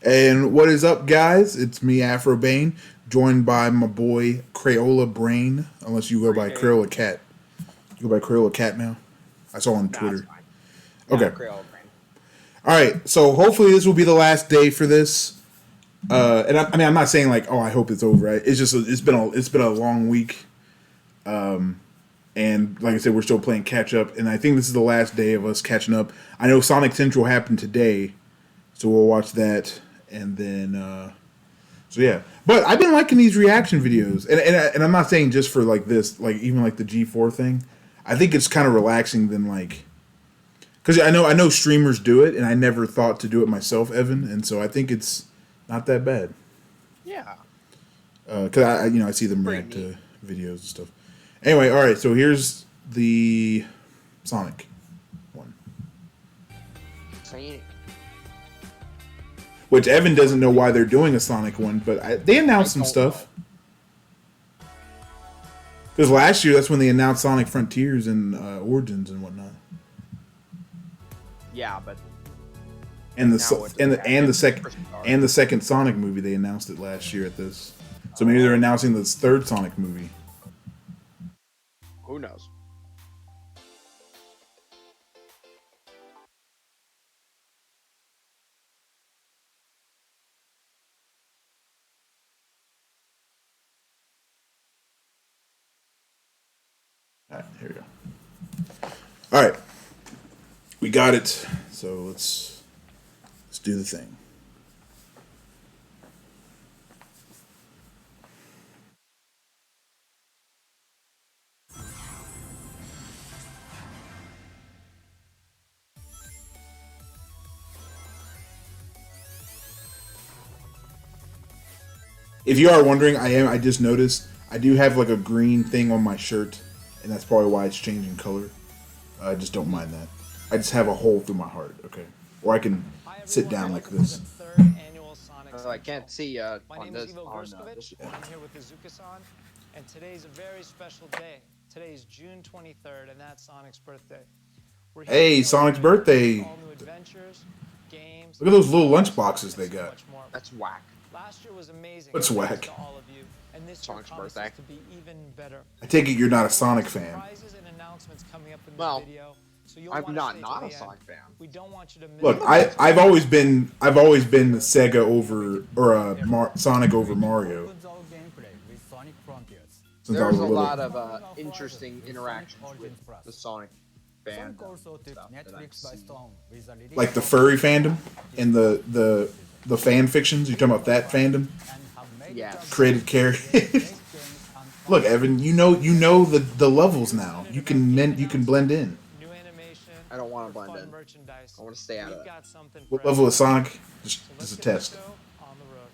And what is up, guys? It's me, Afro Bane, joined by my boy Crayola Brain. Unless you go by Crayola Cat. You go by Crayola Cat now. I saw on Nah, it's Twitter. fine. Okay. Creole brain. All right. So hopefully this will be the last day for this. And I mean, I'm not saying like, oh, I hope it's over. Right? It's just it's been a long week. And like I said, we're still playing catch up, and I think this is the last day of us catching up. I know Sonic Central happened today, so we'll watch that, and then so yeah. But I've been liking these reaction videos, and I'm not saying just for like this, like even like the G4 thing. I think it's kind of relaxing than like, because I know streamers do it, and I never thought to do it myself, Evan, and so I think it's not that bad. Yeah. Because I see them Pretty react neat. to videos and stuff. Anyway, all right. So here's the Sonic one, Sonic. which Evan doesn't know why they're doing a Sonic one, but they announced some don't stuff. Because last year, that's when they announced Sonic Frontiers and Origins and whatnot, Yeah, but and Now it's and the second Sonic movie. They announced it last year at this, so maybe they're announcing this third Sonic movie. who knows? All right, here we go. All right, we got it. So let's do the thing. If you are wondering, I just noticed I do have like a green thing on my shirt, and that's probably why it's changing color. I just don't mind that. I just have a hole through my heart. Okay, or I can Hi sit everyone, down like welcome to this. the third annual Sonic I can't Central. see My on name is this Ivo on Grskovic. this. I'm here with Izuka-san, and today is a very special day. Today is June 23rd, and that's Sonic's birthday. We're here to Hey, Sonic's celebrate with birthday! all new adventures, games, Look at those little lunch toys, boxes and they so got. much more. That's whack. Last year was amazing, What's thanks whack? to all of you, and this year Sonic's promises birthday. to be even better. I take it you're not a There are Sonic fan. surprises and announcements coming up in this Well, video, so you'll I'm want to not stay not to a the end. Sonic fan. We don't want you to miss Look, the I've always been the Sega over or Sonic over Mario opens our gameplay with Sonic Frontiers. since I was There's a a little. lot of interesting interactions with the Sonic Sonic fandom also took stuff that I've Netflix by seen. storm with the release Like the of furry fandom and the fan fictions. You talking about that fandom? and have made it Yes. a Created great characters. games and Look, Evan, you know the levels now. You can blend in. new animation, I don't want or to blend fun in. merchandise. I want to stay out of We've that. got something for What level is everyone. Sonic? Just So let's a get test. this show on the road.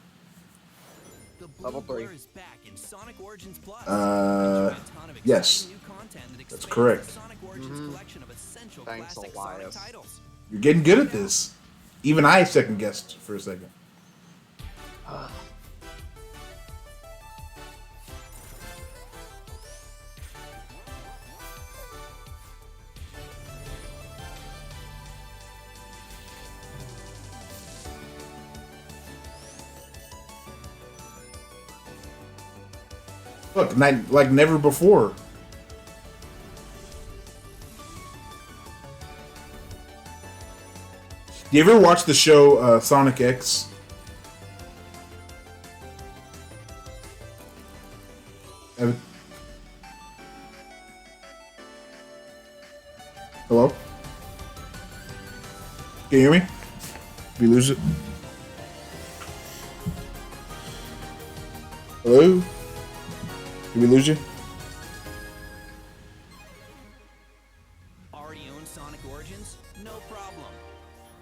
The blue Level 3. blur is back in Sonic Origins Plus. Uh, Enjoy a ton of yes. exciting new content that That's expands correct. the Sonic Origins collection of essential Thanks, classic Elias. Sonic titles. You're getting good at this. Even I second guessed for a second. Look, like never before. Do you ever watch the show Sonic X? Evan? Hello? Can you hear me? Did we lose it? Hello? Did we lose you? Already own Sonic Origins? No problem.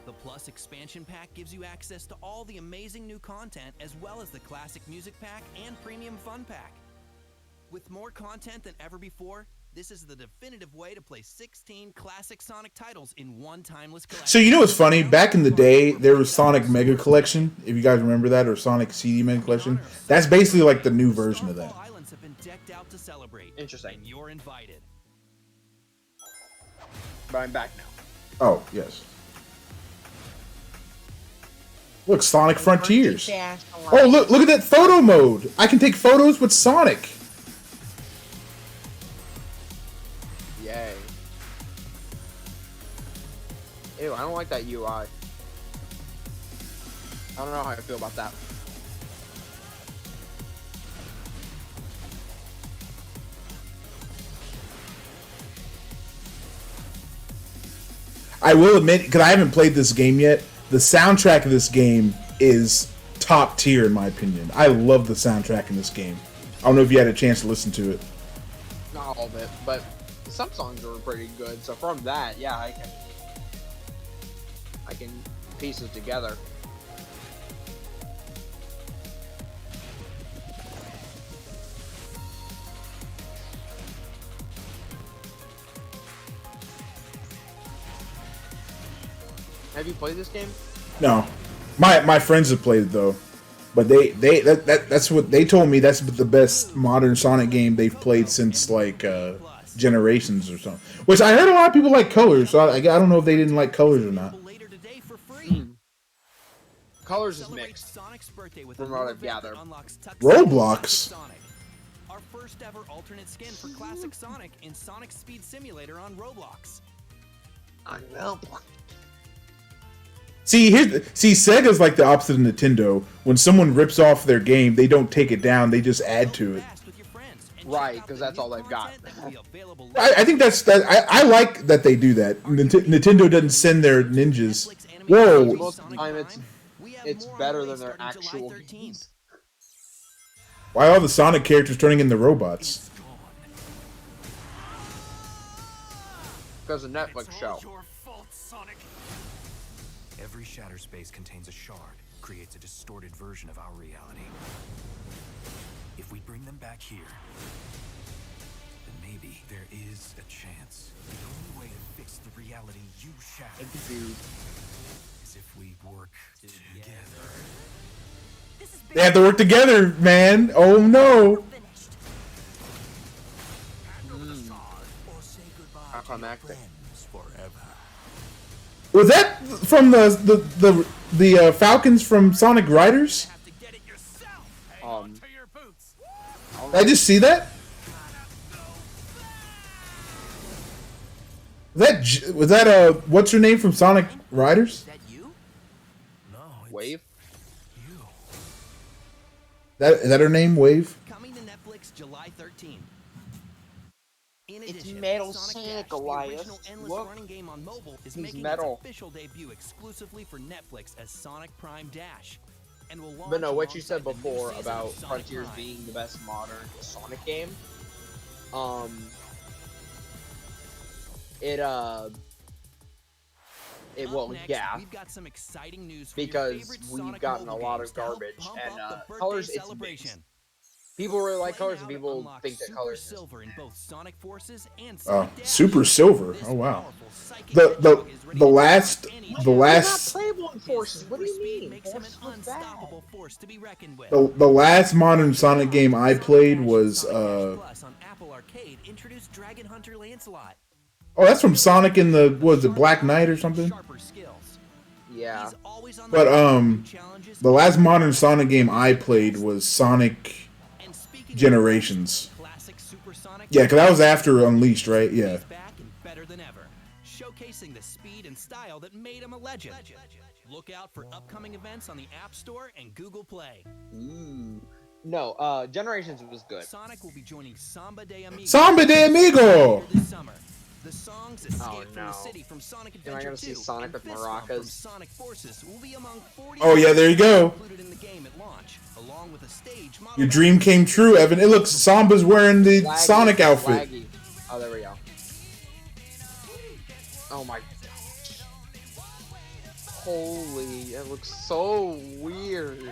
The Plus expansion pack gives you access to all the amazing new content as well as the classic music pack and premium fun pack. With more content than ever before, this is the definitive way to play 16 classic Sonic titles in one timeless collection. So you know what's funny? Back in the day, there was Sonic Mega Collection, if you guys remember that, or Sonic CD Mega Collection. That's basically like the new version of that. Starfall Islands have been decked out to celebrate. Interesting. And you're invited. But I'm back now. Oh, yes. Look, Sonic Frontiers. Dash Oh, look at that photo mode. I can take photos with Sonic. Yay. Ew, I don't like that UI. I don't know how I feel about that. I will admit, because I haven't played this game yet, the soundtrack of this game is top tier in my opinion. I love the soundtrack in this game. I don't know if you had a chance to listen to it. Not all of it, but some songs are pretty good. So from that, yeah, I can piece it together. Have you played this game? No, my friends have played it though, but that's what they told me. That's the best modern Sonic game they've played since like Generations or something. Which I heard a lot of people like Colors, so I don't know if they didn't like Colors or not. Colors is mixed, from what I've gathered. Roblox. Our first ever alternate skin for classic Sonic in Sonic Speed Simulator on Roblox. I know. See, Sega's like the opposite of Nintendo. When someone rips off their game, they don't take it down; they just add to it. Right, because that's all they've got. I think that's that. I like that they do that. Nintendo doesn't send their ninjas. Whoa! Most of the time, it's better than their actual games. Why are all the Sonic characters turning into robots? Because of Netflix show. Every shatter space contains a shard, creates a distorted version of our reality. If we bring them back here, then maybe there is a chance. The only way to fix the reality you shattered is if we work together. They have to work together, man. Oh no! Climactic. Was that from the Falcons from Sonic Riders? Did I just see that? Was that what's her name from Sonic Riders? Is that you? No, it's Wave? you. Is that her name, Wave? Coming to Netflix July 13th. In It's addition, Metal Sonic Sonic, Dash, the Elias. original endless Look. running game on mobile, is He's making metal. its official debut exclusively for Netflix as Sonic Prime Dash. And will launch But no, what you said alongside the new before season about of Sonic Frontiers Prime. being the best modern Sonic game, it Up won't, next, yeah, we've got some exciting news for your because favorite we've Sonic gotten a mobile lot games of to help garbage, pump and up the birthday Colors, it's celebration. mixed. People really like Play Colors, now and to people unlock think that Super Colors is Silver in both Sonic Forces and Oh, Sonic Dash. Super Silver. This Oh wow. powerful psychic The hedgehog is ready to last take on any the challenge. last playable in His Forces. What do super you speed mean? makes him an Forces was bad. unstoppable force to be reckoned with. the last modern Sonic game I played was Sonic Dash Plus on Apple Arcade introduced Dragon Hunter Lancelot. oh, that's from Sonic in the what was it, Black Knight or something? Sharper skills. Yeah. He's always on But, the hunt for challenges The last modern Sonic game I played was Sonic and speaking of Generations. classic Super Sonic, Yeah, because that was after Unleashed, right? Yeah. he's back and better than ever, showcasing the speed and style that made him a legend. Look out for upcoming events on the App Store and Google Play. Ooh. No, Generations was good. Sonic will be joining Samba de Amigo Samba de Amigo! later this summer. The songs Escape Oh, from no. the City from Sonic Am I Adventure gonna 2 see Sonic and with Fist Bump from maracas? Sonic Forces will be among 40 Oh yeah, there you go. included in the game at launch, along with a stage modeled Your after dream came true, Evan. It looks Samba's wearing the Laggy, Sonic outfit. laggy. Oh, there we go. Oh my. Holy, it looks so weird.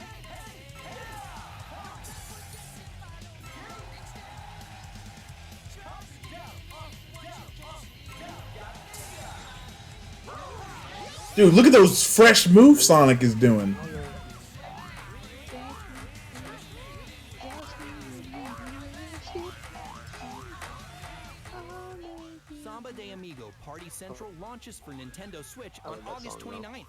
Dude, look at those fresh moves Sonic is doing. Samba de Amigo Party Central launches for Nintendo Switch on that August song, though. 29th.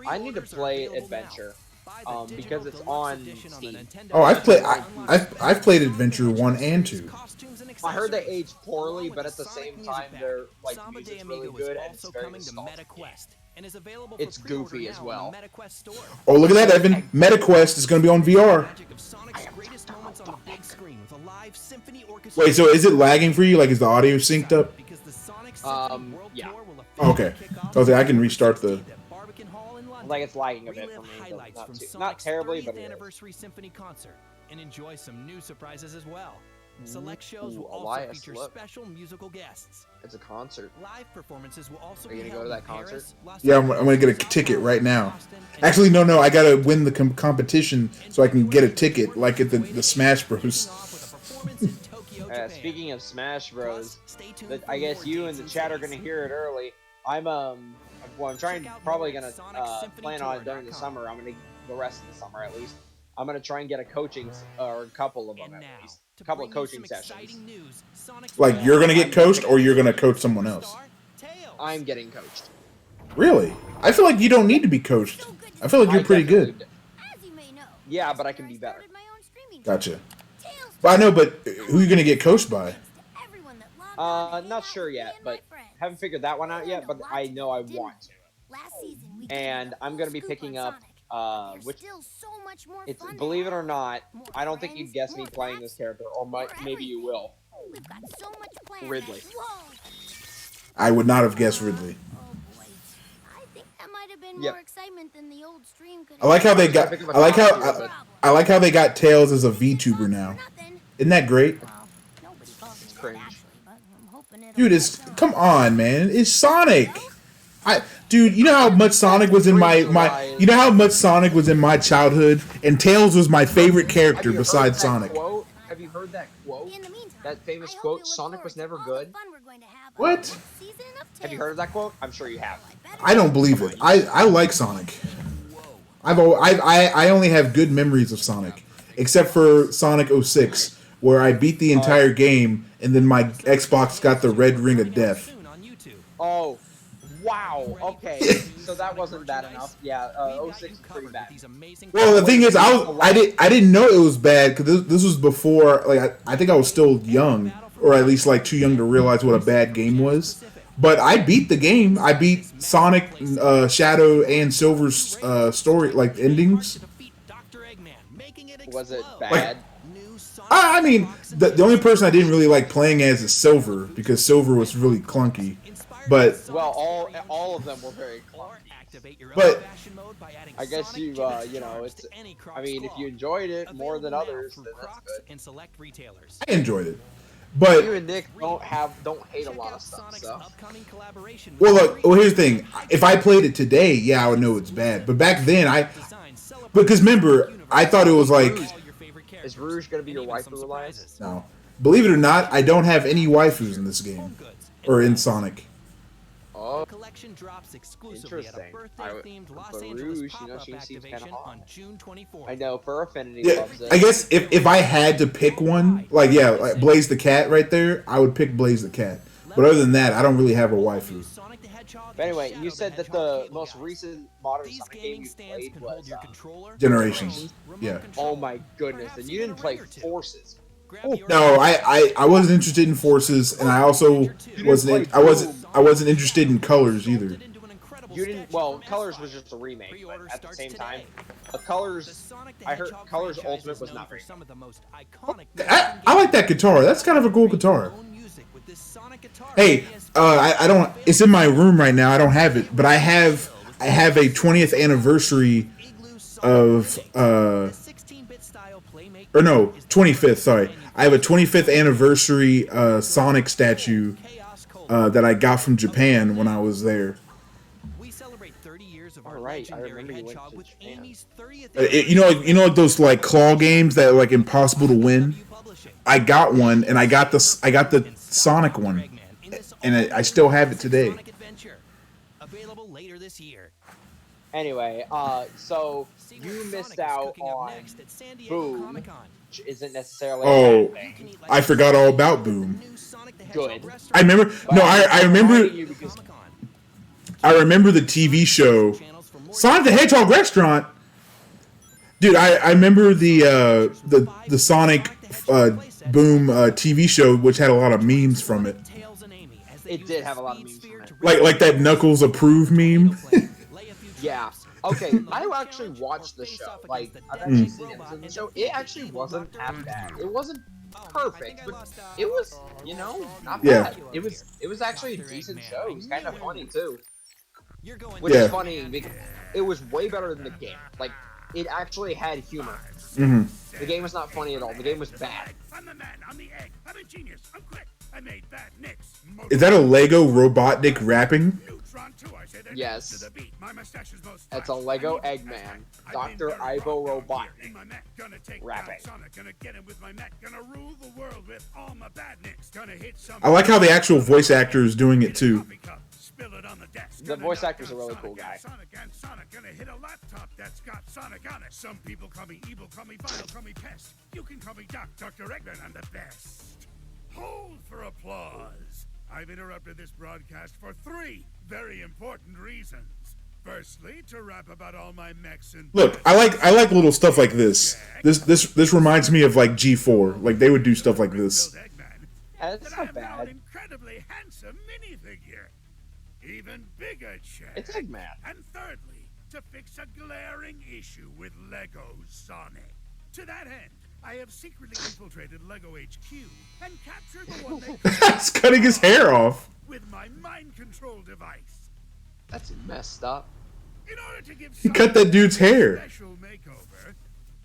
I need to Pre-orders are play available now. Adventure, Buy the digital because it's deluxe on edition Steam. the Nintendo Oh, I've played. Switch. I've played Adventure 1 and 2. Costumes and I heard they accessories. aged poorly, Along with but the at the Sonic same Music time, Pack, they're like Samba de music's really Amigo good is and it's also very coming to nostalgic. MetaQuest and is available It's for pre-order goofy now as well. on the MetaQuest store. Oh, look at that, Evan. MetaQuest is going to be on VR. Magic of Sonic's greatest moments on the big screen with a live symphony orchestra. Wait, so is it lagging for you? Like, is the audio synced up? Because the Sonic Symphony World yeah. Tour will Oh, okay. officially kick off I was like, I can restart the. at Barbican Hall in London. Like it's lagging a bit Relive for me, but highlights from not Sonic's terribly, 30th but it is. anniversary symphony concert and enjoy some new surprises as well. Select shows will Ooh, also Elias, feature look. special musical guests. It's a concert. Live performances will also Are you be gonna go held to that in concert? Paris, Los Yeah, I'm Angeles, going to get a Sao ticket Paulo, right now. Boston, and Actually, no. I got to win the competition so I can get a ticket, like at the Smash Bros. kicking off with a performance in Tokyo, Japan. Speaking of Smash Bros, Plus, stay tuned that for I guess more you dates and the chat are cities. gonna hear it early. I'm trying, Check out probably more gonna at plan on it during the SonicSymphonyTour.com. summer. I'm gonna the rest of the summer at least. I'm gonna try and get a coaching or a couple of them And at now, least, to a couple of bring you coaching some sessions. exciting news, Sonic's Like, back. you're going to get coached or you're going to coach someone else? Tails. I'm getting coached. Really? I feel like you don't need to be coached. I feel like you're I pretty definitely good. do. As you may know, Yeah, but I can be better. started my own streaming Gotcha. channel. But I know, but who are you going to get coached by? Everyone that logged on to hang Not out sure with me yet, and but my friends. haven't figured that one out yet. But I know I want to. Last season, we And gave you the I'm full gonna be scoop picking on up Sonic. There's which still so much more it's fun to believe it or have. not, More I don't think friends, you'd guess me more playing facts, this character, or more maybe you everything. will. We've got so much planned. Ridley. Whoa. I would not have guessed Ridley. Oh boy. I think that might have been Yep. more excitement than the old stream could I like how they got. Pick up a I like costume, how. but- I like how they got Tails as a VTuber now. Isn't that great? Nobody calls me that cringe. actually, but I'm hoping it'll Dude, it's work out. come on, man. It's Sonic. Dude, you know how much Sonic was in my you know how much Sonic was in my childhood, and Tails was my favorite Have character you heard besides that Sonic. quote? Have you heard that quote? In the meantime, That famous I hope quote, you look "Sonic was forward to never all good"? the fun we're going to have on What? the next season of Have you Tales. heard of that quote? I'm sure you have. I don't believe it. I like Sonic. I only have good memories of Sonic, except for Sonic 06, where I beat the entire game, and then my Xbox got the red ring of death. Soon on YouTube. Oh, wow. Okay, so that wasn't bad enough. Yeah, We've got 06 you is pretty covered with bad. these amazing Well, the thing is, I didn't know it was bad because this was before. Like I think I was still young, or at least like too young to realize what a bad game was. But I beat the game. I beat Sonic, Shadow, and Silver's story like endings. Was it bad? I mean, the only person I didn't really like playing as is Silver because Silver was really clunky. But Well, all of them were very clunky. But- I guess you know, it's. I mean, if you enjoyed it more than others, then that's good. And select retailers. I enjoyed it. But You and Nick don't hate a lot of stuff, so. well, look. Well, here's the thing. If I played it today, yeah, I would know it's bad. But back then, because remember, I thought it was like Is Rouge gonna be your waifu, Elias? no. Believe it or not, I don't have any waifus in this game or in Sonic. Oh, Collection drops exclusively at a interesting. birthday-themed Los But Angeles Rouge, you know, pop-up she seems kinda activation hot. on June 24th. I know, Fur Affinity Yeah, loves it. I guess if I had to pick one, like like Blaze the Cat right there, I would pick Blaze the Cat. But other than that, I don't really have a waifu. Sonic the Hedgehog But anyway, and you Shadow said that Hedgehog the cable most guide. recent modern These Sonic game gaming you stands played can hold was your controller, Generations. remote Yeah. control, oh my goodness, perhaps and you even didn't a play ring or two. Forces. Grab your No, I wasn't interested in Forces, and I also wasn't I wasn't interested in Colors either. You didn't. Well, Colors was just a remake, but at the same time, Colors. I heard Colors Ultimate was not very good. I like that guitar. That's kind of a cool guitar. Hey, I don't. It's in my room right now. I don't have it, but I have a 20th anniversary of or no 25th. Sorry, I have a 25th anniversary Sonic statue that I got from Japan when I was there. We celebrate 30 years of our Alright, I legendary remember you went hedgehog to with Japan. Amy's 30th You know like those like claw games that are like impossible to win. I got one, and I got the Sonic one, and I still have it today. Sonic Adventure, available later this year. Anyway, so See what you Sonic missed is out cooking up on next at San Diego Boom, Comic-Con. which isn't necessarily Oh, a bad thing. I forgot all about Boom. New Sonic the Good. Hedgehog restaurant. I remember. No, I remember. You because I remember the TV show Sonic the Hedgehog restaurant. Dude, I remember the Sonic Boom TV show, which had a lot of memes from it. It did have a lot of memes from it. Like that Knuckles approve meme. Yeah. Okay, I actually watched the show. Like, I've actually seen episodes of the show. It actually wasn't that bad. It wasn't perfect, but it was, you know, not bad. It was actually a decent show. It was kind of funny too. Which is funny because it was way better than the game. Like, it actually had humor. Mm-hmm. The game was not funny at all. The game was bad. I'm the man. I'm the egg. I'm a genius. I'm quick. I made bad nicks. Is that a Lego Robotnik rapping? Yes. It's a Lego Eggman. Dr. Ivo Robotnik rapping. I like how the actual voice actor is doing it too. The voice actor's a really cool guy. Some people call me evil, call me vile, call me pest. You can call me Dr. Eggman. I'm the best. Hold for applause. I've interrupted this broadcast for 3 very important reasons. Firstly, to rap about all my mechs and Look, I like little stuff like this. This reminds me of like G4. Like they would do stuff like this. That's not bad. Incredibly handsome minifigure. Even bigger check. It's Eggman. And thirdly, to fix a glaring issue with Lego Sonic. To that end, I have secretly infiltrated Lego HQ and captured the one they He's cutting his hair off. with my mind control device. That's messed up. In order to give He cut that dude's hair. special makeover,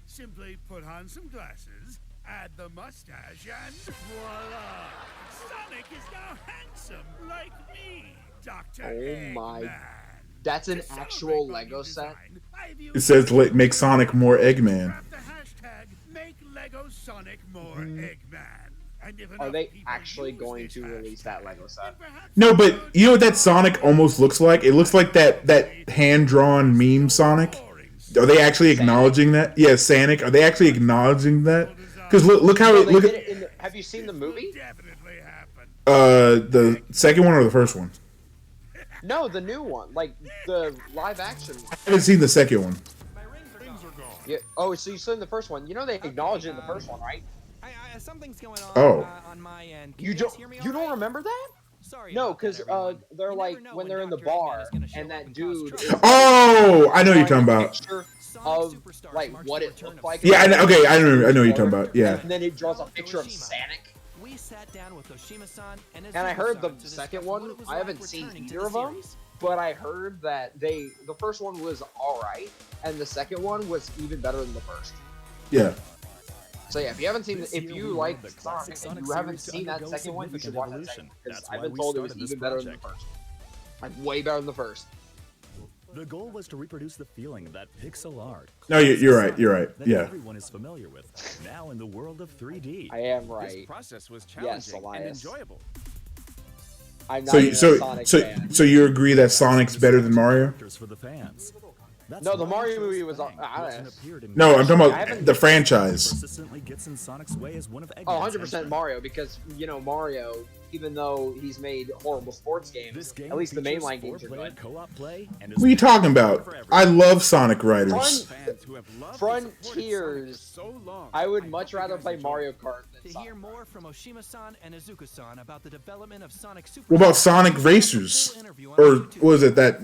simply put on some glasses, add the mustache, and voila! Sonic is now handsome like me, Dr. Oh my. Eggman. That's an To actual celebrate my Lego new set? design, I've It used says make Sonic more Eggman. Grab the hashtag Make Lego Sonic More Eggman. And if Are enough they people actually use going this to release that hashtag, Lego set? then perhaps No, but you know what that Sonic almost looks like? It looks like that hand-drawn meme Sonic. Are they actually acknowledging that? Yeah, Sonic. Are they actually acknowledging that? Because look how No, it they look did at it in the, have you seen the movie? definitely happen. the second one or the first one. No, the new one. Like, the live action. I haven't seen the second one. Yeah. Oh, so you saw in the first one. You know they acknowledged it in the first one, right? Something's going on Oh. On my end. Can You guys don't hear me you all don't right? remember that? Sorry No, about that, because everyone. they're You like never know when they're in the Dr. Eggman bar is gonna show and up that and dude cause is trouble. Oh, I know what you're talking drawing a about. picture Sonic of Superstars like marks what the it return looked of like. Yeah, I know, okay, I know what you're talking about. Yeah. And then it draws a picture of Sonic. We sat down with Oshima-san and his And I heard the Zuko-san to second discuss one. what it was I like haven't seen returning to either the of them, series. but I heard that the first one was alright, and the second one was even better than the first. Yeah. So yeah, if you haven't seen, if you like Sonic and you haven't seen that second one, you should watch that second because I've been told it was even better than the first. Like way better than the first. The goal was to reproduce the feeling of that pixel art. No, you're right. You're right. That Yeah. everyone is familiar with now in the world of 3D. I am This right. process was Yes, challenging and Elias. enjoyable. I'm not So even a Sonic fan. so you agree that Sonic's better than Mario? For the fans. That's No, the why Mario Joe's movie was Bang honest. often appeared in No, I'm talking I about haven't- the franchise. persistently gets in Sonic's way as one of Eggman's Oh, 100% henchmen. Mario, because, you know, Mario, even though he's made horrible sports games, This game at least the features mainline games are four-player good. co-op play and is What are you talking about? I love Sonic Riders. Fans who have loved and supported Frontiers, Sonic for so long. I would hope much you rather guys play enjoy Mario it. Kart To than hear Sonic. more from Oshima-san and Izuka-san about the development of Sonic Super. What about Sonic Racers? Or what was it that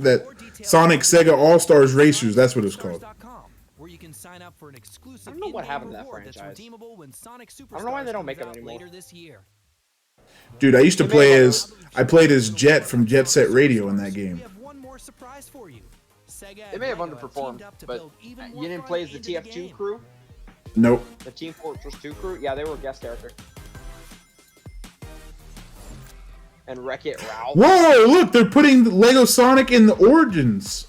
Sonic Sega All Stars Racers? That's what it's called. Where you can sign up for an exclusive I don't know what in-game happened to that reward that's franchise. redeemable when Sonic I don't know why they Superstars don't make comes them out anymore. later this year. Dude, I used to play as I played as Jet from Jet Set Radio in that We game. have one more surprise for you. Sega They and may have Lego underperformed, teamed up to but build even you more didn't fun play as the into the TF2 game. crew? Nope. The Team Fortress 2 crew? Yeah, they were guest character. And Wreck-It Ralph. Whoa! Look, they're putting Lego Sonic in the Origins,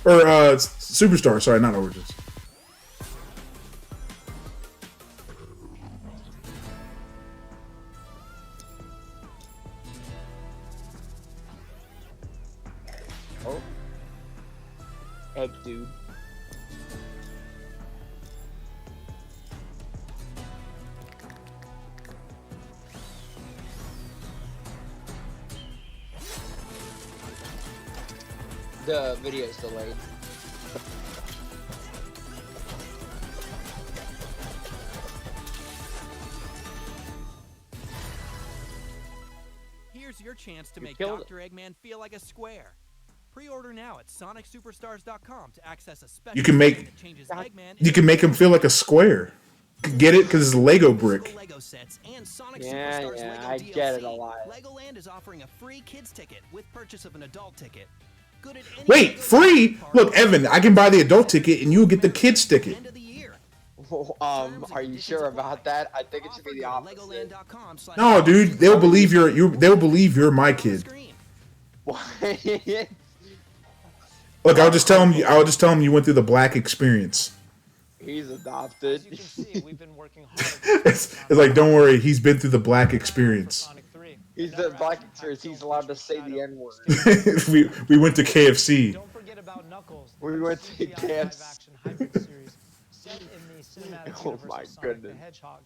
or Superstar. Sorry, not Origins. Oh. Egg dude. The video's delayed. your chance to make killed Dr. Eggman feel like a square. Pre-order now at SonicSuperstars.com to access a special You can make- that changes Eggman You can make him feel like a square. Get it? Because it's Lego brick. Lego sets and Sonic Yeah, Superstars yeah, Lego I DLC. get it a lot. Legoland is offering a free kids ticket with purchase of an adult ticket. Good at any Wait, Lego free? park. Look, Evan, I can buy the adult ticket and you'll get the kids ticket. End of the year. Are you sure about that? I think it should be the opposite. Legoland.com/. No, dude, they'll believe they'll believe you're my kid. What? Look, I'll just tell them you went through the black experience. He's adopted. As you can see, we've been working hard. It's like, don't worry, he's been through the black experience. Sonic 3. He's the black experience. He's allowed to say the N word. we went to KFC. Don't forget about Knuckles. We went to CGI KFC. live-action hybrid series set in the cinematic Oh universe my of Sonic the goodness. Hedgehog.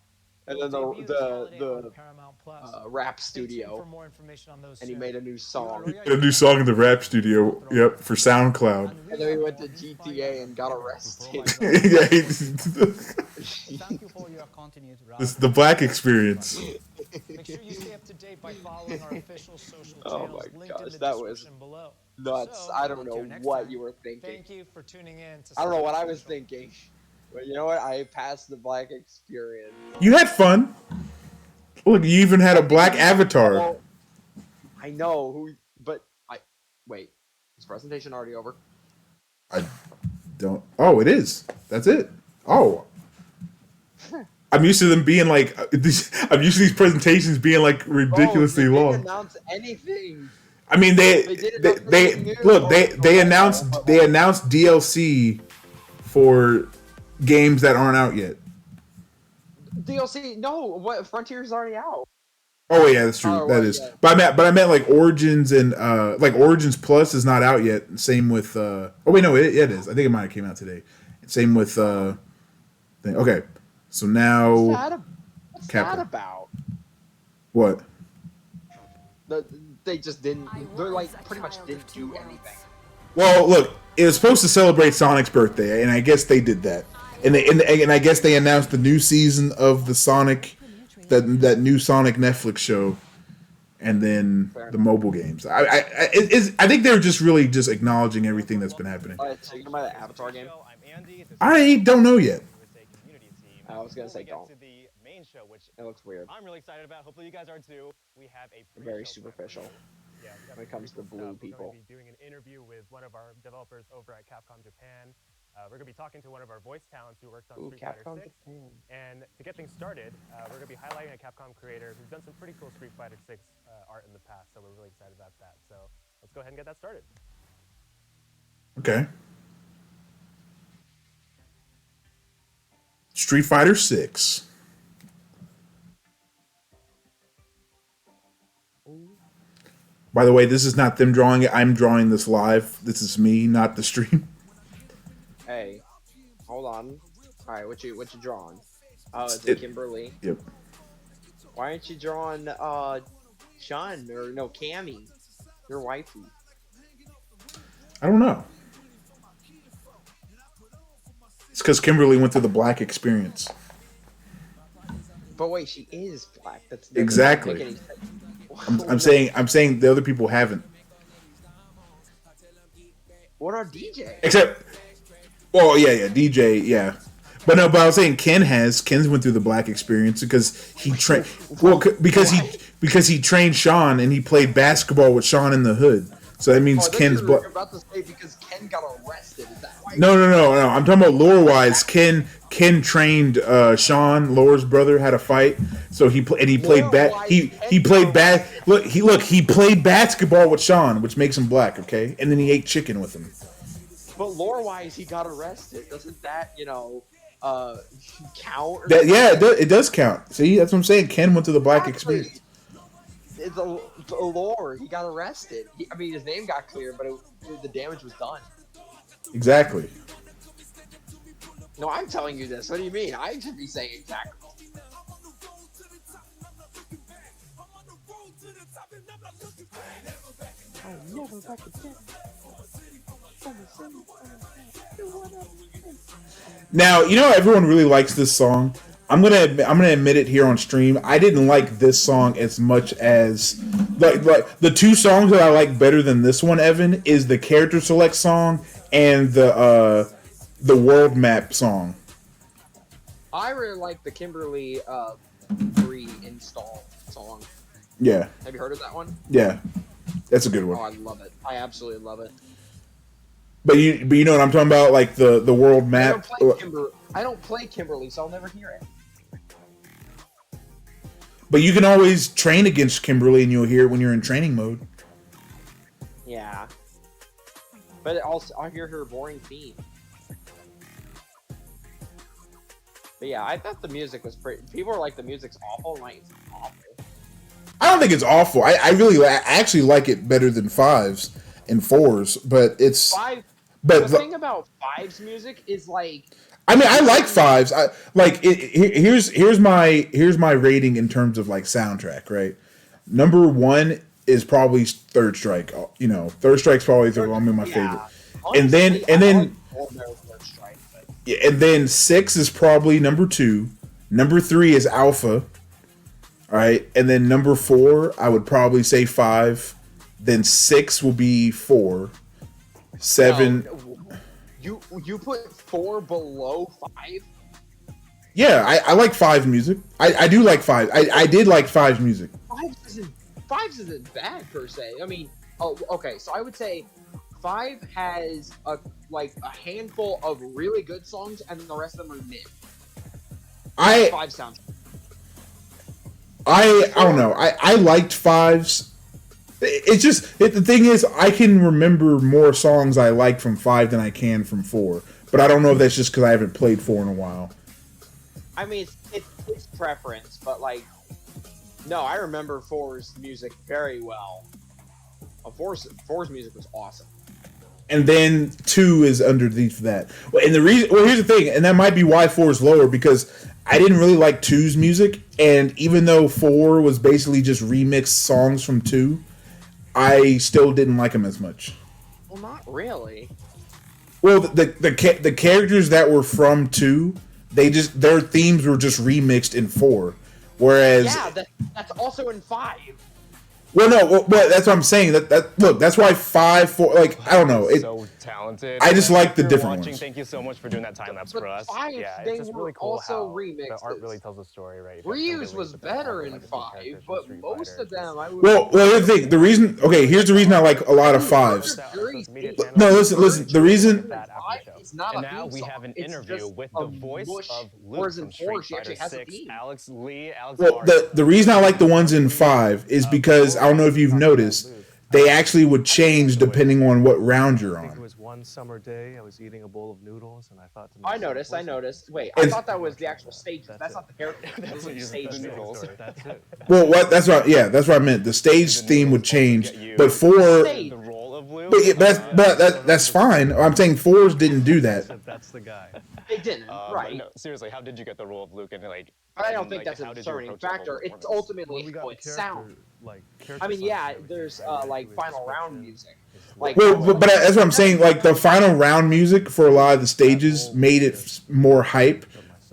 And then Debut this holiday on the Paramount Plus. rap Stay tuned for studio, more information on those and he soon. made a new song. A new song in the rap studio. Yep, for SoundCloud. And then he went to GTA and got arrested. Yeah, Thank you for your continued it's the black experience. Make sure you stay up to date by following our official social Oh channels my linked in gosh, the that was description below. Nuts. So, I don't know until next what time. you were thinking. Thank you for tuning in to I don't know what I Sonic was Central. thinking. But you know what? I passed the black experience. You had fun. Look, you even had a black avatar. Well, I know who, but wait. Is presentation already over? I don't. Oh, it is. That's it. Oh. I'm used to them being like. I'm used to these presentations being like ridiculously they long. didn't announce anything. I mean, they didn't they, announce they anything new. look they Oh, announced DLC for games that aren't out yet. DLC? No, what? Frontier's already out. Oh yeah, that's true. Oh, That right, is. yeah. But I meant like Origins and like Origins Plus is not out yet. Same with oh wait, no, it is. I think it might have came out today. Same with thing. Okay. So now What's Capcom. that about? What? They just didn't. They're like pretty much didn't do anything. Well, look, it was supposed to celebrate Sonic's birthday, and I guess they did that. And I guess they announced the new season of the Sonic, that new Sonic Netflix show, and then the mobile games. I think they're just really just acknowledging everything that's been happening. Alright, so you know about the Avatar game? I don't know yet. I was gonna say don't. It looks weird. I'm really excited about. Hopefully you guys are too. We have a Very pre-show superficial. Yeah, when it comes to blue We're people. going to be doing an interview with one of our developers over at Capcom Japan. We're going to be talking to one of our voice talents who worked on Street Fighter Capcom 6. Japan. And to get things started, we're going to be highlighting a Capcom creator who's done some pretty cool Street Fighter 6 art in the past. So we're really excited about that. So let's go ahead and get that started. Okay. Street Fighter 6. By the way, this is not them drawing it. I'm drawing this live. This is me, not the stream. Hey, hold on. Alright, what you drawing? Oh, is it Kimberly? Yep. Why aren't you drawing Sean or no Cammy? Your wifey. I don't know. It's because Kimberly went through the black experience. But wait, she is black. That's Exactly. doesn't make any sense. I'm saying the other people haven't. What are DJ? Except, well, yeah, DJ, yeah. But no, but I was saying Ken's went through the black experience because he trained. Well, because he trained Sean and he played basketball with Sean in the hood. So that means Ken's black. You're about to say because Ken got arrested. Is that why? No. I'm talking about lore wise. Ken trained Sean, Lore's brother, had a fight. So he played he played he played basketball with Sean, which makes him black. Okay, and then he ate chicken with him. But lore-wise, he got arrested. Doesn't that, count? Or It does count. See, that's what I'm saying. Ken went to the black experience. It's a lore. He got arrested. His name got cleared, but the damage was done. Exactly. No, I'm telling you this. What do you mean? I should be saying exactly. Now, everyone really likes this song. I'm gonna admit it here on stream. I didn't like this song as much as like the two songs that I like better than this one, Evan, is the character select song and the world map song. I really like the Kimberly reinstall song. Yeah. Have you heard of that one? Yeah. That's a good one. Oh, I love it. I absolutely love it. But you know what I'm talking about, like the world map. I don't play Kimberly, so I'll never hear it. But you can always train against Kimberly, and you'll hear it when you're in training mode. Yeah. But also, I'll hear her boring theme. But yeah, I thought the music was pretty. People are like, the music's awful. Like, it's awful. I don't think it's awful. I actually like it better than 5's and 4's, but it's... The thing about 5's music is like... I mean, I like 5's. Here's my rating in terms of like soundtrack, right? Number 1 is probably Third Strike. You know, Third Strike's probably my favorite. Honestly, and then 6 is probably number 2. Number 3 is Alpha. All right, and then number 4, I would probably say 5. Then 6 will be 4. 7. No, you put 4 below 5? Yeah, I like 5's music. I do like 5. I did like 5's music. 5's isn't bad per se. I mean, okay, so I would say 5 has a handful of really good songs, and the rest of them are mid. 5 sounds. I don't know. I liked 5's. It's just the thing is, I can remember more songs I like from 5 than I can from 4. But I don't know if that's just because I haven't played 4 in a while. I mean, it's preference, but like, no, I remember 4's music very well. 4's music was awesome. And then 2 is underneath that. And the reason, here's the thing, and that might be why 4 is lower, because I didn't really like 2's music, and even though 4 was basically just remixed songs from 2, I still didn't like them as much. Well, not really. Well, the characters that were from 2, their themes were just remixed in 4, whereas that's also in 5. Well, no, but that's what I'm saying. Look, that's why 5, 4, like, I don't know. So talented. I just like the different ones. Thank you so much for doing that time lapse for us. 5, yeah, they it's just were really cool also how remixed. the art really tells a story, right? Reuse was better in 5, but most of them I would. Well, here's the thing. Here's the reason I like a lot of 5's. No, listen. The reason. And now we have an interview with the voice of Luke from Street Fighter 6, Alex Lee. Well, the reason I like the ones in 5 is because I don't know if you've noticed, they actually would change depending on what round you're on. It was one summer day. I was eating a bowl of noodles, and I thought to myself, I noticed. Wait, I thought that was the actual stage. That's not the character. That's the stage noodles. That's it. Well, that's what I meant. The stage theme would change, but 4. The role of Luke. But that's fine. I'm saying 4's didn't do that. That's the guy. They didn't, right? No, seriously, how did you get the role of Luke? And like, I don't think that's a determining factor. It's ultimately sound. I mean, yeah, there's like final round music. Like, but that's what I'm saying. Like the final round music for a lot of the stages made it more hype.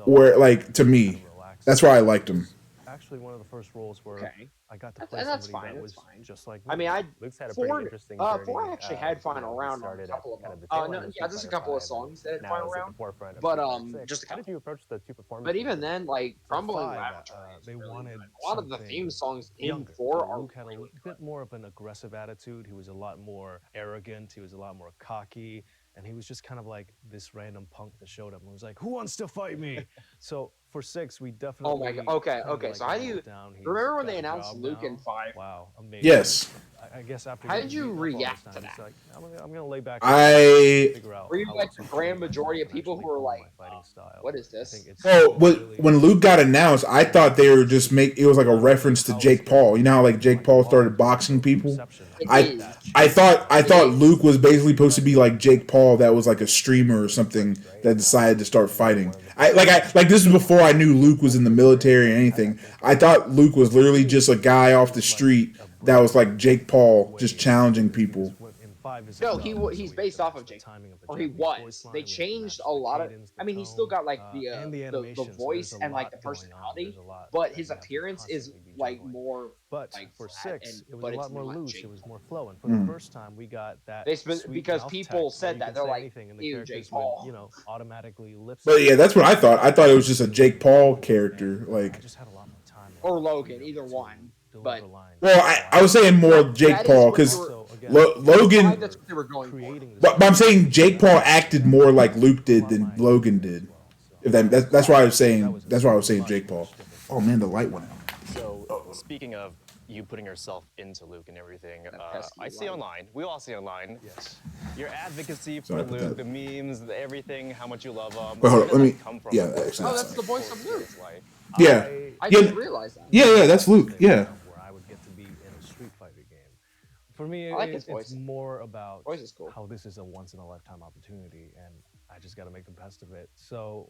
Or like to me, that's why I liked them. Actually, one of the first roles where I got to play that's somebody fine. that was just like I mean, Luke's had a pretty interesting journey. 4 actually had final round on a couple of them. There's a couple of songs that had final round. But just a couple. How did you approach the 2 performances? But even then, like Crumbling Laboratory, they wanted a lot of the theme songs in 4 are. Luke had a bit more of an aggressive attitude. He was a lot more arrogant. He was a lot more cocky. And he was just kind of like this random punk that showed up and was like, "Who wants to fight me?" So for 6, we definitely. Oh my god! Okay. So how do you remember when they announced Luke in 5? Wow, amazing. Yes. I guess after. How did you react to that? Like, I'm gonna lay back. Were you like the grand majority of people who were like, "What is this?" Well, when Luke got announced, I thought they were just it was like a reference to Jake Paul. You know how like Jake Paul started boxing people. I thought Luke was basically supposed to be like Jake Paul, that was like a streamer or something that decided to start fighting. This is before I knew Luke was in the military or anything. I thought Luke was literally just a guy off the street that was like Jake Paul, just challenging people. 5 is No, a dub, so he's we have based to off match of the Jake, timing of a or he Japanese voice was. line, They we have to changed match a the lot of. cadence, I the mean, he's still tone, got like and the the animation, so voice there's a and like lot the going on. personality, There's a lot but that his you have to appearance is constantly be like juggling. more But like for flat, 6, it was but a it's lot more not loose, Jake it was Paul. more flowing. For the first time, we got that sweet Because mouth people text where said you that could they're say like, anything and the "Ew, Jake characters would, Paul." automatically lip But sync. yeah, that's what I thought. I thought it was just a Jake Paul character. I Like, just had a lot more time. Or Logan, either one. But well, I was saying more Jake Paul because Logan. that's what they were going for. But I'm saying Jake Paul acted more like Luke did than Logan did. If that's why I was saying Jake Paul. Oh man, the light went out. So speaking of you putting yourself into Luke and everything, I see online. We all see online. Yes. Your advocacy for Sorry about Luke, that. the memes, everything, how much you love him. Wait, hold on, Where let did me. that come from? Yeah, What was actually, that Oh, that's the voice of Luke. like? Yeah, I didn't realize that. Yeah, that's Luke. Yeah. Where I would get to be in a Street Fighter game. For me, I like his it's voice. more about Voice is cool. how this is a once in a lifetime opportunity, and I just got to make the best of it. So,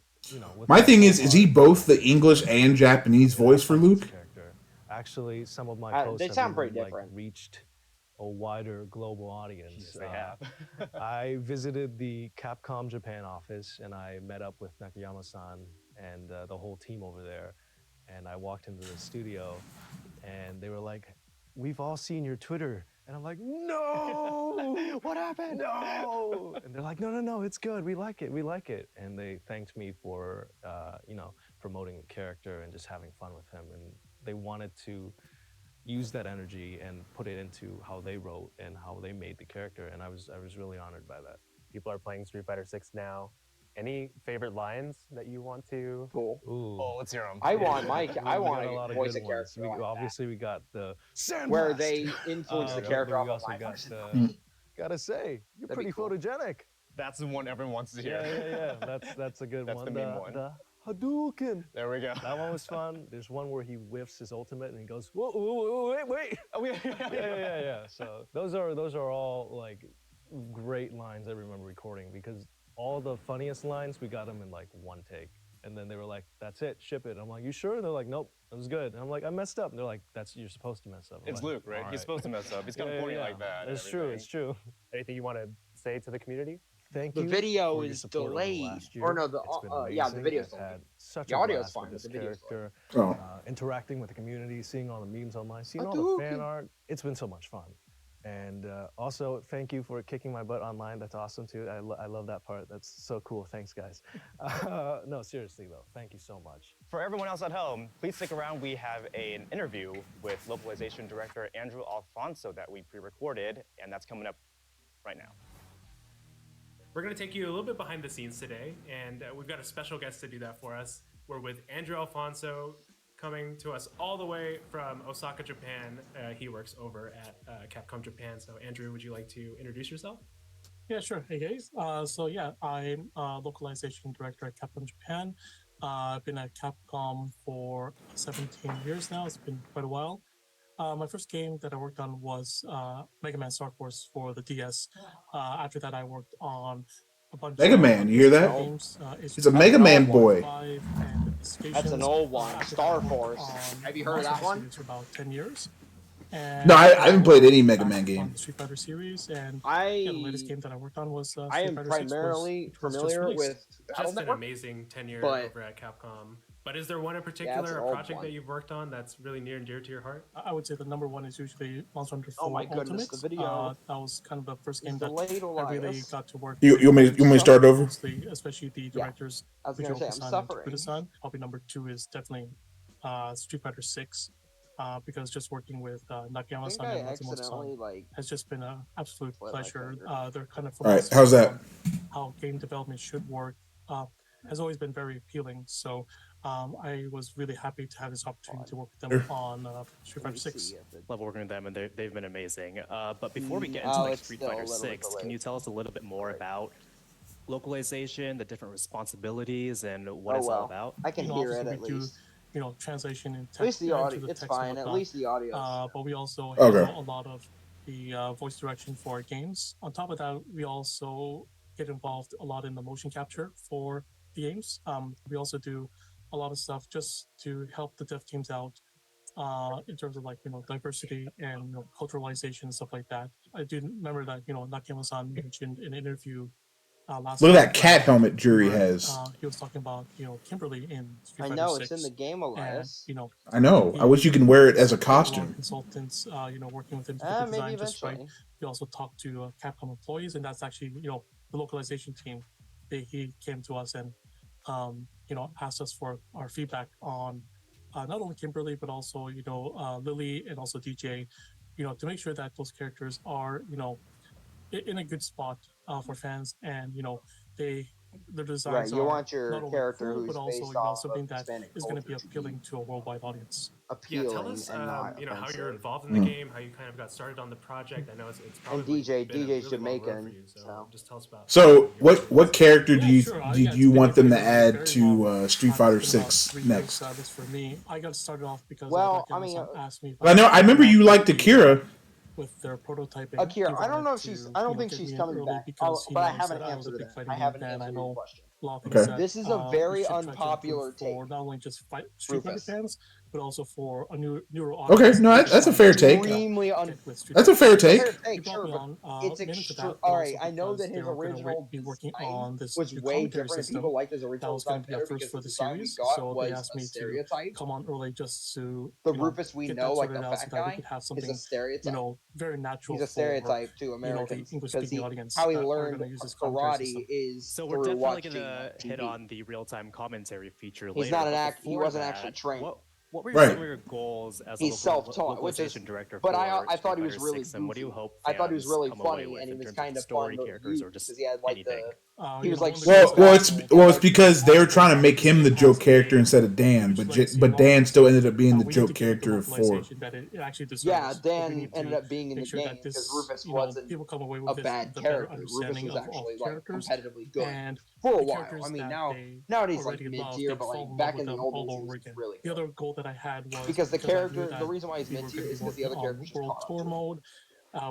with My that thing whole is he heart, both the English and Japanese voice for Luke? character. Actually, some of my posts They have sound even, pretty different. reached a wider global audience. They have. I visited the Capcom Japan office and I met up with Nakayama-san and the whole team over there. And I walked into the studio and they were like, "We've all seen your Twitter." And I'm like, "No! What happened? No!" And they're like, "No, it's good. We like it. And they thanked me for, promoting the character and just having fun with him. And they wanted to use that energy and put it into how they wrote and how they made the character. And I was really honored by that. People are playing Street Fighter 6 now. Any favorite lines that you want to? Cool. Ooh. Oh, let's hear them. I want We want got a lot to of voice good a character ones. like Obviously, we got the Sandblast, where they influence the character but off we of also life. got, gotta say, you're That'd be pretty cool. photogenic. That's the one everyone wants to hear. Yeah. That's a good That's one. the meme one. The Hadouken. There we go. That one was fun. There's one where he whiffs his ultimate and he goes, whoa, wait. Oh, yeah. Yeah. So those are all like great lines I remember recording because all the funniest lines we got them in like one take. And then they were like, "That's it, ship it." I'm like, "You sure?" And they're like, "Nope, it was good." And I'm like, "I messed up." And they're like, "You're supposed to mess up." I'm It's like, Luke, right? "All He's supposed to mess up. He's kind of corny like that. and It's true. everything. It's true. Anything you want to say to the community? Thank The you. video for your is support over the delayed. last year. Or no, the It's been yeah, the amazing. video's I've delayed. had such The a audio's blast fine, with but this the video's character. Oh. Interacting with the community, seeing all the memes online, seeing all the fan art. It's been so much fun. And also, thank you for kicking my butt online. That's awesome too. I love that part. That's so cool. Thanks, guys. No, seriously though, thank you so much. For everyone else at home, please stick around. We have an interview with localization director Andrew Alfonso that we pre-recorded, and that's coming up right now. We're going to take you a little bit behind the scenes today, and we've got a special guest to do that for us. We're with Andrew Alfonso, coming to us all the way from Osaka, Japan. He works over at Capcom Japan. So Andrew, would you like to introduce yourself? Yeah, sure. Hey guys. I'm localization director at Capcom Japan. I've been at Capcom for 17 years now. It's been quite a while. My first game that I worked on was Mega Man Star Force for the DS. After that, I worked on a bunch Mega of Man, you hear that? games. He's a Mega Man boy. That's an old one. Star Force. Have you heard of that one? For about 10 years. And No, I haven't played any Mega Man game. on the Street Fighter series, and the latest game that I worked on was I Street am Fighter 6 primarily was just familiar released. with Battle Just an Network. amazing tenure but- over at Capcom. But is there one in it's particular, an a old project one. that you've worked on that's really near and dear to your heart? I would say the number one is usually Monster Hunter 4 Oh my goodness, Ultimate. the video That was kind of the first is game that delayed, I really Elias. got to work. You want me to start over? Especially the directors. I was gonna say, I'm Fujioka-san and suffering. Takuda-san. Probably number two is definitely Street Fighter 6. Because just working with Nakayama-san I and accidentally, Matsumoto-san has just been an absolute split my pleasure. finger. They're kind of All right, how's that? how game development should work has always been very appealing. So I was really happy to have this opportunity to work with them on Street Fighter 6. Love working with them, and they've been amazing. But before we get into Oh, like it's Street still a Fighter little bit 6, can delayed. you tell us a little bit more about localization, the different responsibilities, and what it's all about? I can hear it at we do, least. Translation and At least the into audio, the it's text and fine. At whatnot. least the audio. But we also Okay. handle a lot of the voice direction for our games. On top of that, we also get involved a lot in the motion capture for the games. We also do a lot of stuff just to help the dev teams out in terms of like diversity and culturalization and stuff like that. I do remember that Nakema-san mentioned in an interview last Look at week that cat helmet Jury where, has. he was talking about Kimberly in Street I Fighter know 6, it's in the game, and Elias. I know. I wish you can wear it as a he had a lot of costume. consultants, working with him to get the Maybe design just right. eventually. He also talked to Capcom employees, and that's actually the localization team. He came to us and asked us for our feedback on not only Kimberly but also Lily and also DJ, to make sure that those characters are in a good spot for fans, and their designs You are want your not only character cool who's but also based off something of that Hispanic is going to be culture to appealing to a worldwide audience. Yeah, tell appealing us, and not how offensive. you're involved in the game, how you kind of got started on the project. I know it's And probably been a DJ's really long road Jamaican, for you, so just tell us about. So, what character Yeah, sure. did it's you been- want it's them been to a add very to long Street time. Fighter It's been about 6 3 next? years, this for me. I got started off because Well, asked me if I know. I remember you liked could Akira. with their prototyping. Akira, He I don't wanted know if she's. I don't think get she's me in coming early back. because he But I knows haven't that I was a answered big it. fighting I game haven't fan. I answered your know question. a lot of things Okay. that This is a we very should try to unpopular improve for take. not only just Street Fighter Rufus. fans, but also for a newer Okay, audience. no, that's a fair take. Extremely That's a fair take. He brought me on It's mainly for that, extreme. but All right, also I know because that they his were going to original be working design on this was new way commentary different, and system. people liked his That original was going design to be a better first because for the the design we series. got So was they asked a me to stereotype. come on early just to The Rufus we get know, that like sorted the out so fat that we guy, could have is something a stereotype. very natural He's a for stereotype to the Americans English because speaking audience how he that are learned going to use this commentary system. karate is So we're through definitely watching gonna hit TV. on the real-time commentary feature He's later. not an but act. He before wasn't that, actually trained. What were Right. some of your goals as He's a self-taught, which is. localization director But for I Street thought he was Fighter really 6, and what do you goofy. hope I thought he was fans really come away funny, with and he in was terms of kind the of story, fun to characters, use or just because he had like anything? he was like Well, super fast. it's because they were trying to make him the joke character instead of Dan, but Dan still ended up being the joke character of 4. That it actually deserves. Yeah, But we Dan need to ended up being in make the sure game that because this, Rufus you know, wasn't people come away a with this bad with a better character. Rufus understanding was of actually like characters competitively good and for a the while. characters I mean, that they nowadays like already mid love, tier, they but fall like in love back with in the them old all days, he over was again. really The good. other goal that I had was Because the I knew character, that the reason why he's we mid were tier gonna be is because the working other characters just World caught up Tour to him. mode.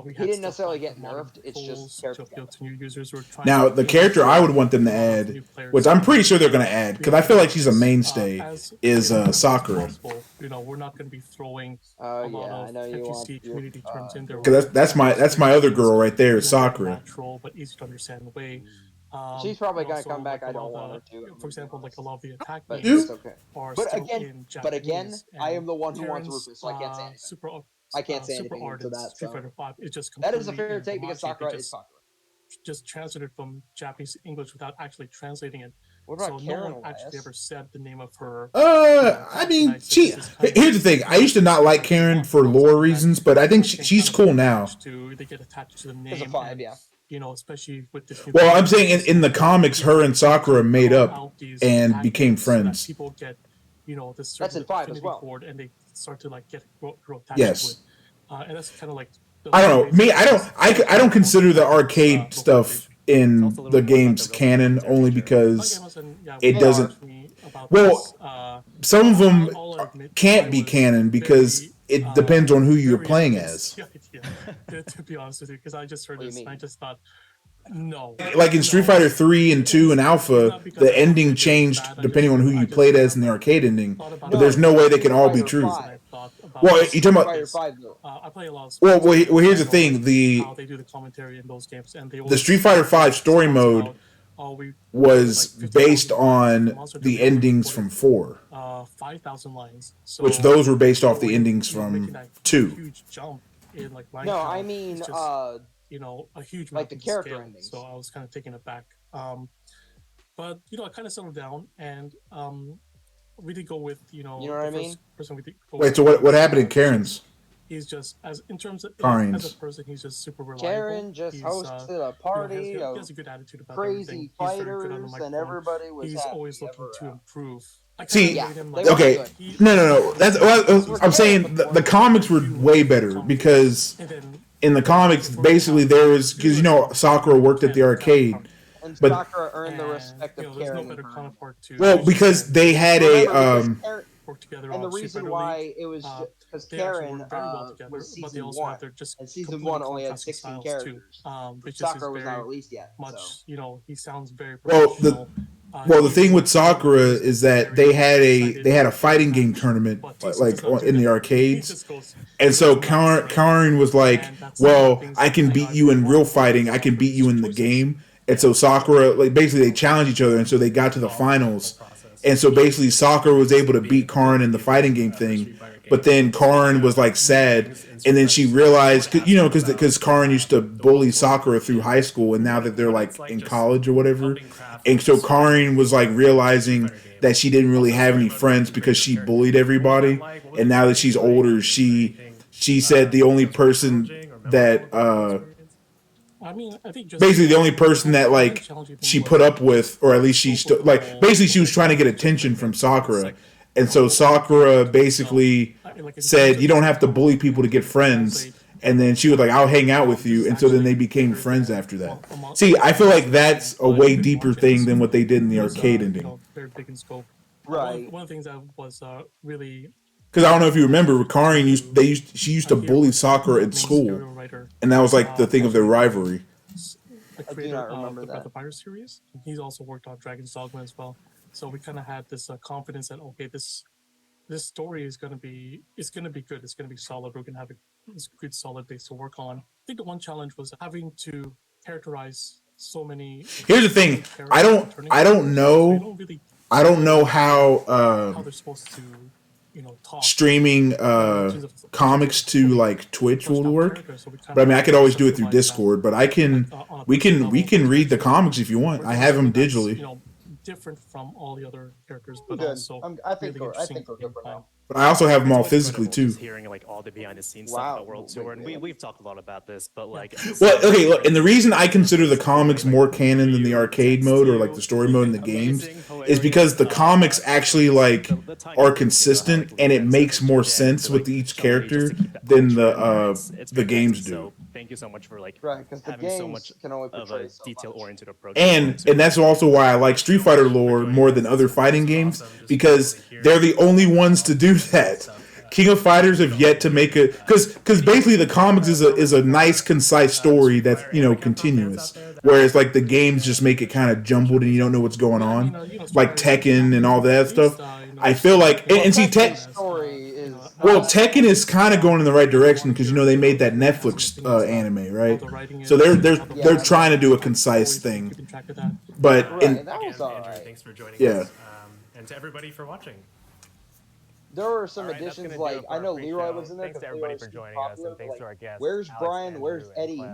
We He had didn't stuff necessarily like get modding nerfed. It's tools just character to appeal development. to new users. We're trying Now, to the character I would want them to a lot of add, new players which I'm pretty sure they're coming going to in. add, We because I wanna feel like make she's a this, mainstay, as is friendly as Sakura. possible. You know, we're not going to be throwing Oh a lot yeah, I of know you want NPC your community terms in there. Because that's We're that's trying my to other explain girl things right there, in a very Sakura. natural but easy to understand way. She's probably And gonna also, come back. like, I a lot don't want her of to. I'm for gonna be example, like honest. a lot of the attack But names it's okay. are But still again, in but again, Japanese. I am And the one who wants Karen's, Rufus, so I can't say anything. super I can't say super anything art to in that. Street So Fighter 5 is just that is a completely fair in take because Hamachi. They Sakura is Sakura. just translated from Japanese to English without actually translating it. What about So Karen no one actually Elias? ever said the name of her. I mean, here's the thing. I used to not like Karen for lore reasons, but I think she's cool now. They get attached to the name. It's a 5, and, yeah. You know, especially with this. Well, I'm saying in the comics, her and Sakura made up and became So that friends. people get, you know, this That's certain in 5 as affinity well. for it, and they start to like grow attached Yes. to it. And that's kind of like. I don't know. Me, I don't consider the arcade stuff in the games canon only because it doesn't. Well, some of them can't be canon because it depends on who you're playing as. To be honest with you, because I just heard this and I just thought, no. Like in Street Fighter 3 and 2 and Alpha, the ending changed depending on who you played as in the arcade ending. But there's no way they can all be true. Well, you talking about? I play a lot of Well, here's the thing: how they do the commentary in those games, and they the Street Fighter 5 story mode was based on the endings from 4, 5,000 lines, which those were based off the endings from 2. Huge jump in like line No, count. I mean, It's just, you know, a huge like the mountain character scale, endings. So I was kind of taken aback. But you know, I kind of settled down, and we did go with You know what I the mean? first person we did go Wait, with. so what happened in Karen's? He's just as in terms of Karen's. as a person, he's just super reliable. Karen just He's, hosted a he party has a good attitude about crazy everything. He's very good on the fighters, and microphone. everybody was He's happy always looking ever to improve. I See, kinda rate him like- okay, no. That's well, I'm saying. The comics were way better because in the comics, basically there was because Sakura worked at the arcade, And but Sakura earned the respect of there's no Karen. better in her. counterpart to well, because they had work together and the on Street reason Fighter why League. it was because They actually Karen work very well together, was but they season also 1, have their just and season completely 1 only had contrasting 16 styles, too. characters. Bitches Sakura is was very not released yet. much, So. you know, he sounds very Well, professional. Well, the thing with Sakura is that they had a fighting game tournament in the arcades, and so Karin was like, "Well, I can beat you in real fighting. I can beat you in the game." And so Sakura, like basically, they challenged each other, and so they got to the finals. And so basically, Sakura was able to beat Karin in the fighting game thing, but then Karin was like sad, and then she realized, because Karin used to bully Sakura through high school, and now that they're like in college or whatever, and so Karin was like realizing that she didn't really have any friends because she bullied everybody, and now that she's older, she said the only person that I mean, I think just basically the only person that like she put up with, or at least she like basically she was trying to get attention from Sakura, and so Sakura basically said, "You don't have to bully people to get friends." And then she was like, "I'll hang out with you," and so then they became friends after that. See, I feel like that's a way deeper thing than what they did in the arcade ending. Very big in scope. Right. One of the things that was really Because I don't know if you remember, Karin she used to bully Sakura at school, and that was like the thing of their rivalry. the creator of the Breath of Fire series. He's also worked on Dragon's Dogma as well. So we kind of had this confidence that okay, this story is gonna be good. It's gonna be solid. We're gonna have this good solid base to work on. I think the one challenge was having to characterize so many. Here's the thing: I don't know how they're supposed to, talk. Streaming comics to like Twitch will work, but I mean I could always do it through Discord. But we can read the comics if you want. I have them digitally. Different from all the other characters, but Good. also I think we're good for now. But I also have them all physically too. Just hearing like all the behind the scenes stuff about World Tour, and we've talked a lot about this, but like. Well, okay, look, and the reason I consider the comics more canon than the arcade mode or like the story mode in the games is because the comics actually like are consistent and it makes more sense with each character than the games do. Thank you so much for like because the having games so much can only of a detail-oriented approach. And that's also why I like Street Fighter lore more than other fighting games, because they're the only ones to do that. King of Fighters have yet to make a because basically the comics is a nice concise story that's continuous, whereas like the games just make it kind of jumbled and you don't know what's going on, like Tekken and all that stuff. I feel like and see Tekken is kind of going in the right direction because they made that Netflix anime, right? So they're trying to do a concise thing, but that was all right. Thanks for joining yeah. us, and to everybody for watching. There were some additions, like I know Leroy was in there. Thanks to everybody for joining us, and thanks to our guests. Where's Alex, Brian? Andrew, Where's and Eddie?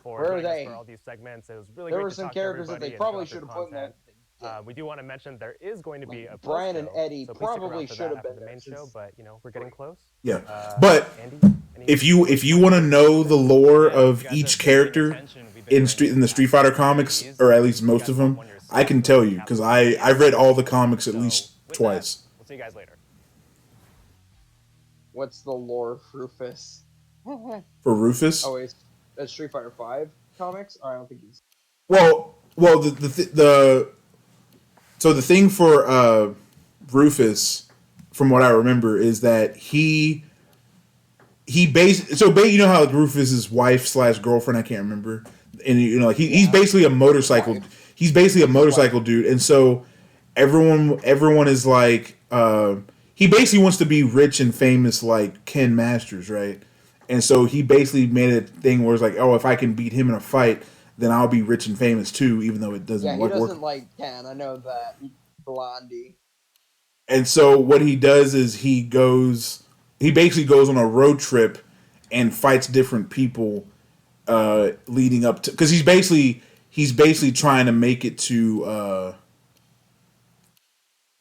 Clem Where are they? For all these segments. It was really there great were to some talk characters to that they everybody probably and should have drop put in their that. content. We do want to mention there is going to be a Brian and post-show, Eddie so please stick probably around for should that have been after the main there show, but we're getting close. Yeah, but Andy, if you want to know the lore of each character in the Street Fighter comics, or at least most of them, I can tell you because I've read all the comics at least twice. We'll see you guys later. What's the lore of Rufus? For Rufus? Oh, it's Street Fighter 5 comics? I don't think he's. Well, so the thing for Rufus, from what I remember, is that he how Rufus's wife / girlfriend, I can't remember, and he's basically a motorcycle. He's basically a motorcycle dude, and so everyone is like he basically wants to be rich and famous like Ken Masters, right? And so he basically made a thing where it's like, oh, if I can beat him in a fight, then I'll be rich and famous too, even though it doesn't Yeah, he work. doesn't like Ken. I know that. Blondie. And so what he does is he basically goes on a road trip and fights different people leading up to, because he's basically trying to make it to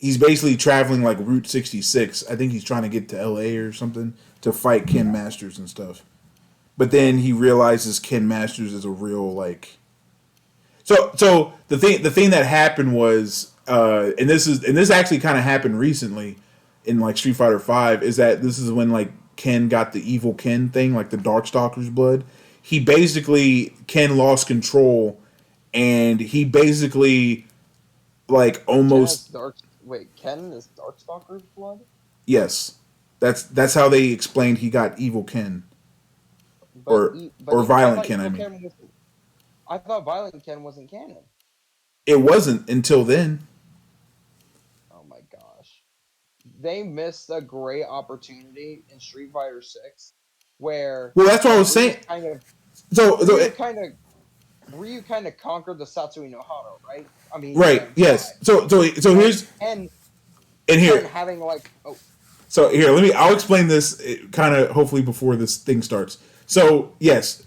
he's basically traveling like Route 66. I think he's trying to get to LA or something to fight Ken Masters and stuff. But then he realizes Ken Masters is a real like. So the thing that happened was, and this actually kind of happened recently in like Street Fighter V, is that this is when like Ken got the evil Ken thing, like the Darkstalker's blood. Ken lost control, and he basically like almost. Ken is Darkstalker's blood? Yes, that's how they explained he got evil Ken, or violent Ken. I mean, I thought violent Ken wasn't canon. It wasn't until then. they missed a great opportunity in Street Fighter 6 where Well, that's what I was saying. kind of So Ryu kind of conquered the Satsui no Hado, right? I mean, right, yes. So here's and here having like So here, I'll explain this kind of hopefully before this thing starts. So yes,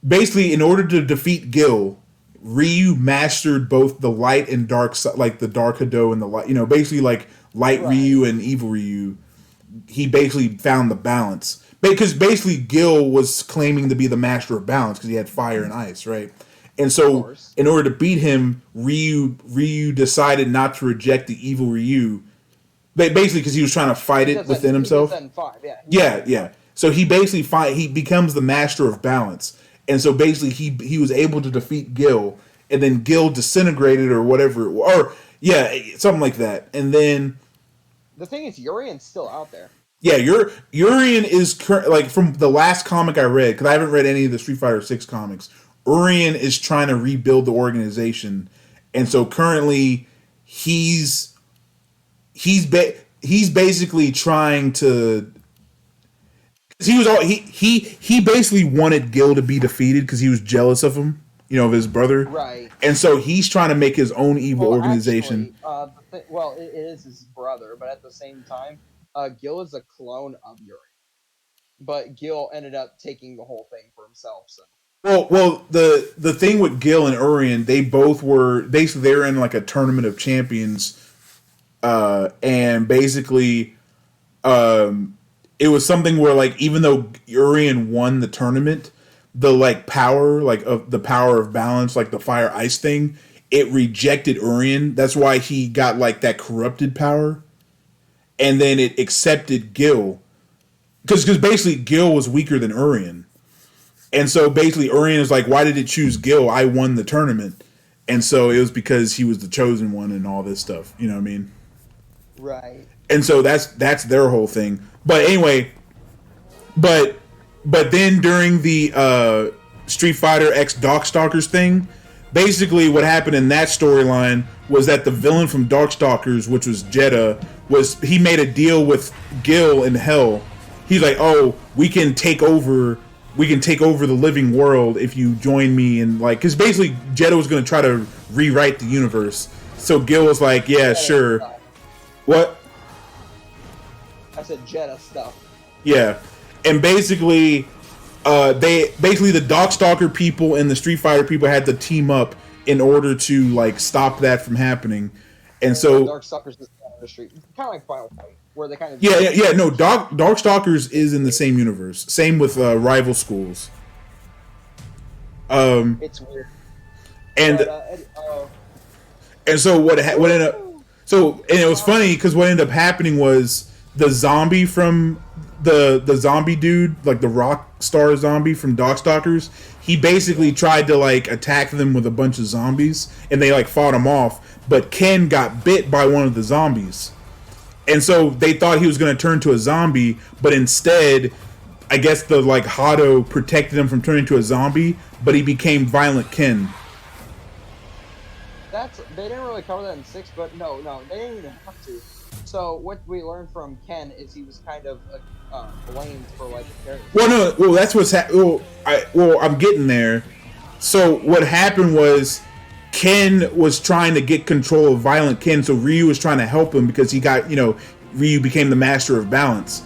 basically in order to defeat Gil, Ryu mastered both the light and dark side, like the dark Hado and the light, basically like light Ryu and evil Ryu. He basically found the balance. Because basically Gil was claiming to be the master of balance because he had fire and ice, right? And so in order to beat him, Ryu decided not to reject the evil Ryu. Basically, because he was trying to fight it within himself. Yeah. So he basically he becomes the master of balance, and so basically he was able to defeat Gil, and then Gil disintegrated or whatever, or something like that. And then the thing is, Urian's still out there. Yeah, Urian is like from the last comic I read, because I haven't read any of the Street Fighter 6 comics. Urian is trying to rebuild the organization, and so currently he's basically trying to. He basically wanted Gil to be defeated because he was jealous of him, of his brother. Right. And so he's trying to make his own evil organization. Actually, it is his brother, but at the same time, Gil is a clone of Urian. But Gil ended up taking the whole thing for himself. So. Well, the thing with Gil and Urian, they both were basically they were in like a tournament of champions. And basically, it was something where like even though Urian won the tournament, the like power like of the power of balance, like the fire ice thing, it rejected Urian. That's why he got like that corrupted power, and then it accepted Gil, because basically Gil was weaker than Urian, and so basically Urian is like, why did it choose Gil? I won the tournament, and so it was because he was the chosen one and all this stuff. You know what I mean? Right. And so that's their whole thing. But anyway, but then during the Street Fighter X Darkstalkers thing, basically what happened in that storyline was that the villain from Darkstalkers, which was Jeddah, he made a deal with Gil in Hell. He's like, "Oh, we can take over the living world if you join me," and like, because basically Jeddah was going to try to rewrite the universe. So Gil was like, "Yeah, sure." What? I said Jeddah stuff. Yeah, and basically, the Darkstalker people and the Street Fighter people had to team up in order to like stop that from happening, and so Darkstalkers is down the street, kind of like Final Fight, where they kind of no, Darkstalkers is in the same universe. Same with Rival Schools. It's weird. And so what ended up. So, and it was funny because what ended up happening was the zombie from the zombie dude, like the rock star zombie from Darkstalkers, he basically tried to like attack them with a bunch of zombies, and they like fought him off. But Ken got bit by one of the zombies, and so they thought he was going to turn to a zombie, but instead, I guess the like Hado protected him from turning to a zombie, but he became Violent Ken. They didn't really cover that in 6, but no, they didn't even have to. So what we learned from Ken is he was kind of blamed for like the character. Well, that's what's I'm getting there. So what happened was Ken was trying to get control of Violent Ken, so Ryu was trying to help him because he got Ryu became the master of balance,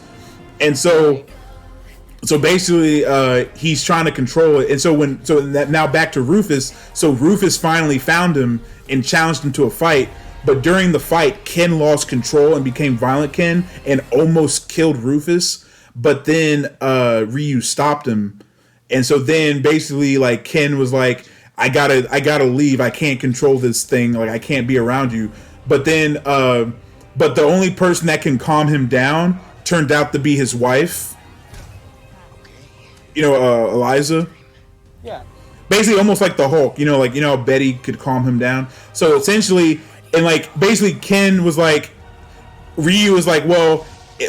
and so. So basically, he's trying to control it, and so now back to Rufus. So Rufus finally found him and challenged him to a fight. But during the fight, Ken lost control and became Violent Ken and almost killed Rufus. But then Ryu stopped him, and so then basically, like Ken was like, "I gotta leave. I can't control this thing. Like I can't be around you." But then, but the only person that can calm him down turned out to be his wife. Eliza. Yeah. Basically, almost like the Hulk. How Betty could calm him down. So essentially, and like basically, Ken was like, Ryu was like, well,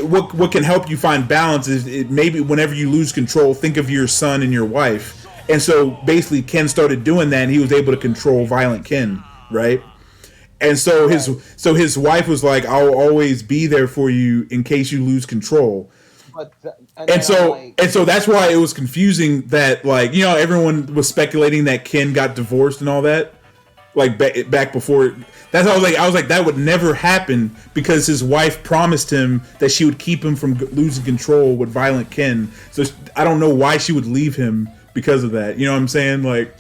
what can help you find balance is maybe whenever you lose control, think of your son and your wife. And so basically, Ken started doing that, and he was able to control Violent Ken, right? And so his wife was like, "I'll always be there for you in case you lose control." But And so that's why it was confusing that, like, you know, everyone was speculating that Ken got divorced and all that, like back before. That's how I was like that would never happen because his wife promised him that she would keep him from losing control with Violent Ken. So I don't know why she would leave him because of that. You know what I'm saying? Like,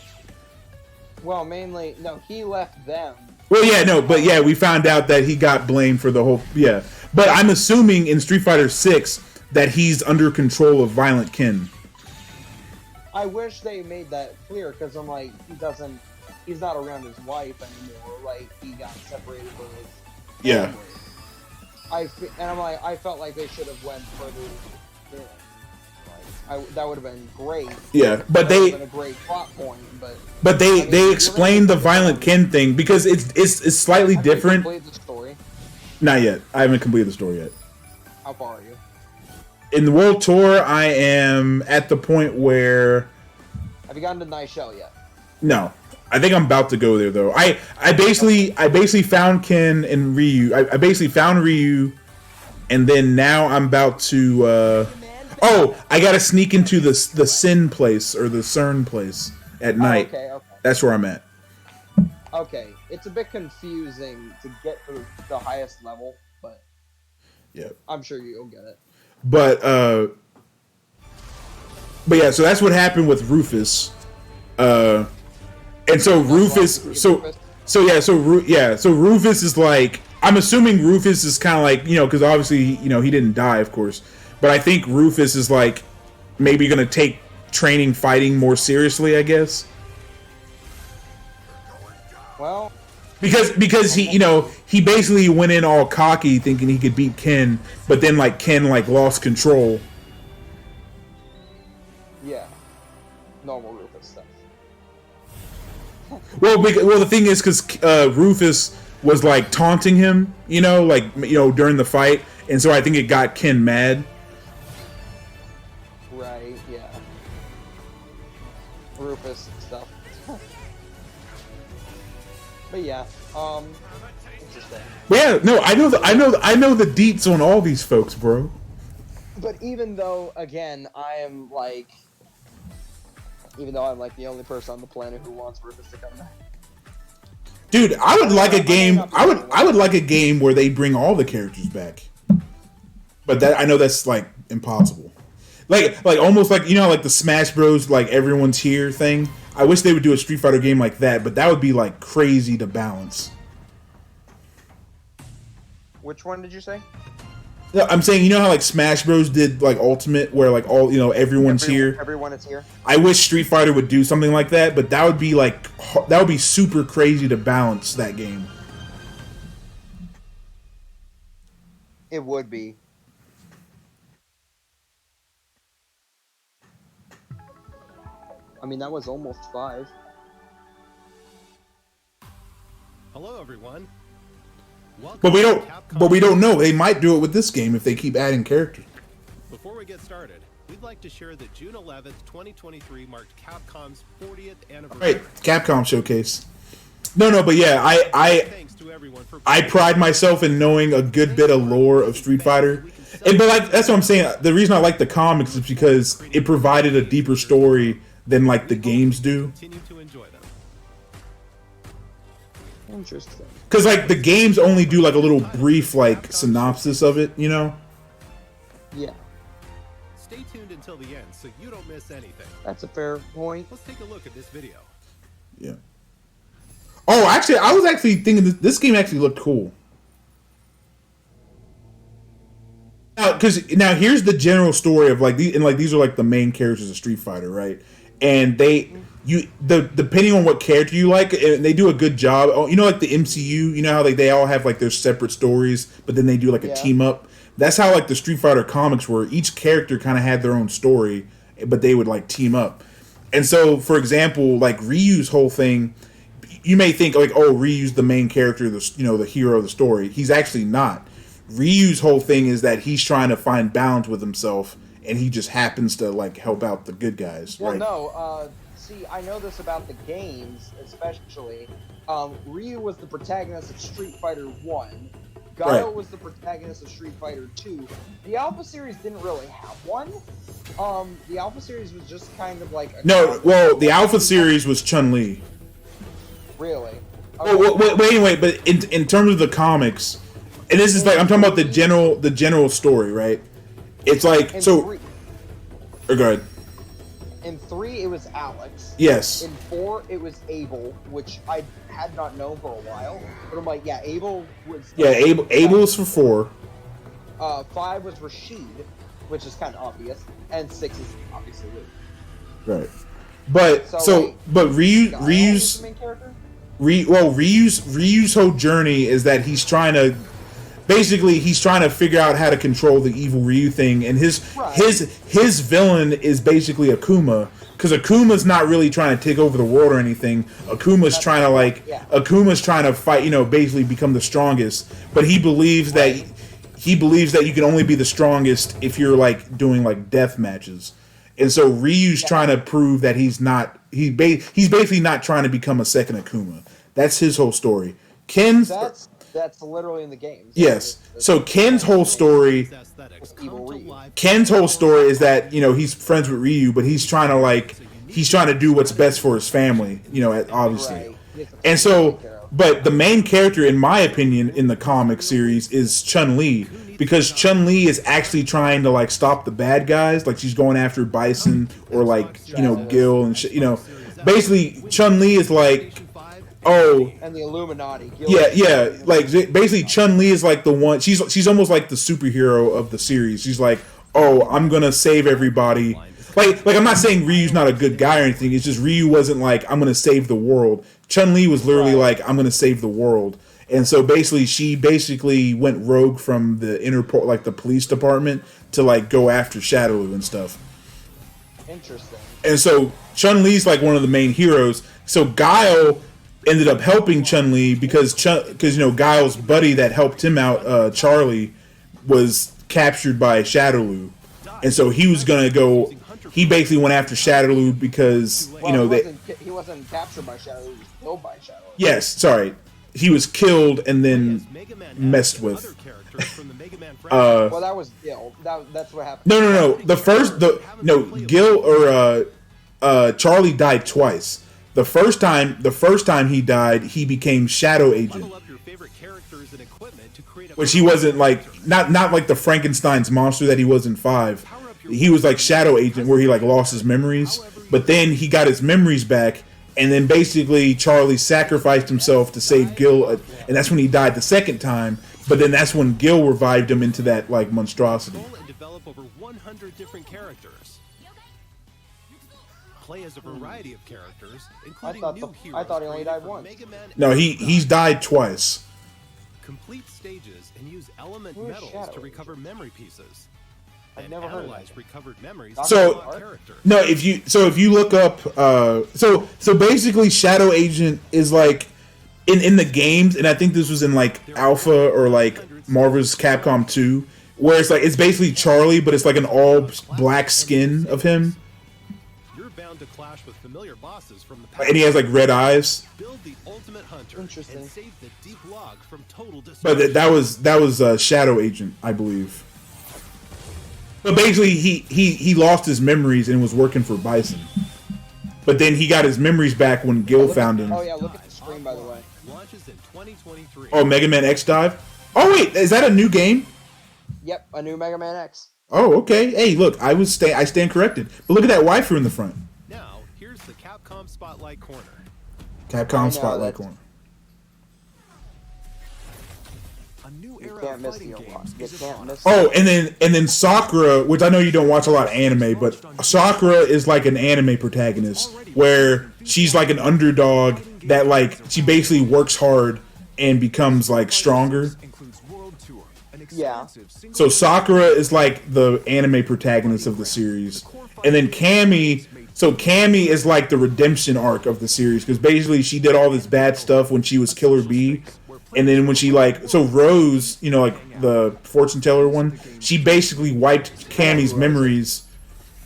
well, mainly no, he left them. Well, yeah, no, but yeah, we found out that he got blamed for the whole. Yeah, but I'm assuming in Street Fighter 6 that he's under control of Violent Ken. I wish they made that clear because I'm like, he's not around his wife anymore. Like, he got separated with his Yeah. family. I felt like they should have went further. You know, that would have been great. Yeah, but that they would have been a great plot point. But they explained the Violent Ken thing because it's slightly different. Have you completed the story? Not yet. I haven't completed the story yet. How far are you? In the world tour, I am at the point where. Have you gotten to Night Shell yet? No, I think I'm about to go there though. I basically found Ken and Ryu. I basically found Ryu, and then now I'm about to. I gotta sneak into the Sin place or the CERN place at night. Okay. That's where I'm at. Okay, it's a bit confusing to get to the highest level, but yeah, I'm sure you'll get it. But yeah, so that's what happened with Rufus. And so Rufus, so Rufus is like, I'm assuming Rufus is kind of like, you know, because obviously, you know, he didn't die, of course, but I think Rufus is like maybe gonna take training fighting more seriously, I guess. Well, because he, you know, he basically went in all cocky thinking he could beat Ken, but then like Ken like lost control. Yeah, normal Rufus stuff. Well, the thing is, because Rufus was like taunting him, you know, like, you know, during the fight, and so I think it got Ken mad. Right. Yeah. Rufus stuff. But yeah, interesting. But yeah, no, I know the deets on all these folks, bro. But even though, again, I'm like the only person on the planet who wants Rufus to come back. Dude, I would like a game. I would like a game where they bring all the characters back. But that, I know that's like impossible. Like almost like, you know, like the Smash Bros. Like everyone's here thing. I wish they would do a Street Fighter game like that, but that would be like crazy to balance. Which one did you say? No, I'm saying, you know how like Smash Bros did like Ultimate, where like all, you know, everyone's here. Everyone is here. I wish Street Fighter would do something like that, but that would be like, that would be super crazy to balance that game. It would be. I mean, that was almost 5. Hello, everyone. But we don't know. They might do it with this game if they keep adding characters. Before we get started, we'd like to share that June 11th, 2023 marked Capcom's 40th anniversary. Right, Capcom showcase. No, but yeah, I pride myself in knowing a good bit of lore of Street Fighter. But like, that's what I'm saying. The reason I like the comics is because it provided a deeper story than like the games do. Continue to enjoy them. Interesting. Because like the games only do like a little brief like synopsis of it, you know? Yeah. Stay tuned until the end so you don't miss anything. That's a fair point. Let's take a look at this video. Yeah. Oh, actually, I was actually thinking this game actually looked cool. Now here's the general story of like these are like the main characters of Street Fighter, right? And depending on what character you like, and they do a good job. Oh, you know, like the MCU, you know how like they all have like their separate stories, but then they do like a team up. That's how like the Street Fighter comics were. Each character kind of had their own story, but they would like team up. And so, for example, like Ryu's whole thing, you may think like, oh, Ryu's the main character, the hero of the story. He's actually not. Ryu's whole thing is that he's trying to find balance with himself, and he just happens to like help out the good guys. Well, right? no. see, I know this about the games, especially. Ryu was the protagonist of Street Fighter 1. Guile Right. was the protagonist of Street Fighter 2. The Alpha series didn't really have one. The Alpha series was just kind of like a No, well, the Alpha series was Chun-Li. Really? Well, wait, but in terms of the comics, and this is like I'm talking about the general story, right? It's like so. Or go ahead. In 3, it was Alex. Yes. In 4, it was Abel, which I had not known for a while. But I'm like, yeah, Abel was... Yeah, Abel's for 4. 5 was Rashid, which is kind of obvious. And 6 is obviously Luke. Right. But but Ryu's the main character? Ryu's whole journey is that he's trying to figure out how to control the evil Ryu thing, and his villain is basically Akuma, because Akuma's not really trying to take over the world or anything. Akuma's trying to fight, basically become the strongest. But he believes that you can only be the strongest if you're like doing like death matches. And so Ryu's trying to prove that he's basically not trying to become a second Akuma. That's his whole story. That's literally in the game. Yes. So Ken's whole story is that he's friends with Ryu, but he's trying to do what's best for his family. Obviously. And so, but the main character, in my opinion, in the comic series is Chun-Li, because Chun-Li is actually trying to like stop the bad guys. Like she's going after Bison or like Gil and shit. Basically Chun-Li is like. And the Illuminati. Yeah. Like basically, Chun-Li is like the one. She's almost like the superhero of the series. She's like, I'm gonna save everybody. Like I'm not saying Ryu's not a good guy or anything. It's just Ryu wasn't like I'm gonna save the world. Chun-Li was literally like I'm gonna save the world. And so basically, she went rogue from the Interpol, like the police department, to like go after Shadowloo and stuff. Interesting. And so Chun-Li's like one of the main heroes. So Guile ended up helping Chun-Li because Guile's buddy that helped him out, Charlie, was captured by Shadowloo, and so he was gonna go. He basically went after Shadowloo because he wasn't captured by Shadowloo. He was killed by Shadowloo. Yes, sorry, he was killed and then messed with. Well, that was Gil. That's what happened. No. Gil or Charlie died twice. The first time he died, he became Shadow Agent, which he wasn't like not like the Frankenstein's monster that he was in 5. He was like Shadow Agent, where he like lost his memories, but then he got his memories back, and then basically Charlie sacrificed himself to save Gil, and that's when he died the second time. But then that's when Gil revived him into that like monstrosity. Develop over 100 different characters. Play as a variety of characters, including new heroes. I thought he only died once. No, he's died twice. Complete stages and use element metals to recover memory pieces. I've never heard of analyze recovered memories. If you look up, so basically Shadow Agent is like in the games, and I think this was in like Alpha or like Marvel's Capcom 2, where it's basically Charlie, but it's like an all black skin of him. To clash with familiar bosses from the past. And he has like red eyes. Build the ultimate hunter and save the deep log from total destruction. But that was Shadow Agent, I believe. But basically, he lost his memories and was working for Bison. But then he got his memories back when Gil found him. Oh yeah, look at the screen, by the way. Launches in 2023. Oh, Mega Man X Dive. Oh wait, is that a new game? Yep, a new Mega Man X. Oh, okay. Hey, look, I stand corrected. But look at that waifu in the front. Now, here's the Capcom Spotlight Corner. Capcom Spotlight Corner. A new you can't miss the You can't miss. Oh, and then Sakura, which I know you don't watch a lot of anime, but Sakura is like an anime protagonist where she's like an underdog that like she basically works hard and becomes like stronger. Yeah. So Sakura is like the anime protagonist of the series, and then Cammy. So Cammy is like the redemption arc of the series, because basically she did all this bad stuff when she was Killer Bee, and then when she Rose, like the fortune teller one, she basically wiped Cammy's memories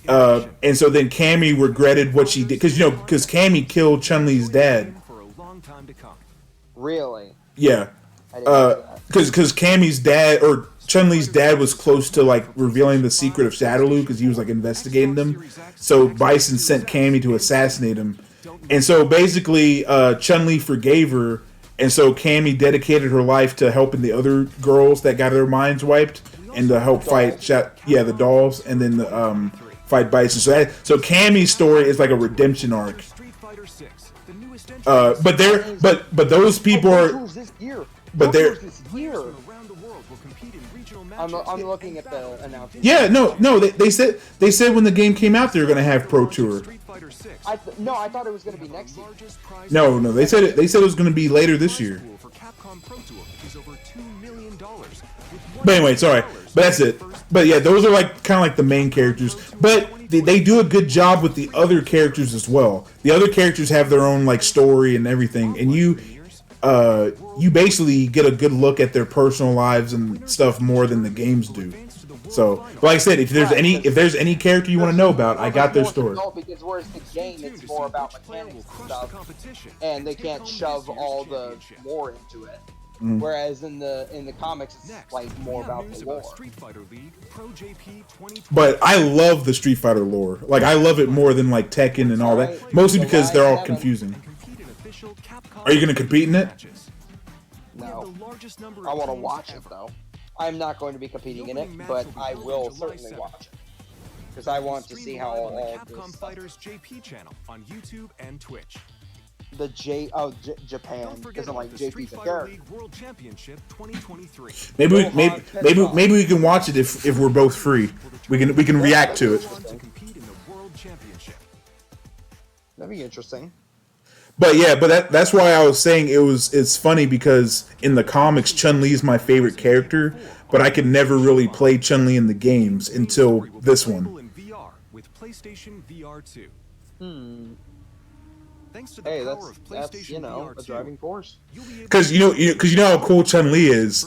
And so then Cammy regretted what she did because Cammy killed Chun-Li's dad. Really? Yeah, because Cammy's dad or Chun-Li's dad was close to like revealing the secret of Shadowloo because he was like investigating them. So Bison sent Cammy to assassinate him, and so basically Chun-Li forgave her, and so Cammy dedicated her life to helping the other girls that got their minds wiped and to help fight the dolls, and then fight Bison. So Cammy's story is like a redemption arc. But those people are. But they're. I'm looking at the announcement. Yeah, no. They said when the game came out they were gonna have Pro Tour. I thought it was gonna be next year. No. They said it was gonna be later this year. But anyway, sorry. But that's it. But yeah, those are like kind of like the main characters. But they do a good job with the other characters as well. The other characters have their own like story and everything, and you basically get a good look at their personal lives and stuff more than the games do. So, like I said, if there's any character you want to know about, I got their story. Because whereas the game, it's more about mechanics and stuff, and they can't shove all the lore into it. Mm. Whereas in the comics, it's like more about the lore. But I love the Street Fighter lore. Like I love it more than like Tekken and all that. Mostly because they're all confusing. Are you going to compete in it? No. I want to watch it though. I'm not going to be competing in it, but I will certainly watch it because I want to see how all the this Capcom Fighters JP channel on YouTube and Twitch. The Japan doesn't like JP the character. World Championship 2023. Maybe we can watch it if we're both free. We can react to it. That'd be interesting. But yeah, that's why I was saying it's funny because in the comics Chun-Li is my favorite character, but I could never really play Chun-Li in the games until this one. With PlayStation VR 2. Hey, that's a driving force. Because you know how cool Chun-Li is.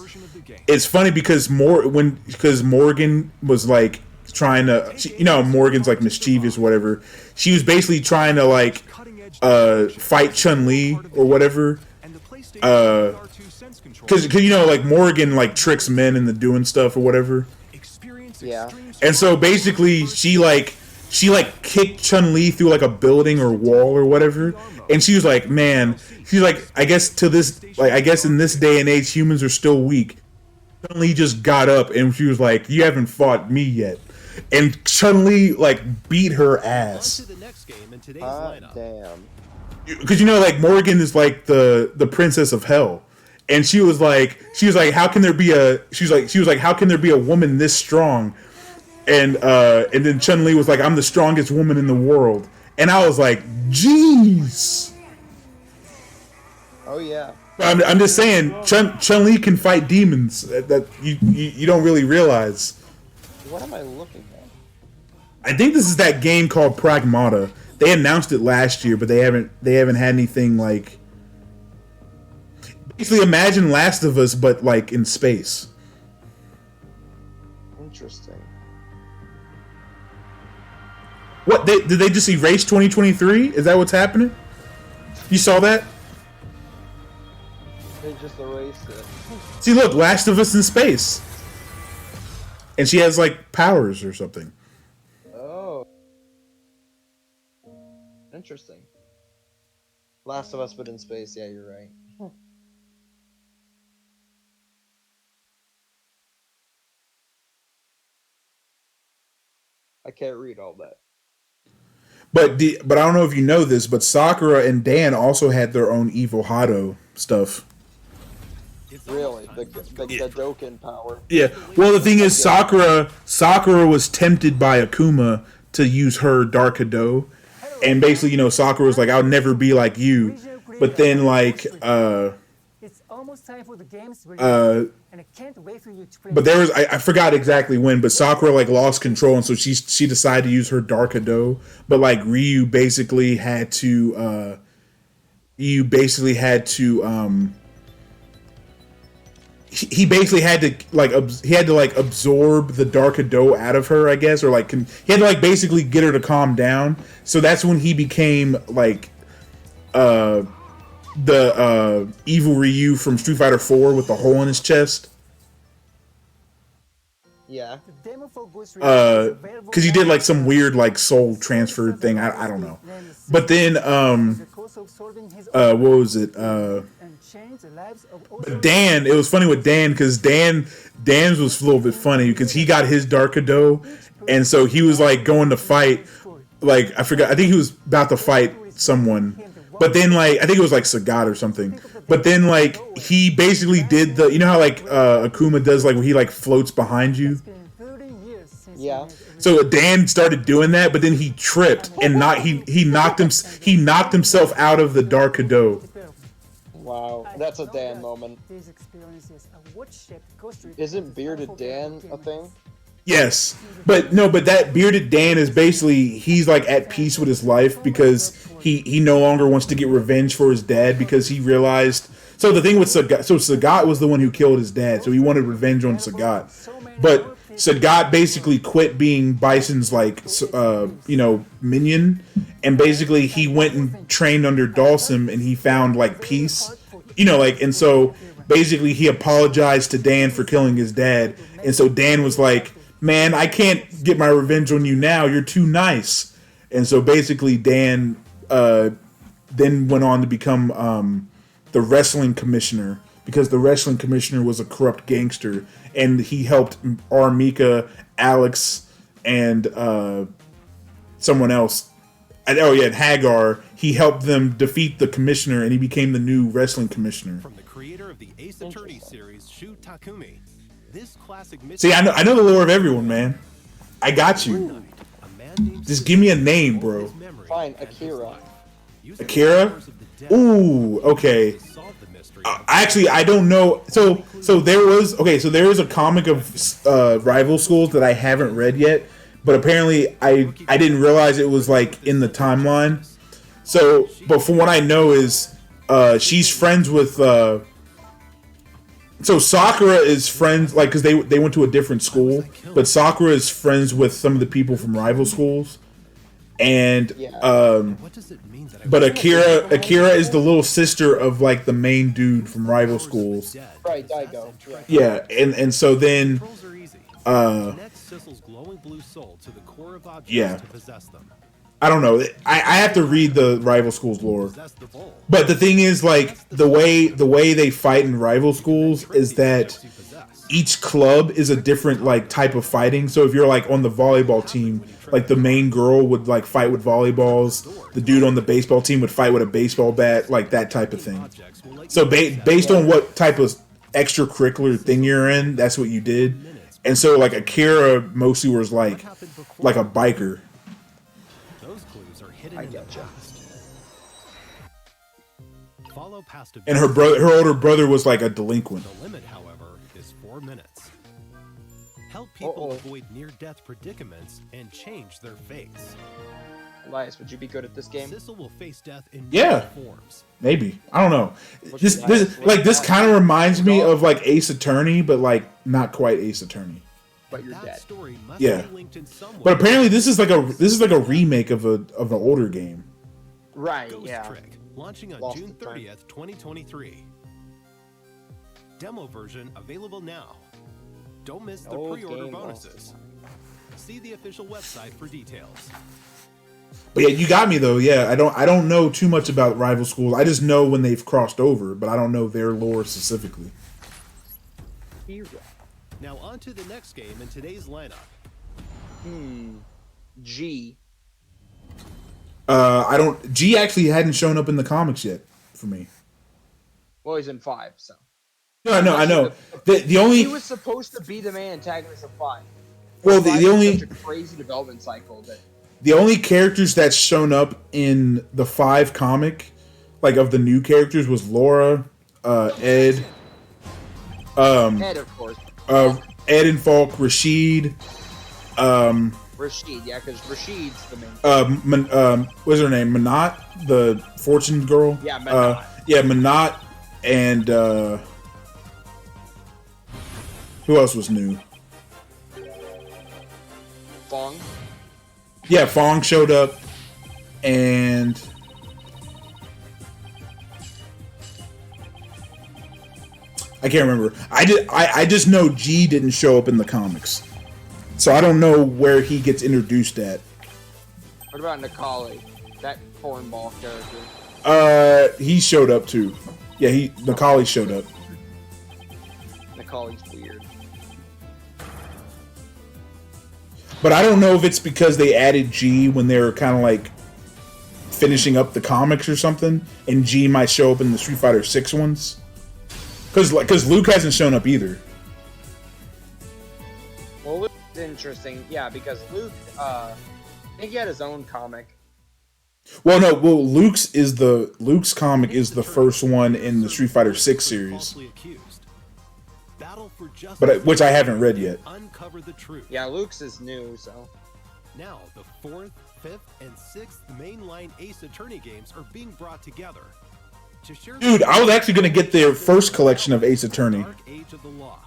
It's funny because Morgan was like trying to, Morgan's like mischievous or whatever. She was basically trying to like fight Chun-Li or whatever. Because like Morgan like tricks men into doing stuff or whatever. Yeah. And so basically she kicked Chun-Li through like a building or wall or whatever, and she was like, I guess in this day and age humans are still weak. Chun-Li just got up and she was like, you haven't fought me yet, and Chun-Li like beat her ass. Damn. Because like Morgan is like the princess of hell, and she was like how can there be a woman this strong? And then Chun-Li was like, I'm the strongest woman in the world. And I was like, jeez. Oh yeah. I'm just saying, Chun-Li can fight demons that you don't really realize. What am I looking at? I think this is that game called Pragmata. They announced it last year, but they haven't had anything like. Basically, imagine Last of Us, but like in space. Interesting. What did they just erase 2023? Is that what's happening? You saw that? They just erased it. See, look, Last of Us in space, and she has like powers or something. Oh, interesting. Last of Us, but in space. Yeah, you're right. I can't read all that. But I don't know if you know this, but Sakura and Dan also had their own Evil Hado stuff. Really, the Doken power. Yeah. Well, the thing is, Sakura was tempted by Akuma to use her Dark Hado, and basically, Sakura was like, "I'll never be like you." But then, like, it's almost time for the games and I can't wait for you to play. But there was I forgot exactly when, but Sakura like lost control, and so she decided to use her Dark Hado. But like Ryu basically had to he basically had to like absorb the Dark Ado out of her, I guess, or like he had to like basically get her to calm down. So that's when he became like the evil Ryu from Street Fighter 4 with the hole in his chest. Yeah. Because he did like some weird like soul transfer thing. I don't know. But then what was it? But Dan, it was funny with Dan because Dan's was a little bit funny because he got his Dark Ado, and so he was like going to fight. Like I forgot. I think he was about to fight someone. But then, like, I think it was like Sagat or something. But then, like, he basically did the, you know how like Akuma does, like, where he like floats behind you. Yeah. So Dan started doing that, but then he tripped and he knocked himself out of the Dark Ado. Wow, that's a Dan moment. Isn't bearded Dan a thing? Yes, but that bearded Dan is basically he's like at peace with his life because he no longer wants to get revenge for his dad because he realized. So the thing with Sagat, so Sagat was the one who killed his dad, so he wanted revenge on Sagat, but Sagat basically quit being Bison's like minion, and basically he went and trained under Dhalsim and he found like peace, and so basically he apologized to Dan for killing his dad, and so Dan was like, man, I can't get my revenge on you now. You're too nice. And so basically Dan then went on to become the wrestling commissioner because the wrestling commissioner was a corrupt gangster. And he helped Armika, Alex, and someone else. Hagar. He helped them defeat the commissioner and he became the new wrestling commissioner. From the creator of the Ace Attorney series, Shu Takumi. This classic See, I know the lore of everyone, man. I got you. Just give me a name, bro. Fine, Akira. Akira? Ooh, okay. I don't know. So there is a comic of rival schools that I haven't read yet, but apparently I didn't realize it was like in the timeline. So, but from what I know is she's friends with. So Sakura is friends, like, because they went to a different school, but Sakura is friends with some of the people from rival schools, and but Akira is the little sister of like the main dude from rival schools. Right, Daigo. Yeah, and so then yeah. I don't know. I have to read the rival schools lore. But the thing is, like, the way they fight in rival schools is that each club is a different like type of fighting. So if you're like on the volleyball team, like the main girl would like fight with volleyballs, the dude on the baseball team would fight with a baseball bat, like that type of thing. So based on what type of extracurricular thing you're in, that's what you did. And so like Akira mostly was like a biker. I getcha. And her older brother was like a delinquent. The limit, however, is 4 minutes. Help people avoid near-death predicaments and change their fates. Elias, would you be good at this game? Sissel will face death in forms. Maybe. I don't know. This kind of reminds me of like Ace Attorney, but like not quite Ace Attorney. But you're dead. Yeah. But apparently this is like a remake of an older game. Right, Ghost yeah. Trick, launching on June 30th, 2023. Demo version available now. Don't miss the pre-order bonuses. See the official website for details. But yeah, you got me though. Yeah, I don't know too much about rival schools. I just know when they've crossed over, but I don't know their lore specifically. Now on to the next game in today's lineup. G. G actually hadn't shown up in the comics yet for me. Well, he's in 5, so. No, I know. The only he was supposed to be the main antagonist of 5. Well, the only such a crazy development cycle that. The only characters that's shown up in the 5 comic, like of the new characters, was Laura, Ed, Ed, of course. Ed and Falk, Rashid. Rashid, yeah, because Rashid's the main. What's her name? Manat, the fortune girl. Yeah, Manat. Manat, and Who else was new? Fong. Yeah, Fong showed up, and I can't remember. I just know G didn't show up in the comics, so I don't know where he gets introduced at. What about Nikali? That cornball character. He showed up too. Yeah, Nikali showed up. Nikali's weird. But I don't know if it's because they added G when they were kind of like finishing up the comics or something, and G might show up in the Street Fighter 6 ones. Because Luke hasn't shown up either. Well, Luke's interesting, yeah, because Luke, I think he had his own comic. Well, no, Luke's comic is the first one in the Street Fighter 6 series, but which I haven't read yet. Uncover the truth. Yeah, Luke's is new, so. Now, the 4th, 5th, and 6th mainline Ace Attorney games are being brought together. To share Dude, I was actually going to get their first collection of Ace Attorney. Dark Age of the Law.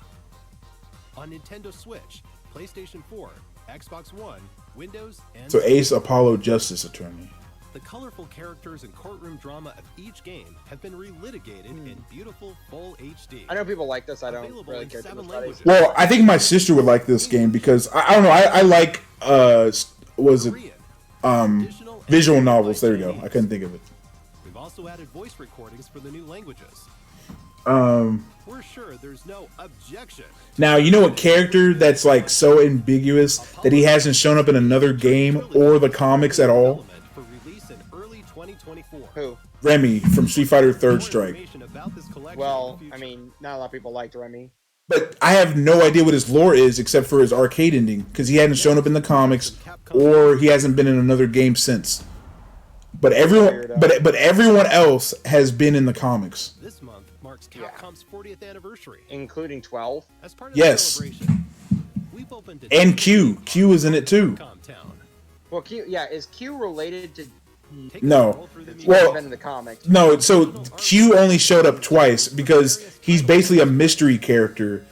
On Nintendo Switch, PlayStation 4, Xbox One, Windows, and So Ace Apollo Justice Attorney. the colorful characters and courtroom drama of each game have been relitigated in beautiful full HD. I know people like this, I don't really care too much about it. Well, I think my sister would like this game because I don't know. I like visual novels. There we go. I couldn't think of it. We've also added voice recordings for the new languages. We're sure there's no objection. Now, you know a character that's like so ambiguous that he hasn't shown up in another game or the comics at all? For release in early 2024. Who? Remy from Street Fighter Third Strike. Well, I mean, not a lot of people liked Remy. But I have no idea what his lore is except for his arcade ending because he hadn't shown up in the comics or he hasn't been in another game since. But everyone else has been in the comics. This month marks Capcom's 40th anniversary. Including 12? As part of Yes. the celebration, we've opened a And Q. Q is in it too. Well, Q, yeah, is Q related to... No. He's Well, been in the comics. no, so Q only showed up twice because he's basically a mystery character.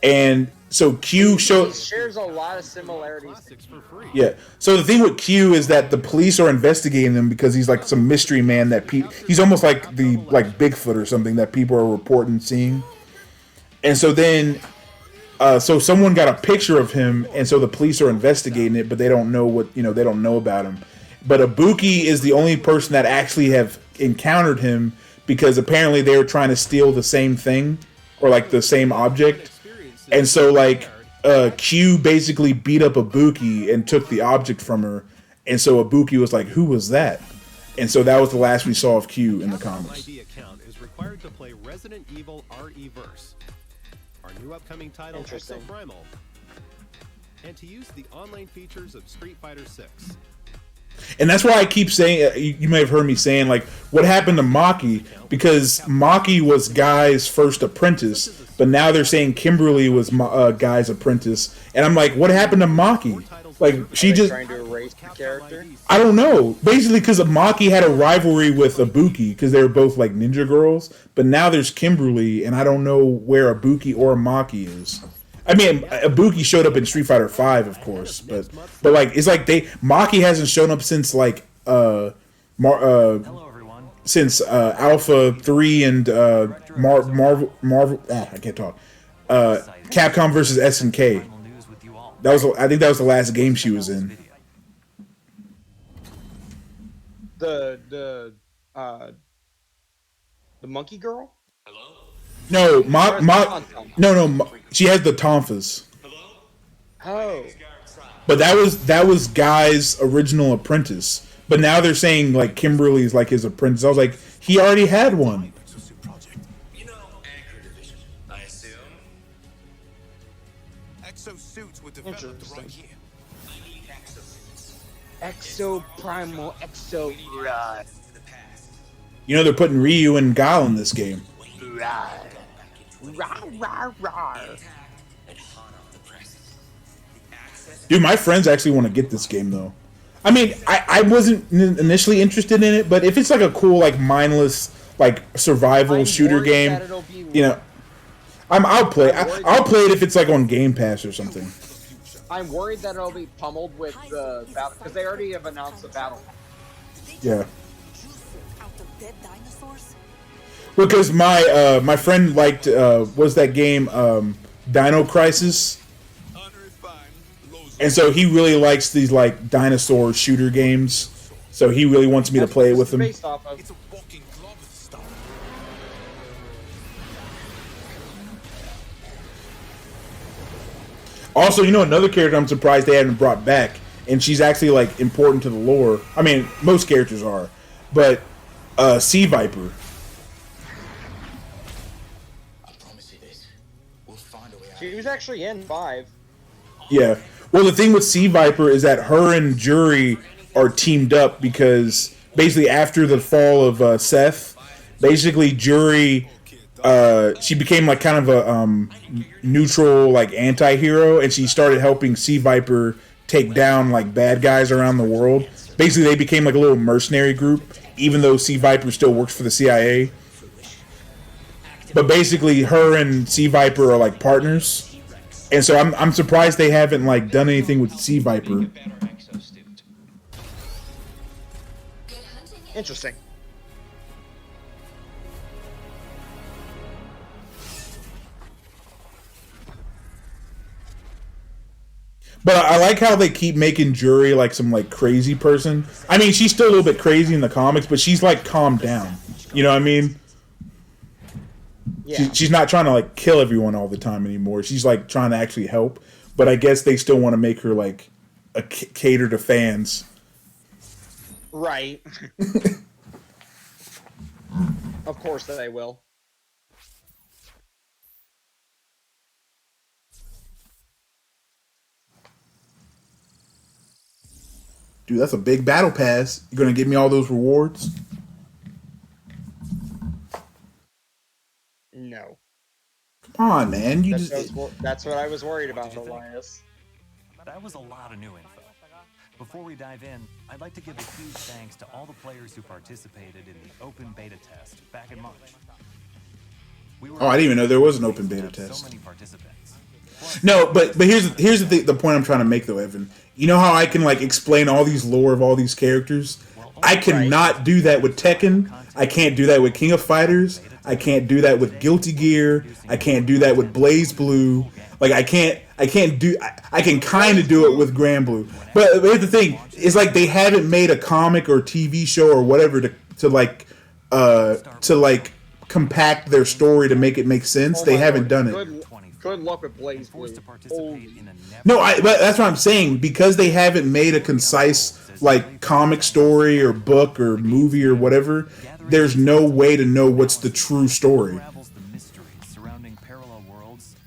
And so Q He showed... shares a lot of similarities. Yeah. So the thing with Q is that the police are investigating him because he's like some mystery man that he's almost like Bigfoot or something that people are reporting seeing. And so then so someone got a picture of him and so the police are investigating it, but they don't know they don't know about him. But Ibuki is the only person that actually have encountered him because apparently they were trying to steal the same thing or like the same object. And so like Q basically beat up Ibuki and took the object from her. And so Ibuki was like, "Who was that?" And so that was the last we saw of Q in the comics. ID account is required to play Resident Evil RE-verse, our new upcoming title Interesting. Exo Primal, and to use the online features of Street Fighter 6. And that's why I keep saying, you may have heard me saying, like, what happened to Maki? Because Maki was Guy's first apprentice, but now they're saying Kimberly was Guy's apprentice. And I'm like, what happened to Maki? Like, she just... trying to erase the character? I don't know. Basically, because Maki had a rivalry with Ibuki, because they were both, like, ninja girls. But now there's Kimberly, and I don't know where Ibuki or Maki is. I mean, Ibuki showed up in Street Fighter V, of course, but like it's like Maki hasn't shown up since like since Alpha 3 and Marvel. I can't talk. Capcom versus SNK. I think that was the last game she was in. The monkey girl? No, no, she has the Tonfas. Oh. But that was Guy's original apprentice. But now they're saying like Kimberly's like his apprentice. I was like, he already had one. I assume. Exo suits were developed right here. I need exosuits. Exo Primal Exo Rod. You know they're putting Ryu and Guile in this game. Rod. Dude, my friends actually want to get this game though. I mean, I wasn't initially interested in it, but if it's like a cool, like mindless, like survival shooter game, you know, I'll play it if it's like on Game Pass or something. I'm worried that it'll be pummeled with the battle because they already have announced the battle. Yeah. Because my friend liked was that game Dino Crisis, and so he really likes these like dinosaur shooter games. So he really wants me to play it with him. Based off of. Also, you know another character I'm surprised they haven't brought back, and she's actually like important to the lore. I mean, most characters are, but Sea Viper. She was actually in 5. Yeah. Well, the thing with Sea Viper is that her and Jury are teamed up because basically after the fall of Seth, basically Jury, she became like kind of a neutral like anti-hero, and she started helping Sea Viper take down like bad guys around the world. Basically, they became like a little mercenary group, even though Sea Viper still works for the CIA. But basically, her and Sea Viper are like partners, and so I'm surprised they haven't like done anything with Sea Viper. Interesting. But I like how they keep making Jury like some like crazy person. I mean, she's still a little bit crazy in the comics, but she's like calmed down. You know what I mean? Yeah. She's not trying to like kill everyone all the time anymore. She's like trying to actually help. But I guess they still want to make her like a cater to fans. Right. Of course that I will. Dude, that's a big battle pass. You're gonna give me all those rewards? No. Come on, man. That's what I was worried about, Elias. That was a lot of new info. Before we dive in, I'd like to give a huge thanks to all the players who participated in the open beta test back in March. Oh, I didn't even know there was an open beta test. So many participants. No, but here's the point I'm trying to make though, Evan. You know how I can like explain all these lore of all these characters? I cannot do that with Tekken. I can't do that with King of Fighters. I can't do that with Guilty Gear. I can't do that with Blaze Blue. Like I can kind of do it with Grand Blue. But here's the thing: it's like they haven't made a comic or TV show or whatever to compact their story to make it make sense. They haven't done it. Good luck with Blaze Blue. No, but that's what I'm saying. Because they haven't made a concise like comic story or book or movie or whatever, there's no way to know what's the true story.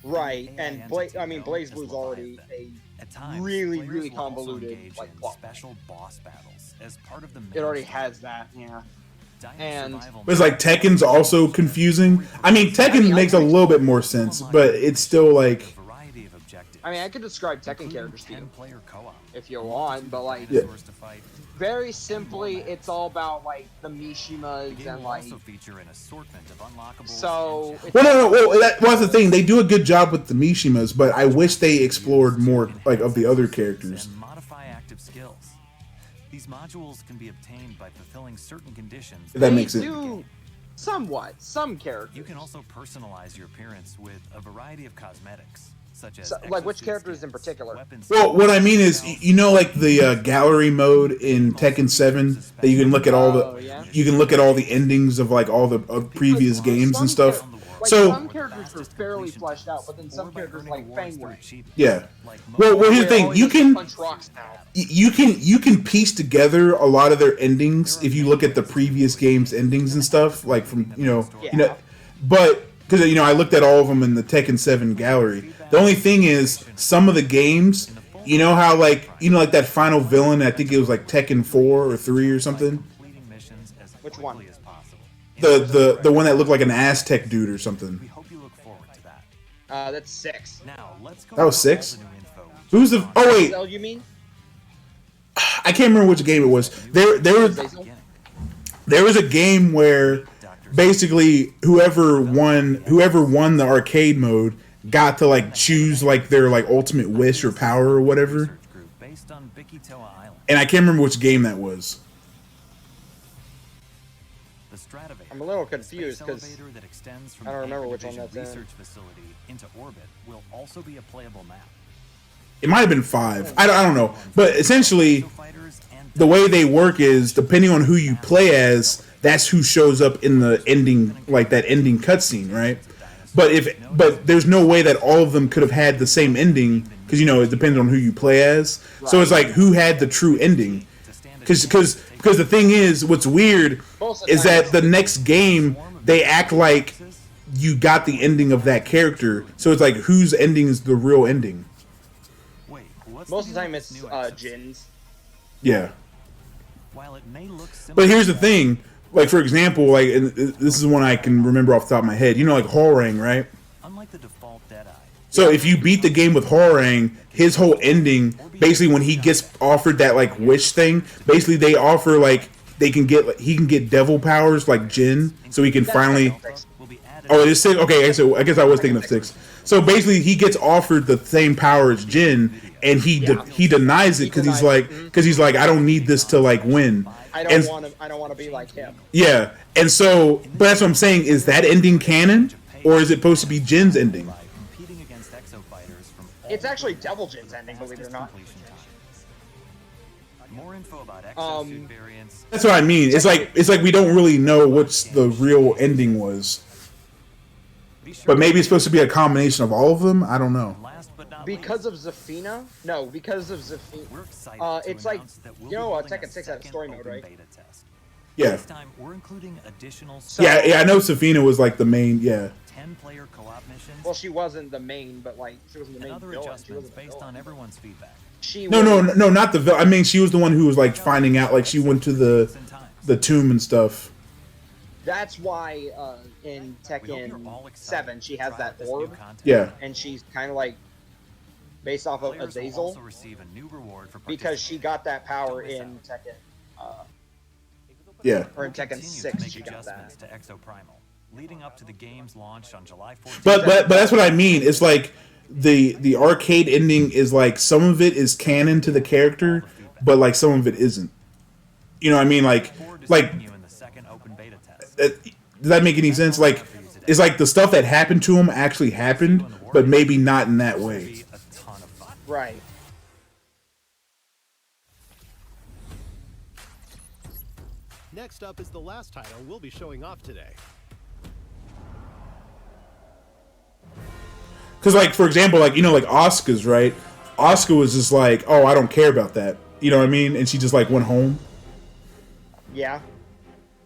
Right, and Blaze Blue's already a really convoluted like plot. Special boss battles as part of the It already has that, yeah. And it's like Tekken's also confusing. I mean, Tekken makes a little bit more sense, but it's still like. I mean, I could describe Tekken characters to you if you want, but like, very simply, it's all about like the Mishimas and like. So. Well, that's the thing. They do a good job with the Mishimas, but I wish they explored more like of the other characters. Modify active skills. These modules can be obtained by fulfilling certain conditions. That makes sense. Somewhat. Some characters. You can also personalize your appearance with a variety of cosmetics, such as like which characters in particular? Well, what I mean is, you know, like the gallery mode in Tekken 7, that you can look at all you can look at all the endings of like all the previous games and stuff. Like, so some characters are fairly fleshed out, but then some characters like Fangway. Yeah. Well, here's the thing. You can piece together a lot of their endings if you look at the previous games' endings and stuff, like from but because I looked at all of them in the Tekken 7 gallery. The only thing is, some of the games, you know how like that final villain, I think it was like Tekken 4 or 3 or something. Which one? The one that looked like an Aztec dude or something. That's 6. That was 6? Who's the? Oh wait. You mean? I can't remember which game it was. There was a game where basically whoever won the arcade mode got to like choose like their like ultimate wish or power or whatever. And I can't remember which game that was. I'm a little confused because I don't remember which one that's in. Facility into orbit will also be a playable map. It might have been 5. I don't know. But essentially, the way they work is depending on who you play as, that's who shows up in the ending, like that ending cutscene, right? But there's no way that all of them could have had the same ending because it depends on who you play as. Right. So it's like who had the true ending? Because the thing is, what's weird is that the next game they act like you got the ending of that character. So it's like whose ending is the real ending? Most of the time it's Jin's. Yeah. But here's the thing. Like, for example, like, and this is one I can remember off the top of my head. Like Horang, right? Unlike the default Deadeye. So if you beat the game with Horang, his whole ending, basically when he gets offered that, like, wish thing, basically they offer, like, he can get devil powers like Jin, so he can finally... Oh, it is 6? Okay, so I guess I was thinking of 6. So basically he gets offered the same power as Jin, and he denies it because he's like, I don't need this to, like, win. I don't want to be like him. Yeah, and so, but that's what I'm saying. Is that ending canon, or is it supposed to be Jin's ending? It's actually Devil Jin's ending, believe it or not. More info about exosuit variants. That's what I mean. It's like we don't really know what's the real ending was. But maybe it's supposed to be a combination of all of them. I don't know. Because of Zafina? No, because of Zafina. It's like, Tekken 6 had a story mode, right? Yeah. This time we're including additional. Yeah, I know Zafina was like the main. Yeah. 10-player co-op missions. Well, she wasn't the main, but like she wasn't the main. Other adjustments based on everyone's feedback. No, not the villain. I mean, she was the one who was like finding out. Like she went to the tomb and stuff. That's why in Tekken 7 she has that orb. Yeah. And she's kind of like based off of Azazel. Because she got that power in Tekken. Yeah. Or in Tekken 6 she got that. To Exoprimal, leading up to the game's launch on July 14th. But that's what I mean. It's like the arcade ending is like some of it is canon to the character, but like some of it isn't. You know what I mean? Like does that make any sense? Like it's like the stuff that happened to him actually happened, but maybe not in that way. Right. Next up is the last title we'll be showing off today. Because, like, for example, like, like Asuka's, right? Asuka was just like, oh, I don't care about that. You know what I mean? And she just, like, went home. Yeah.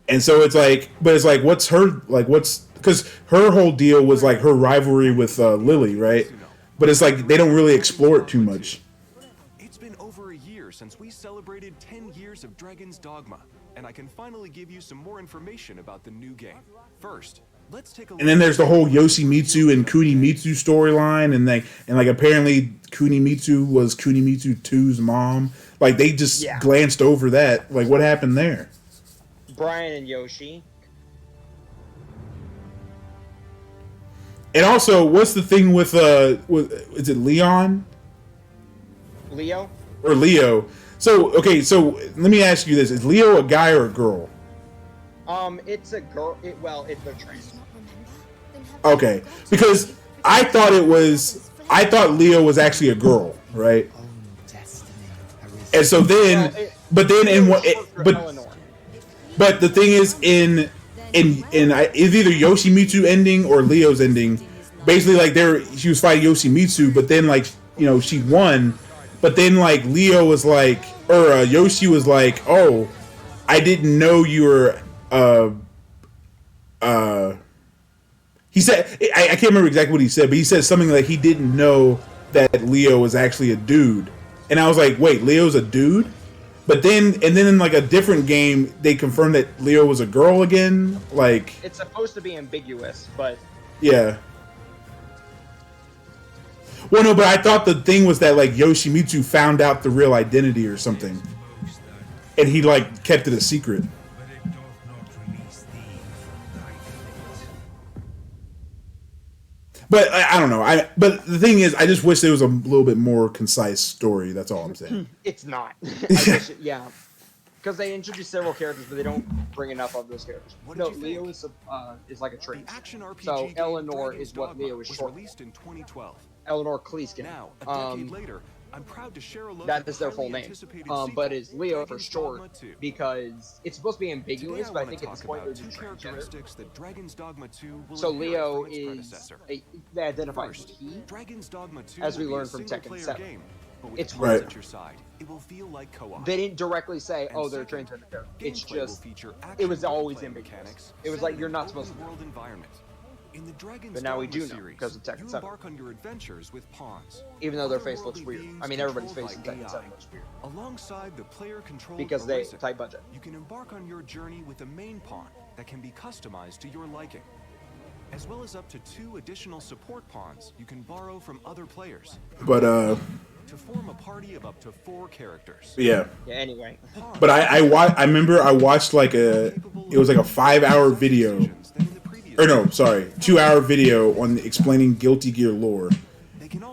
And so it's like, but it's like, because her whole deal was, like, her rivalry with Lily, right? But it's like, they don't really explore it too much. It's been over a year since we celebrated 10 years of Dragon's Dogma, and I can finally give you some more information about the new game. First, let's take a look. And then there's the whole Yoshimitsu and Kunimitsu storyline, and apparently Kunimitsu was Kunimitsu 2's mom. Like they just glanced over that. Like what happened there? Brian and Yoshi. And also, what's the thing with is it Leon? Leo? Or Leo. So okay, so let me ask you this: is Leo a guy or a girl? It's a girl. It's a trans. Okay, because I thought Leo was actually a girl, right? And so then, but the thing is in it's either Yoshimitsu ending or Leo's ending. Basically, like she was fighting Yoshimitsu, but then like she won, but then like Leo was like, or Yoshi was like, oh, I didn't know you were he said, I can't remember exactly what he said, but he said something like he didn't know that Leo was actually a dude. And I was like, wait, Leo's a dude? But then in like a different game, they confirmed that Leo was a girl again. Like it's supposed to be ambiguous, but yeah. Well, no, but I thought the thing was that like Yoshimitsu found out the real identity or something, and he like kept it a secret. But I don't know. But the thing is, I just wish there was a little bit more concise story. That's all I'm saying. It's not. Yeah. Because they introduce several characters, but they don't bring enough of those characters. No, Leo is like a trait. So Eleanor is what Leo is short. Released in 2012. Eleanor Kleeskin. Now, a decade later, I'm proud to share a look that at is their full name. But it's Leo for short because it's supposed to be ambiguous, but I think at this point there's characteristics that Dragon's Dogma 2 will so inherit Leo from its is predecessor. they identify as he, Dragon's Dogma 2 as we will be learned a from Tekken single-player 7. game, but with It's friends right. at your side, it will feel like co-op. They didn't directly say, And "Oh, they're second, transgender characters." It's gameplay will just feature it was action always role-playing ambiguous. mechanics It was set like in you're an not supposed to. open-world environment. In the Dragon's But now we Dogma do know series, because of Tekken you 7. embark on your adventures with pawns. Even though their face looks Otherworldly weird. beings I mean, everybody's controlled face in by Tekken AI. 7 looks weird Alongside the player-controlled because they Arisen, tight budget. you can embark on your journey with a main pawn that can be customized to your liking, as well as up to 2 additional support pawns you can borrow from other players. But to form a party of up to 4 characters. yeah. Yeah. Anyway. But I remember I watched like it was like a 5-hour video, or no, sorry, 2-hour video on explaining Guilty Gear lore.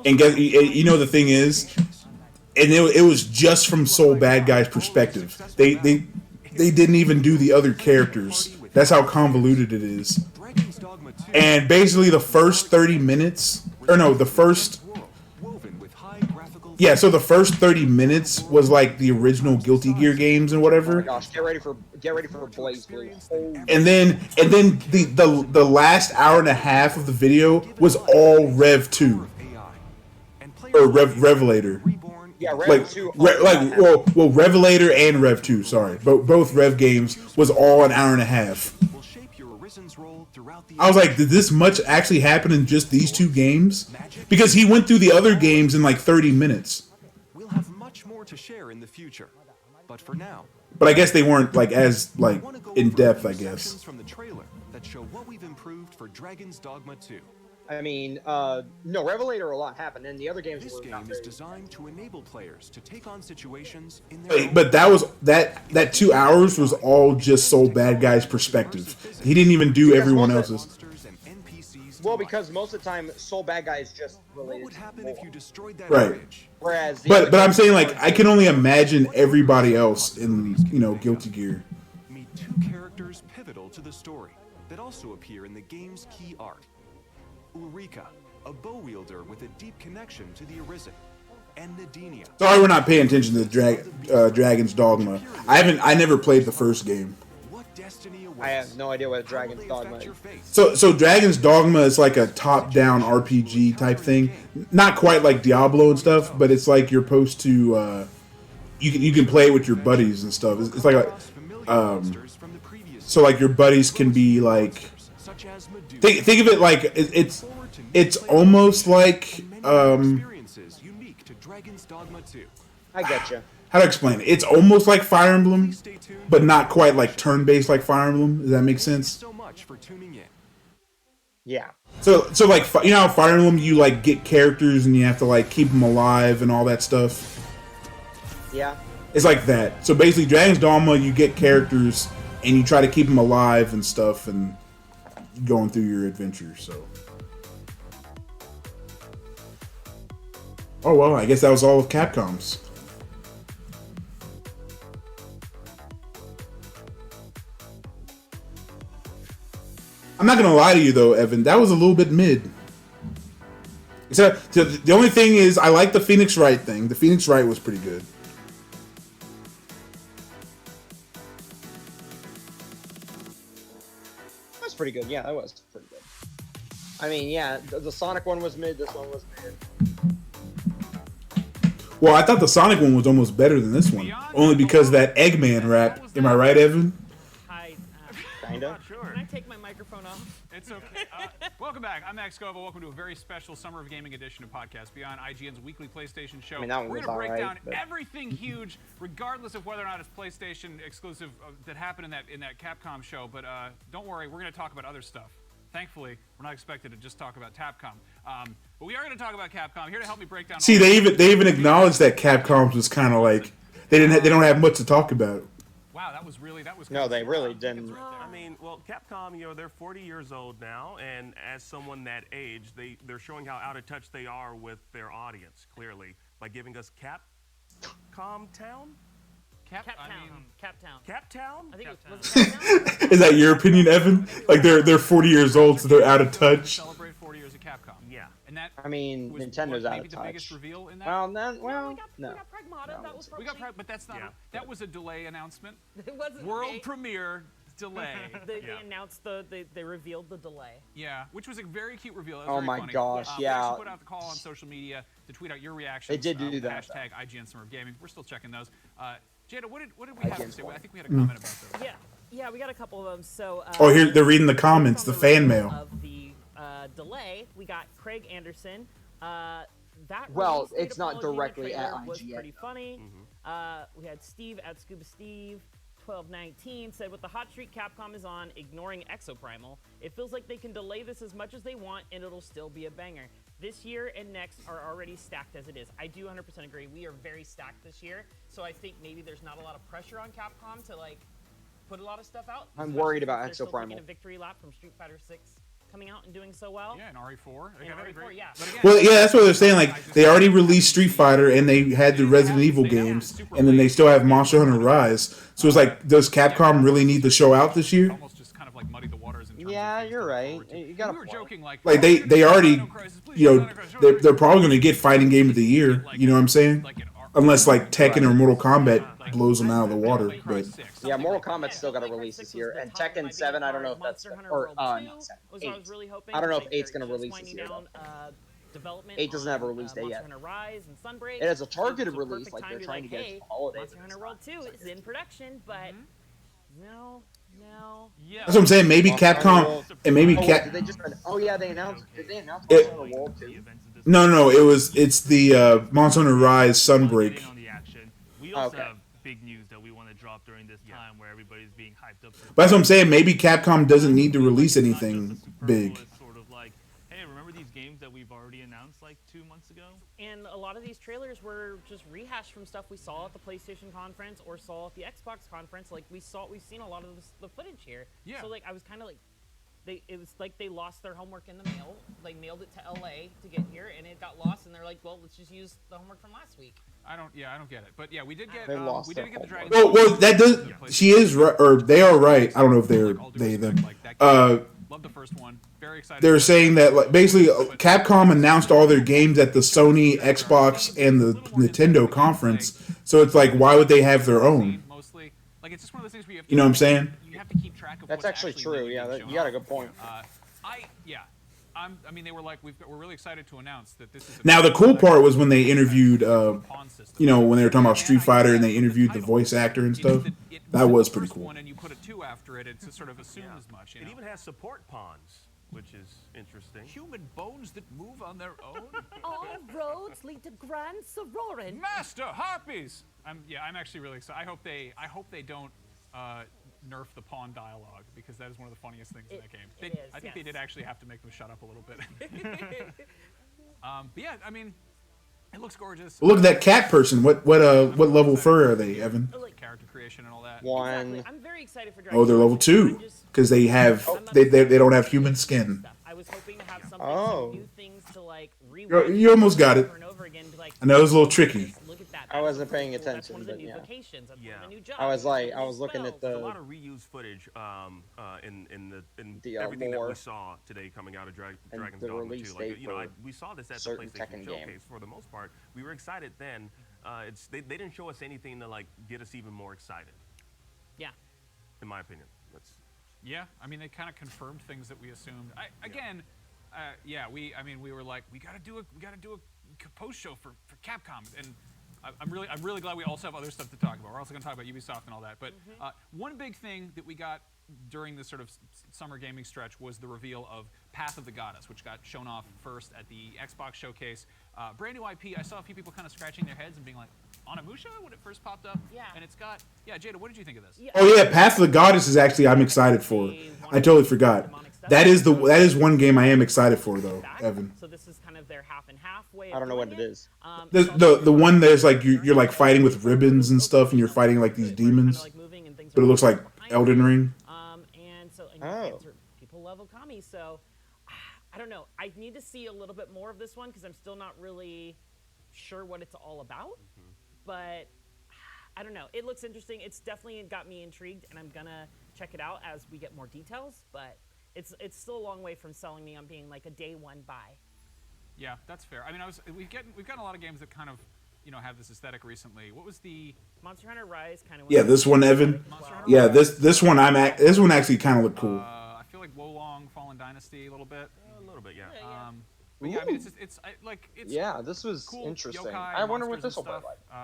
And guess, you know the thing is, and it was just from Soul Bad Guy's perspective. They didn't even do the other characters. That's how convoluted it is. And basically the first 30 minutes, or no, the first. Yeah, so the first 30 minutes was like the original Guilty Gear games and Oh whatever. my gosh! Get ready for Blaze Blue. And then the last hour and a half of the video was all Rev 2 or Revelator. Yeah, Rev Like 2. well, Revelator and Rev 2. Sorry, both Rev games was all an hour and a half. I was like, did this much actually happen in just these 2 games? Because he went through the other games in like 30 minutes. We'll have much more to share in the future, but for now, But I guess they weren't like as like in depth. I guess. from the trailer that show what we've improved for Dragon's Dogma 2. I mean, no, Revelator a lot happened, and the other games This were game not is very. designed to enable players to take on situations in their Wait, but that was that 2 hours was all just Soul Bad Guy's perspective. He didn't even do everyone else's. Well, because most of the time, Soul Bad Guy is just related to lore. if you destroyed that Right. bridge. Whereas, the But other I'm games saying are like I can only imagine everybody else in Guilty Gear. Meet 2 characters pivotal to the story that also appear in the game's key art. Ulrika, a bow wielder with a deep connection to the Arisen, and Nadinia. Sorry, we're not paying attention to Dragon's Dogma. I never played the first game. I have no idea what Dragon's Dogma is. So Dragon's Dogma is like a top-down RPG type thing. Not quite like Diablo and stuff, but it's like you're supposed to you can play it with your buddies and stuff. It's like so like your buddies can be like think of it like it's almost like Experiences unique to Dragon's Dogma 2. I get you. how to explain it? It's almost like Fire Emblem, but not quite like turn-based like Fire Emblem. Does that make sense? So much for tuning in. Yeah. So like you know how Fire Emblem you like get characters and you have to like keep them alive and all that stuff. Yeah. It's like that. So basically, Dragon's Dogma, you get characters and you try to keep them alive and stuff, and going through your adventures. So. Oh well, I guess that was all of Capcom's. I'm not gonna lie to you though, Evan. That was a little bit mid. So the only thing is, I like the Phoenix Wright thing. The Phoenix Wright was pretty good. That's pretty good. Yeah, that was pretty good. I mean, yeah, the Sonic one was mid. This one was mid. Well, I thought the Sonic one was almost better than this one, only because that Eggman rap. Am I right, Evan? Kinda. Sure. Can I take my microphone off? It's okay. Welcome back. I'm Max Gova. Welcome to a very special Summer of Gaming edition of Podcast Beyond, IGN's weekly PlayStation show. I mean, that one We're was going to break alright, down but- everything huge, regardless of whether or not it's PlayStation exclusive that happened in that Capcom show. But don't worry, we're going to talk about other stuff. Thankfully, we're not expected to just talk about Capcom. But we are going to talk about Capcom. Here to help me break down. See, they even acknowledged that Capcom's was kind of like they don't have much to talk about. Wow, that was No, they really didn't. I mean, well, Capcom, you know, they're 40 years old now, and as someone that age, they're showing how out of touch they are with their audience, clearly, by giving us Capcom Town? Captown. Captown? I think it was Captown. Is that your opinion, Evan? Like they're 40 years old, so they're out of touch. Celebrate 40 years of Capcom. Yeah. And that I mean, was Nintendo's out maybe of the touch. biggest reveal in that. Well, We no. got Pragmata. That was We got but that's not. That was a delay announcement. It wasn't World big. premiere delay. They announced they revealed the delay. Yeah, which was a very cute reveal. That was Oh very my funny. gosh, We yeah. actually put out the call on social media to tweet out your reactions. They did do with that, Hashtag IGN Summer of Gaming. We're still checking those. Jada, what did we have to say? I think we had a comment about those. Yeah, we got a couple of them. So. Oh, here they're reading the comments, the fan mail. Of the delay, we got Craig Anderson. That Well, release it's not date apology directly trailer at was IGN. pretty funny. We had Steve at Scuba Steve. 1219 said, with the hot streak Capcom is on, ignoring Exoprimal, it feels like they can delay this as much as they want and it'll still be a banger. This year and next are already stacked as it is. I do 100% agree. We are very stacked this year, so I think maybe there's not a lot of pressure on Capcom to like put a lot of stuff out. I'm especially worried about since they're still Exoprimal. taking a victory lap from Street Fighter 6 coming out and doing so well. Yeah, and RE4. And RE4, yeah. Well, yeah, that's what they're saying. Like they already released Street Fighter and they had the Resident Evil games, and then they still have Monster Hunter Rise. So it's like, does Capcom really need the show out this year? Almost just kind of like muddy the waters. Yeah, you're right. You got We were joking like They already, you know, they're probably going to get Fighting Game of the Year. You know what I'm saying? Unless like Tekken or Mortal Kombat blows them out of the water. But Yeah, Mortal Kombat's still got to release this year, and Tekken 7, I don't know if that's or not 7, 8. I don't know if 8's going to release this year. Development 8 doesn't have a on, release date Monster yet. Hunter Rise and Sunbreak. It has a So targeted it's a release, perfect like time they're to be trying to get it hey, to the holidays. Monster Hunter World 2 is in production, but no. that's what I'm saying. Maybe Capcom and maybe Did they just? Oh yeah, they announced. Did they announce It- Monster Hunter World 2? no, it's the Monster Hunter Rise Sunbreak. We also Okay. have big news that we want to drop during this time where everybody's being hyped up. But that's what I'm saying. Maybe Capcom doesn't need to release anything big. Sort of like, hey, remember these games that we've already announced like 2 months ago? And a lot of these trailers were just rehashed from stuff we saw at the PlayStation conference or saw at the Xbox conference. Like we've seen a lot of the footage here. Yeah. So like I was kind of like, it was like they lost their homework in the mail. They mailed it to LA to get here, and it got lost. And they're like, well, let's just use the homework from last week. I don't get it. But yeah, we did get They lost we did their get the Dragon. Well, that does. She is right, or they are right. I don't know if they them. Love the first one. Very excited. They're saying that like basically Capcom announced all their games at the Sony, Xbox, and the Nintendo conference. So it's like, why would they have their own? Mostly, like it's just one of those things where you have to. You know what I'm saying? You have to keep track of. That's what's actually true. Yeah, you got a good point. I mean, they were like, we're really excited to announce that this is. Now the cool part was when they interviewed, you know, when they were talking about Street Fighter and they interviewed the voice actor and stuff. That was pretty cool. And you put a 2 after it, it sort of assumes as much. You know? It even has support pawns, which is interesting. Human bones that move on their own. All roads lead to Grand Sororin. Master Harpies. I'm actually really excited. I hope they don't nerf the pawn dialogue, because that is one of the funniest things in that game. I think they did actually have to make them shut up a little bit. But yeah, I mean, it looks gorgeous. Look at that cat person. What level fur are they, Evan? Character creation and all that. One. I'm very excited for Dragon Oh, they're level 2 because they have they don't have human skin. I was hoping to have something, Oh. some new things to like You almost got it. over and over again. Be like, I know it was a little tricky. look at that. I wasn't paying That's attention, one of the but new yeah. locations. That's one of the new jobs. I was like, one I of was the looking at spells. A lot the of reused footage in The, everything that lore we saw today coming out of and Dragon's the Dogma 2. release Like, date you know, for we saw this at the certain PlayStation Tekken Showcase game. for the most part. We were excited then. They didn't show us anything to like get us even more excited. Yeah. In my opinion, Yeah, I mean, they kind of confirmed things that we assumed. We were like, we gotta do a post show for Capcom, and I'm really glad we also have other stuff to talk about. We're also gonna talk about Ubisoft and all that. But one big thing that we got during this sort of summer gaming stretch was the reveal of Path of the Goddess, which got shown off first at the Xbox showcase. Brand new IP. I saw a few people kind of scratching their heads and being like, Onimusha when it first popped up. Yeah. And it's got, Jada, what did you think of this? Oh yeah, Path of the Goddess is actually I'm excited for. I totally forgot. That is one game I am excited for though, Evan. So this is kind of their half and half way. I don't know what it is. The one that's like you're like fighting with ribbons and stuff, and you're fighting like these demons. But it looks like Elden Ring. And so Oh. people love Okami, so I don't know. I need to see a little bit more of this one because I'm still not really sure what it's all about. But I don't know. It looks interesting. It's definitely got me intrigued, and I'm gonna check it out as we get more details. But it's still a long way from selling me on being like a day one buy. Yeah, that's fair. I mean, we've gotten a lot of games that kind of, have this aesthetic recently. What was the Monster Hunter Rise kind of? Yeah, this one, Evan. Yeah, this one this one actually kind of looked cool. I feel like Wolong Fallen Dynasty a little bit. A little bit, yeah. But yeah, I mean, it's yeah, this was cool interesting. yokai I wonder what monsters this will and be stuff.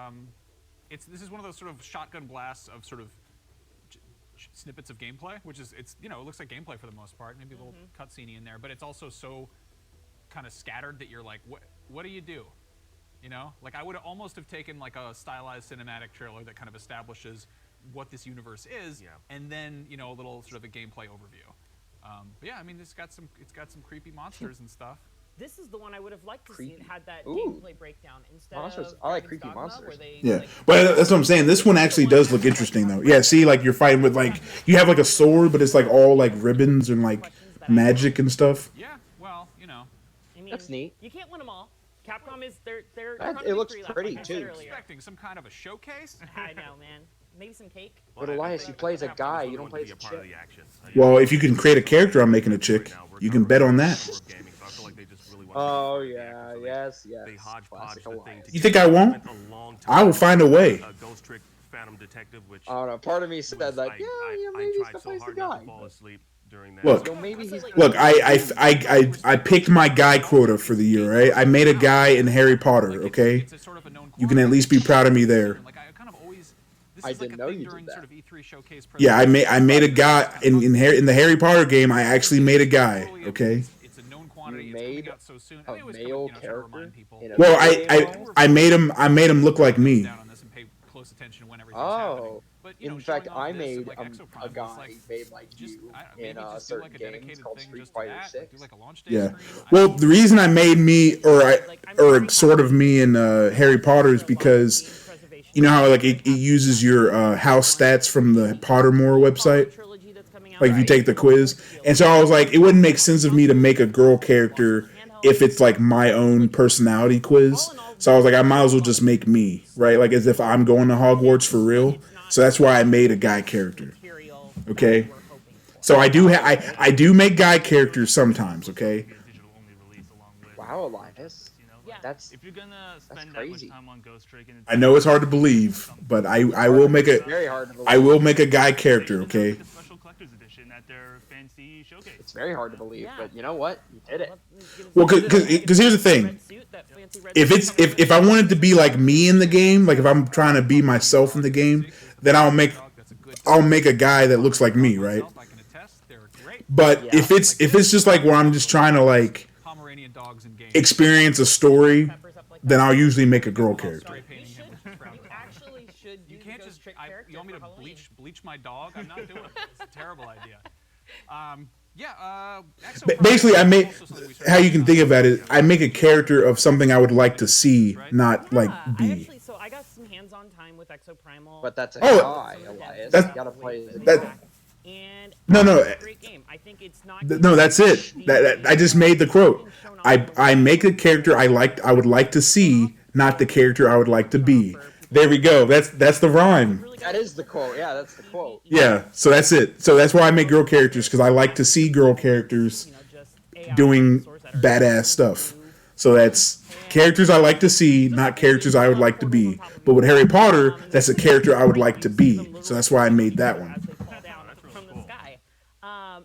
like. This is one of those sort of shotgun blasts of sort of snippets of gameplay, which is it looks like gameplay for the most part, maybe a little cutscene in there, but it's also so kind of scattered that you're like, what do you do? Like I would almost have taken like a stylized cinematic trailer that kind of establishes what this universe is, and then a little sort of a gameplay overview. But yeah, I mean, it's got some creepy monsters and stuff. This is the one I would have liked to see. It had that Ooh. gameplay breakdown instead Monsters. of I like Dragon's creepy Dogma, monsters. where they, Yeah, but that's what I'm saying. This one actually does look interesting, though. Yeah, see, like you're fighting with like you have like a sword, but it's like all like ribbons and like magic and stuff. Yeah, well, I mean, that's neat. You can't win them all. Capcom is they're It looks like pretty I said too. earlier. Expecting some kind of a showcase. I know, man. Maybe some cake. But Elias, you play as a guy. You don't play as a chick. Well, if you can create a character, I'm making a chick. You can bet on that. Oh yeah, yes. They hodgepodge Classic the thing Elias. You think I won't? I will find a way. Ghost Trick Phantom Detective, which I don't know. Part of me said like, yeah, maybe he's tried gonna so play as a hard not guy. to fall asleep during that. Look, So maybe he's look. I picked my guy quota for the year. Right? I made a guy in Harry Potter. Okay, you can at least be proud of me there. I didn't know you did that. Yeah, I made a guy in the Harry Potter game. I actually made a guy. Okay. You made a male character. Well, I made him look like me. Oh. In fact, I made a guy made like you in certain games called Street Fighter 6. Yeah. Well, the reason I made me or sort of me in Harry Potter is because you know how like it uses your house stats from the Pottermore website. Like if you take the quiz, and so I was like, it wouldn't make sense of me to make a girl character if it's like my own personality quiz. So I was like, I might as well just make me, right? Like as if I'm going to Hogwarts for real. So that's why I made a guy character. Okay. So I do make guy characters sometimes. Okay. Wow, Elias. That's if you're gonna spend that crazy. much time on Ghost Trick, and I know it's hard to believe, but I will make very hard to believe. I will make a guy character. Okay. special collector's edition at their fancy showcase. It's very hard to believe, but you know what? You did it. Well, because here's the thing. If I wanted to be like me in the game, like if I'm trying to be myself in the game, then I'll make a guy that looks like me, right? But if it's just like where I'm just trying to like experience a story, then I'll usually make a girl character. You can't just. You want me to bleach my dog? I'm not doing it. It's a terrible idea. Basically, I make how you can think about it. I make a character of something I would like to see, not like be. So I got some hands-on time with Exoprimal. But that's a guy, Elias. You gotta play as a guy. And No. Great game. I think it's not. No, that's it. I just made the quote. I make a character I would like to see, not the character I would like to be. There we go. That's the rhyme. That is the quote. Yeah, that's the quote. Yeah. So that's it. So that's why I make girl characters, because I like to see girl characters doing badass stuff. So that's characters I like to see, not characters I would like to be. But with Harry Potter, that's a character I would like to be. So that's why I made that one.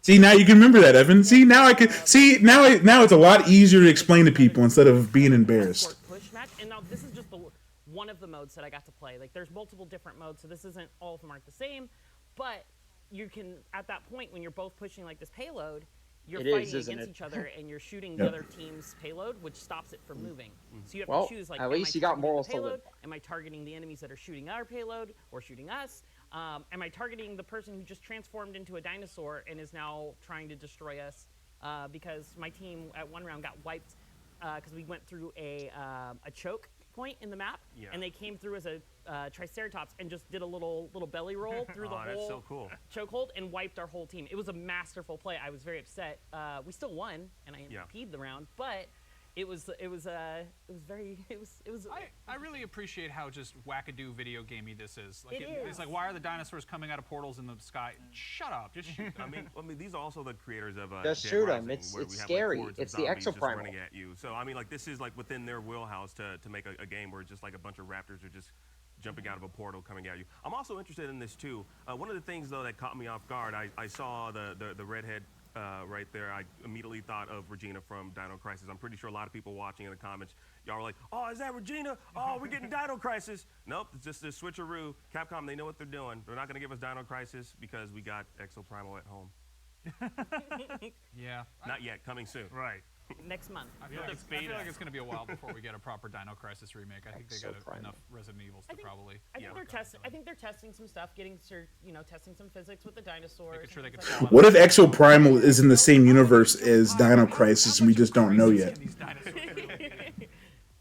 See, now you can remember that, Evan. See, now I can see now it's a lot easier to explain to people instead of being embarrassed. Push match, and now this is just one of the modes that I got to play. Like, there's multiple different modes, so this isn't all of them aren't the same. But you can, at that point, when you're both pushing like this payload, you're fighting against each other, and you're shooting the other team's payload, which stops it from moving. So you have to choose, like, at least you got morals to live by. Am I targeting the enemies that are shooting our payload or shooting us? Am I targeting the person who just transformed into a dinosaur and is now trying to destroy us? Because my team at one round got wiped because we went through a choke point in the map, and they came through as a Triceratops and just did a little belly roll through the Oh, that's whole so cool. chokehold and wiped our whole team. It was a masterful play. I was very upset. We still won, and I MVP'd the round, but it was I really appreciate how just wackadoo video gamey this is. Like It It's is. like, why are the dinosaurs coming out of portals in the sky? Shut up, just shoot. I mean, these are also the creators of Just Dead shoot 'em. Rising, It's where we have, scary. hordes of It's the zombies just exoprimal. running at you. So I mean, like this is like within their wheelhouse to make a game where just like a bunch of raptors are just jumping out of a portal coming at you. I'm also interested in this too. One of the things though that caught me off guard, I saw the redhead right there. I immediately thought of Regina from Dino Crisis. I'm pretty sure a lot of people watching in the comments, y'all were like, "Oh, is that Regina? Oh, we're getting Dino Crisis." Nope, it's just a switcheroo. Capcom, they know what they're doing. They're not going to give us Dino Crisis because we got Exoprimal at home. Yeah. Not yet, coming soon. Right. Next month. I feel like it's going to be a while before we get a proper Dino Crisis remake. I think they got enough Resident Evils to probably. I think they're testing some stuff, testing some physics with the dinosaurs. Making sure they can. What if Exoprimal is in the same universe as Dino Crisis and we just don't know yet?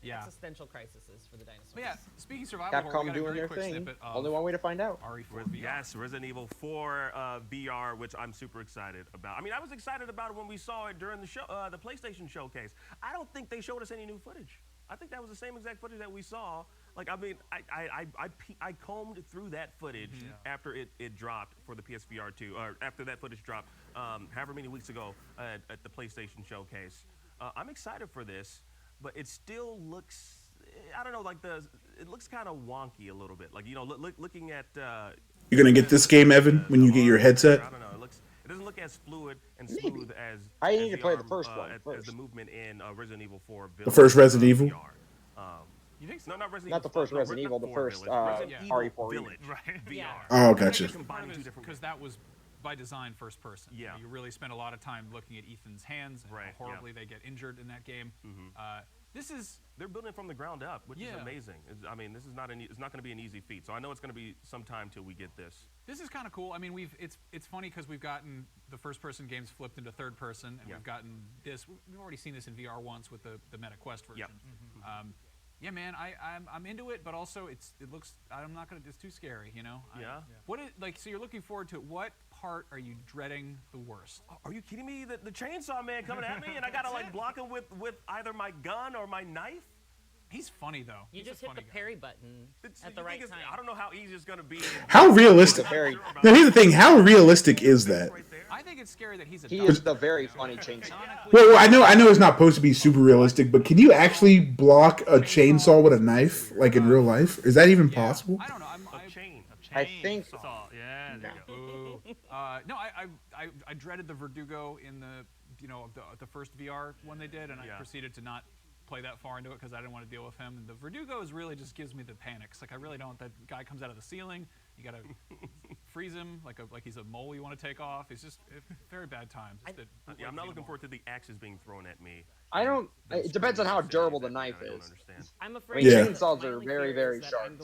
Yeah. Existential crises for the dinosaurs. But yeah, speaking of survival horror, we Capcom got a doing very their quick thing. snippet of Only one way to find out. RE4 VR. Yes, Resident Evil 4 VR, which I'm super excited about. I mean, I was excited about it when we saw it during the show, the PlayStation showcase. I don't think they showed us any new footage. I think that was the same exact footage that we saw. Like, I mean, I combed through that footage after it dropped for the PSVR 2, or after that footage dropped, however many weeks ago at the PlayStation showcase. I'm excited for this, but it still looks. I don't know, like it looks kind of wonky a little bit. Like, you know, looking at. You're gonna get this game, Evan, when you get your headset. I don't know. It doesn't look as fluid and smooth as. I need as to the play the arm, first one as first. the movement in Resident Evil 4. The first Resident Evil. You think so? No, not Resident Not the first Resident Evil, the first RE4 Village. Right. VR. Oh, gotcha. Because that was by design first person. Yeah. You really spend a lot of time looking at Ethan's hands and how horribly they get injured in that game. This is they're building from the ground up, which is amazing. I mean, this is it's not going to be an easy feat. So I know it's going to be some time till we get this. This is kind of cool. I mean, it's funny because we've gotten the first person games flipped into third person, and we've gotten this. We've already seen this in VR once with the Meta Quest version. Yeah, man, I'm into it, but also it looks. I'm not gonna. It's too scary, you know. What is like? So you're looking forward to it. What part are you dreading the worst? Are you kidding me? The chainsaw man coming at me, and I gotta like block him with either my gun or my knife. He's funny though. You just hit the parry button at the right time. I don't know how easy it's gonna be. How realistic? Now here's the thing: how realistic is that? I think it's scary that he's a. He is the very funny chainsaw. Well, I know it's not supposed to be super realistic, but can you actually block a chainsaw with a knife, like in real life? Is that even possible? I don't know. I think. Yeah. No, I dreaded the Verdugo in the first VR one they did, and I proceeded to not play that far into it because I didn't want to deal with him. And the Verdugo is really just gives me the panics. Like I really don't. That guy comes out of the ceiling. You gotta freeze him like he's a mole you want to take off. It's just very bad times. I'm not looking forward to the axes being thrown at me. I don't. It depends on how durable the knife is. I'm afraid chainsaws are very, very sharp.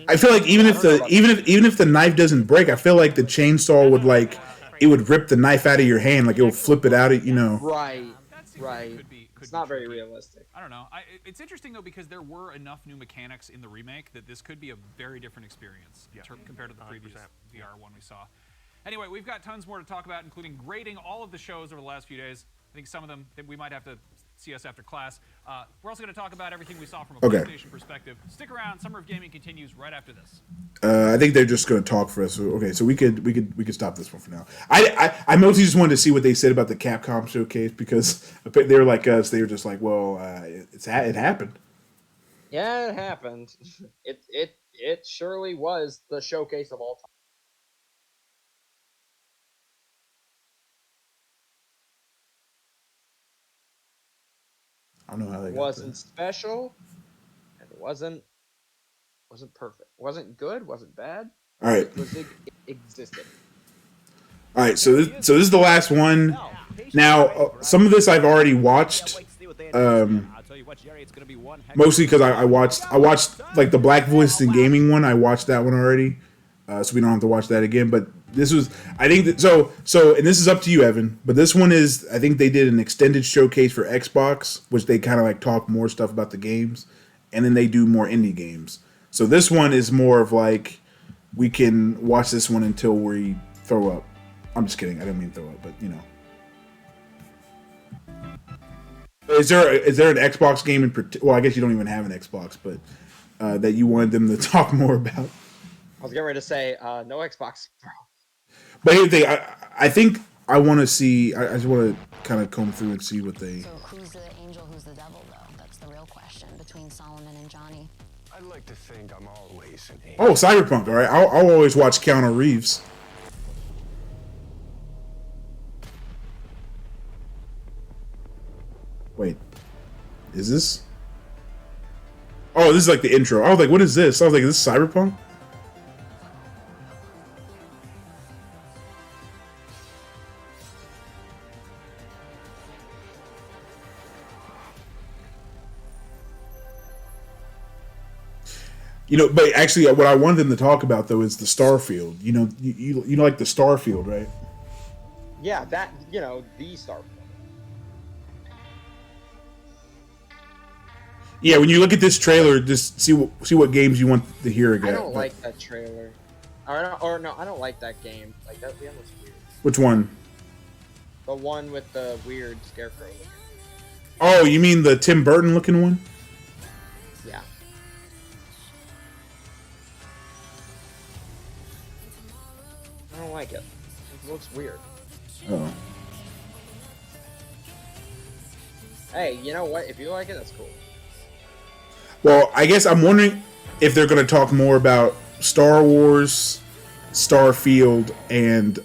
I feel like even if the knife doesn't break, I feel like the chainsaw would it would rip the knife out of your hand, like it would flip it out of Right. It's not very realistic. I don't know. It's interesting though because there were enough new mechanics in the remake that this could be a very different experience compared to the previous VR one we saw. Anyway, we've got tons more to talk about, including grading all of the shows over the last few days. I think some of them we might have to see us after class. We're also going to talk about everything we saw from a PlayStation perspective. Stick around. Summer of Gaming continues right after this. I think they're just going to talk for us. Okay, so we could stop this one for now. I mostly just wanted to see what they said about the Capcom showcase because they were like us. They were just like, well, it happened. Yeah, it happened. It surely was the showcase of all time. I don't know how they wasn't special, and it wasn't perfect. Wasn't good. Wasn't bad. All right. It existed. All right. So this is the last one. Now, some of this I've already watched. Mostly because I watched like the Black Voice in Gaming one. I watched that one already, so we don't have to watch that again. But this was, I think that, so, and this is up to you, Evan. But this one is, I think they did an extended showcase for Xbox, which they kind of like talk more stuff about the games, and then they do more indie games. So this one is more of like we can watch this one until we throw up. I'm just kidding. I didn't mean throw up, but you know. Is there an Xbox game in particular? Well, I guess you don't even have an Xbox, but that you wanted them to talk more about. I was getting ready to say no Xbox. But here's the thing. I think I want to see. I just want to kind of comb through and see what they. So who's the angel, who's the devil, though? That's the real question between Solomon and Johnny. I'd like to think I'm always an angel. Oh, Cyberpunk. All right, I'll always watch Keanu Reeves. Wait, is this? Oh, this is like the intro. I was like, what is this? I was like, is this Cyberpunk? You know, but actually, what I wanted them to talk about though is the Starfield. You know, you know, like the Starfield, right? Yeah, that the Star. Yeah, when you look at this trailer, just see what games you want to hear again. I don't like that trailer. Or no, I don't like that game. Like that game was weird. Which one? The one with the weird scarecrow. Oh, you mean the Tim Burton looking one? Yeah. I don't like it. It looks weird. Oh. Hey, you know what? If you like it, that's cool. Well, I guess I'm wondering if they're going to talk more about Star Wars, Starfield, and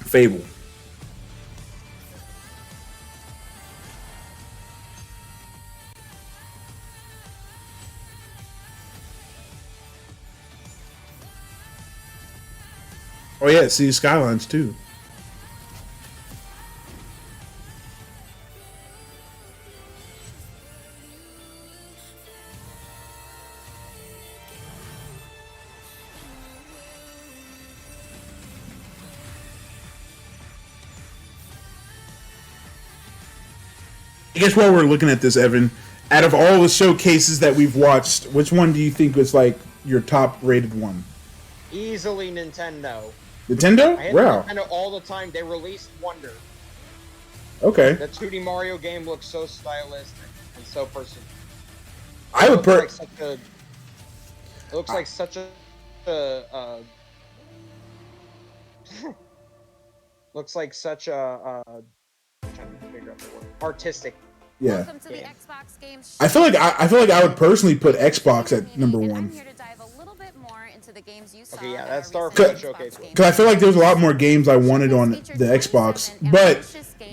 Fable. Oh yeah, City Skylines too. I guess while we're looking at this, Evan, out of all the showcases that we've watched, which one do you think was like your top rated one? Easily Nintendo. Nintendo? I hit Wow. Nintendo all the time. They released Wonder. Okay. The 2D Mario game looks so stylistic and so personal. I would It looks like such a looks like such a I'm trying to figure out the word. Artistic. Yeah. Welcome to the Xbox Games I feel like I would personally put Xbox at number one. Okay, yeah, that's Starfield Showcase. Because I feel like there was a lot more games I wanted on the Xbox, but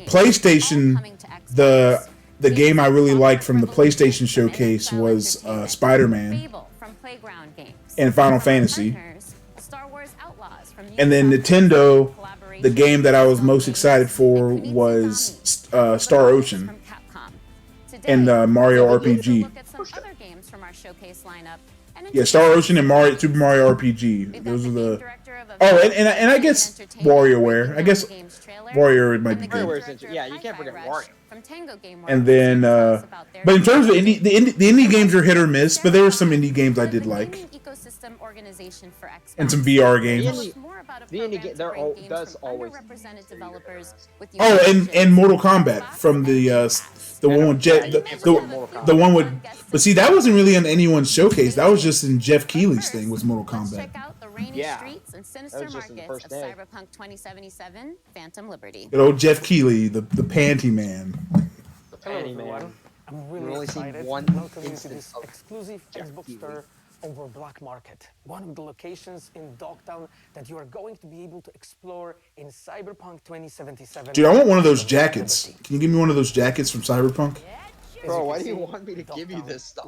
PlayStation, the game I really liked from the PlayStation Showcase was Spider-Man and Final Fantasy. And then Nintendo, the game that I was most excited for was Star Ocean and Mario RPG. Yeah, Star Ocean and Super Mario RPG. Those are the. Oh, and I guess WarioWare. I guess WarioWare might be good. Yeah, you can't forget Wario. And then, but in terms of the indie games are hit or miss. But there were some indie games I did like, and some VR games. The indie game, does always. Oh, and Mortal Kombat from the one with the one with. But see, that wasn't really on anyone's showcase. That was just in Jeff Keighley's thing with Mortal Kombat. Yeah, that was just in the first day. Cyberpunk 2077, Phantom Liberty. Good old Jeff Keighley, the panty man. The panty man. I'm really only excited seen one to welcome you to instance this of exclusive Jeff Xbox Keighley. store over Black Market, one of the locations in Dogtown that you are going to be able to explore in Cyberpunk 2077. Dude, I want one of those jackets. Can you give me one of those jackets from Cyberpunk? Bro, why do you want me to give you this stuff?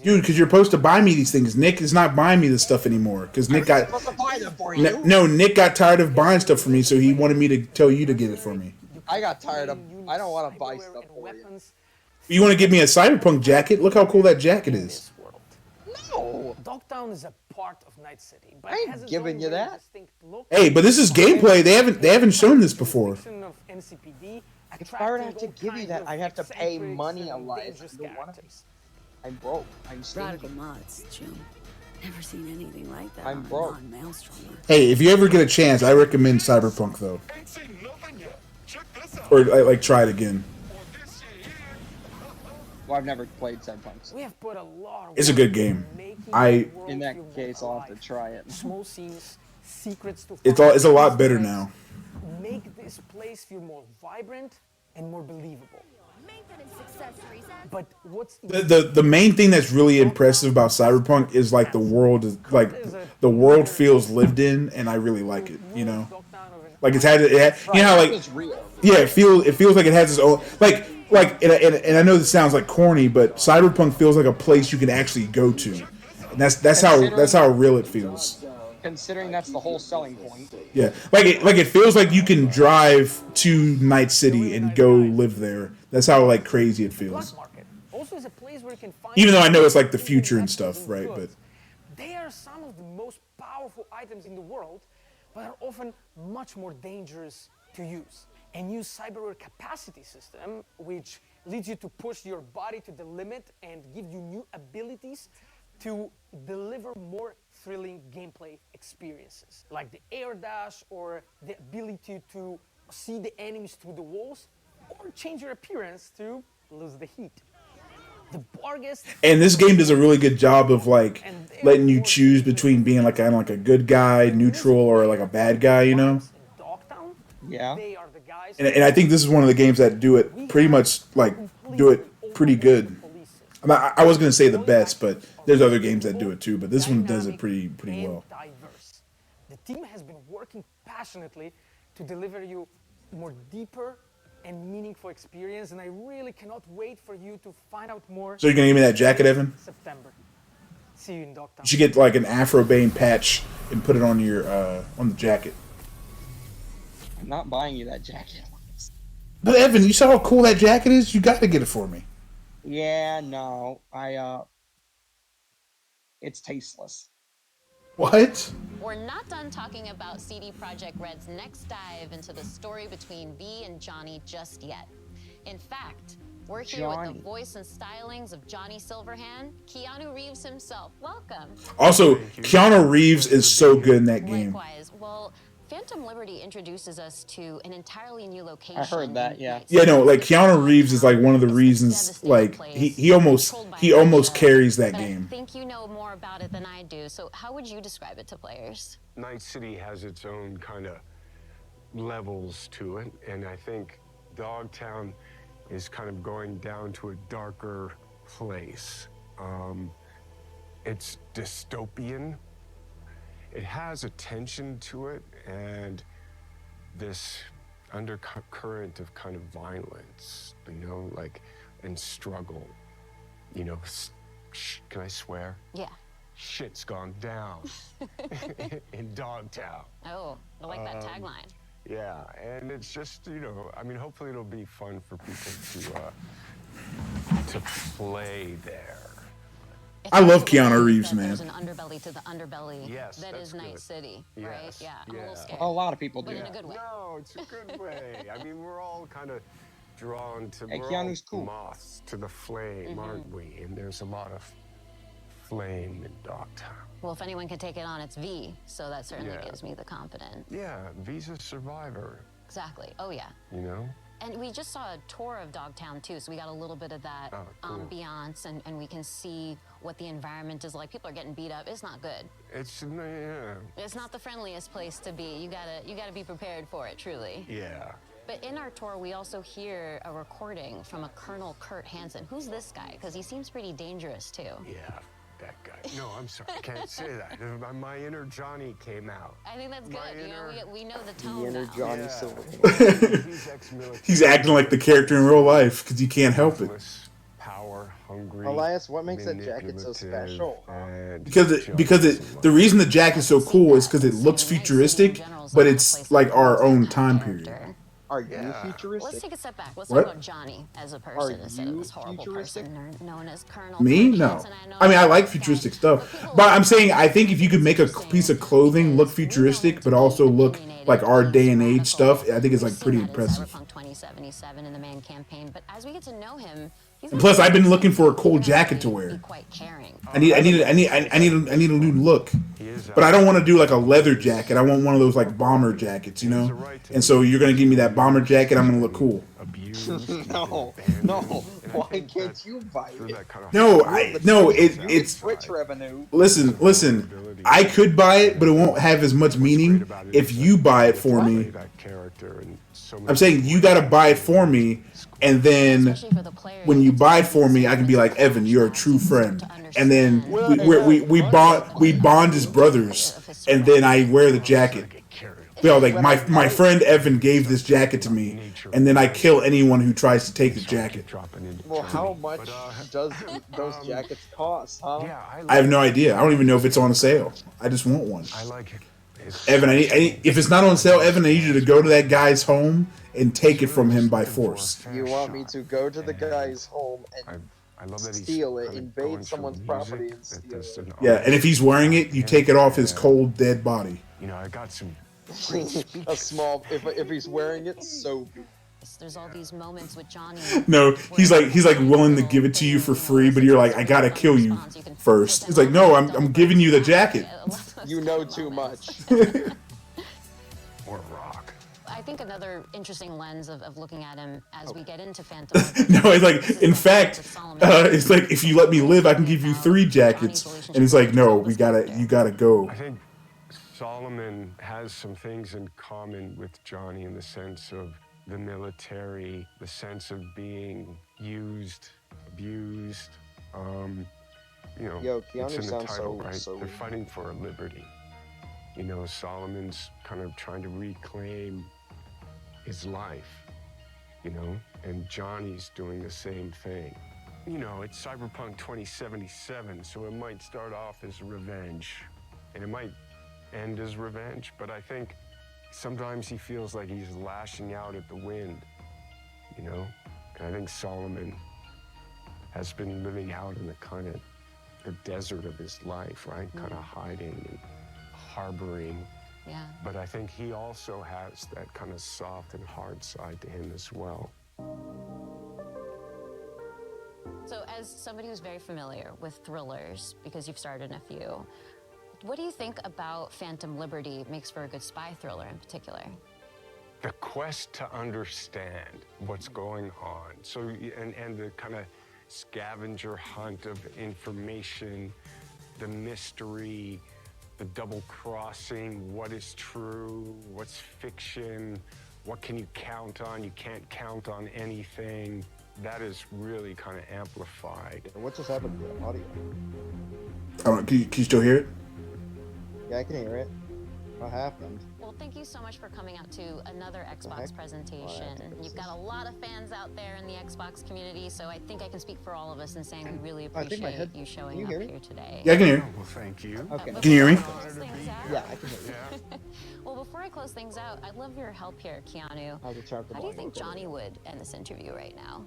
Dude, because you're supposed to buy me these things. Nick is not buying me this stuff anymore. Because Nick got I'm supposed to buy them for you. no, Nick got tired of buying stuff for me, so he wanted me to tell you to get it for me. I got tired of. I don't want to buy stuff for you. You want to give me a Cyberpunk jacket? Look how cool that jacket is. No. Dogtown is a part of Night City, but I it ain't has its giving own you very that. distinct look. Hey, but this is gameplay. They haven't shown this before. Of NCPD, If I were to have to attracting all give you kinds that, of I'd have to pay eccentrics money a and lot. dangerous characters. I'm broke. I'm Radical stingy. mods, Jim. Never seen anything like that I'm on broke. a non-maelstrom. Hey, if you ever get a chance, I recommend Cyberpunk though, or like try it again. Well, I've never played Cyberpunk. We have put a lot of It's a work good game. into making I the world In that feel more case, I'll have to alive. try it. Small scenes, secrets to It's find, a lot Easter better eggs, now. Make this place feel more vibrant and more believable. But what's The main thing that's really impressive about Cyberpunk is like the world is like the world feels lived in, and I really like it. You know, like it's had you know how like yeah, it feels like it has its own and I know this sounds like corny, but Cyberpunk feels like a place you can actually go to, and that's how real it feels. Considering that's the whole selling point. Yeah, like it feels like you can drive to Night City and go live there. That's how like crazy it feels. also is a place where you can find Even though I know it's like the future and stuff, right? But they are some of the most powerful items in the world, but are often much more dangerous to use. A new cyberware capacity system, which leads you to push your body to the limit and give you new abilities to deliver more thrilling gameplay experiences, like the air dash or the ability to see the enemies through the walls, or change your appearance to lose the heat. The Barghest and this game does a really good job of like letting you choose between being like kind of like a good guy, neutral, or like a bad guy. You know. Yeah. And I think this is one of the games that do it pretty much like do it pretty good. I was gonna say the best, but there's other games that do it too. But this one does it pretty well. Diverse. The team has been working passionately to deliver you more deeper and meaningful experience, and I really cannot wait for you to find out more. So you're gonna give me that jacket, Evan? September. See you in Dogtown. You should get like an Afro-Bane patch and put it on your on the jacket. I'm not buying you that jacket. But Evan, you saw how cool that jacket is. You got to get it for me. Yeah, no, it's tasteless. What? We're not done talking about CD Projekt Red's next dive into the story between V and Johnny just yet. In fact, we're here with Johnny. the voice and stylings of Johnny Silverhand, Keanu Reeves himself. Welcome. Also, Keanu Reeves is so good in that game. Likewise, well, Phantom Liberty introduces us to an entirely new location. I heard that, yeah. Yeah, no, like Keanu Reeves is like one of the reasons. Like he almost carries that game. I think you know more about it than I do. So how would you describe it to players? Night City has its own kind of levels to it, and I think Dogtown is kind of going down to a darker place. It's dystopian. It has a tension to it and this undercurrent of kind of violence, you know, like, and struggle. You know, can I swear? Yeah. Shit's gone down in Dogtown. Oh, I like that tagline. Yeah, and it's just, you know, I mean, hopefully it'll be fun for people to play there. I love Keanu Reeves, man. There's an underbelly to the underbelly. Yes, that that's is Night good. City, Yes, right? Yeah, I'm a little scared. A lot of people do. But in a good way. No, it's a good way. I mean, we're all kind of drawn to Hey, we're Keanu's all cool. moths to the flame, aren't we? And there's a lot of flame in Dogtown. Well, if anyone can take it on, it's V, so that certainly Yeah. gives me the confidence. Yeah, Visa Survivor, Exactly. Oh, yeah. you know? And we just saw a tour of Dogtown, too, so we got a little bit of that cool. ambiance, and we can see what the environment is like. People are getting beat up. It's not good. It's, yeah. It's not the friendliest place to be. You gotta be prepared for it, truly. Yeah. But in our tour, we also hear a recording from a Colonel Kurt Hansen. Who's this guy? Because he seems pretty dangerous, too. Yeah, that guy. No, I'm sorry, I can't say that. My inner Johnny came out. I think that's good. My You know, inner- we know the tone inner now. Johnny Yeah. Silverhand. He's ex-military. He's acting like the character in real life because you can't help it. Power hungry. Elias, what makes that jacket so special? The reason the jacket's so cool is because it looks futuristic, but it's like our own time period. Are you futuristic? Let's take a step back. Let's What? talk about Johnny as a person instead of this horrible person known as Colonel Me? Kurt No. Hansen. I mean, I like futuristic stuff, but I'm saying I think if you could make a piece of clothing look futuristic, but also look like our day and age stuff, I think it's like pretty impressive. Cyberpunk 2077 in the Man campaign, but as we get to know him, And plus, I've been looking for a cool jacket to wear. I need a new look. But I don't want to do like a leather jacket. I want one of those like bomber jackets, you know. And so you're gonna give me that bomber jacket. I'm gonna look cool. No. Why can't you buy it? It's Twitch revenue. Listen. I could buy it, but it won't have as much meaning if you buy it for me. I'm saying you gotta buy it for me, and then when you buy it for me, I can be like, Evan, you're a true friend, and then we bond as brothers, and then I wear the jacket. You know, like my friend Evan gave this jacket to me, and then I kill anyone who tries to take the jacket. Well, how much does those jackets cost, huh? I have no idea. I don't even know if it's on sale. I just want one. I like it. Evan, if it's not on sale, Evan, I need you to go to that guy's home and take it from him by force. You want me to go to the guy's home and steal it, invade someone's property and steal it? Yeah, and if he's wearing it, you take it off his cold, dead body. You know, I got some. A small. If he's wearing it, so good. There's all these moments with Johnny. No, he's like willing to give it to you for free, but you're like, I gotta kill you first. He's like, no, I'm giving you the jacket. You know too much. Or rock. I think another interesting lens of looking at him as we get into Phantom. No, it's like, in fact, it's like, if you let me live, I can give you 3 jackets. And he's like, no, you gotta go. I think Solomon has some things in common with Johnny in the sense of the military, the sense of being used, abused. You know, Yo, Keanu it's in the sounds title, so- right? so- They're fighting for a liberty. You know, Solomon's kind of trying to reclaim his life, you know, and Johnny's doing the same thing. You know, it's Cyberpunk 2077, so it might start off as revenge, and it might end as revenge, but I think sometimes he feels like he's lashing out at the wind, you know? And I think Solomon has been living out in the kind of the desert of his life, right? Kind of hiding and harboring. Yeah. But I think he also has that kind of soft and hard side to him as well. So, as somebody who's very familiar with thrillers, because you've starred in a few, what do you think about Phantom Liberty makes for a good spy thriller in particular? The quest to understand what's going on. So, and the kind of scavenger hunt of information, the mystery, the double crossing, what is true, what's fiction, what can you count on, you can't count on anything. That is really kind of amplified. What just happened to the audio? I don't know, can you still hear it? Yeah, I can hear it. What happened? Well, thank you so much for coming out to another Xbox presentation. You've got a lot of fans out there in the Xbox community, so I think I can think for all of us in saying we really appreciate you showing up here today. Yeah, I can hear you. Well, thank you. Okay. Can you hear me? Yeah, I can hear you. Well, before I close things out, I'd love your help here, Keanu. How do you think Johnny would end this interview right now?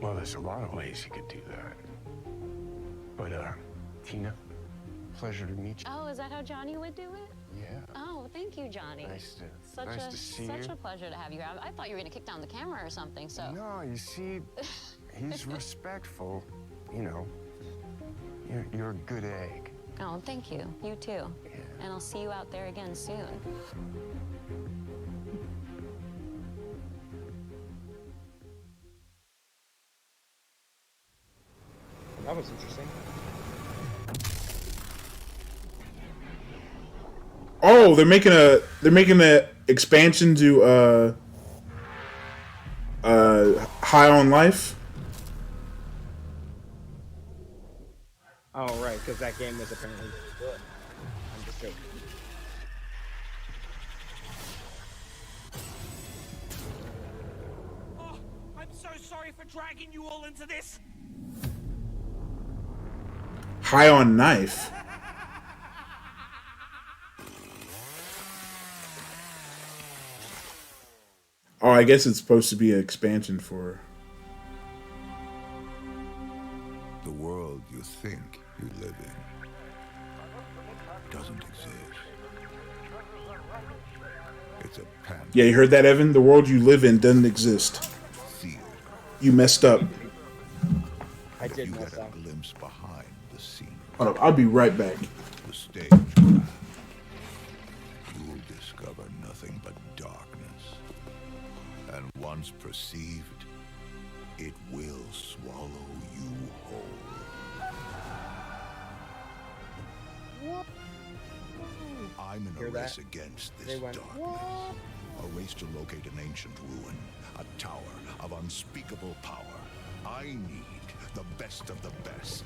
Well, there's a lot of ways you could do that. But, Tina, pleasure to meet you. Oh, is that how Johnny would do it? Yeah. Oh, thank you, Johnny. Nice Such to see such you. a pleasure to have you. I thought you were going to kick down the camera or something, so. No, you see, he's respectful. You know, you're a good egg. Oh, thank you. You too. And I'll see you out there again soon. That was interesting. Oh, they're making a expansion to High on Life. Oh, right, because that game was apparently really good. I'm just joking. Oh, I'm so sorry for dragging you all into this. High on Knife. Oh, I guess it's supposed to be an expansion for. The world you think you live in doesn't exist. It's a pan. Yeah, you heard that, Evan? The world you live in doesn't exist. Theater. You messed up. I did you mess get a up. glimpse behind the scenes. Hold up, I'll be right back. The stage craft. You'll discover nothing but darkness. And once perceived, it will swallow you whole. I'm in a race against this darkness. A race to locate an ancient ruin, a tower of unspeakable power. I need the best of the best.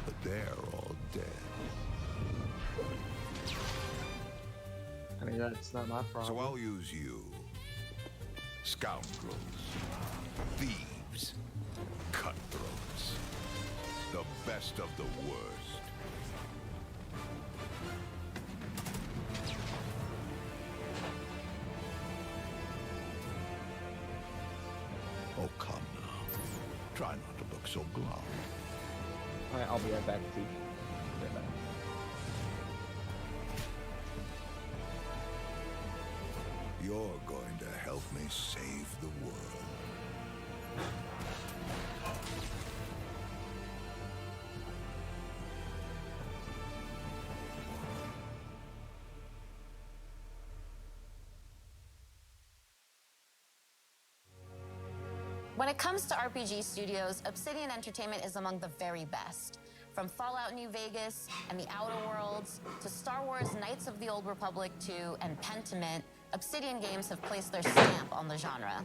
But they're all dead. I mean, that's not my problem. So I'll use you. Scoundrels, thieves, cutthroats. The best of the worst. Oh, come now. Try not to look so glum. Alright, I'll be right back, Steve. Be right back. You're going to help me save the world. When it comes to RPG studios, Obsidian Entertainment is among the very best. From Fallout New Vegas and the Outer Worlds to Star Wars Knights of the Old Republic 2 and Pentiment, Obsidian Games have placed their stamp on the genre.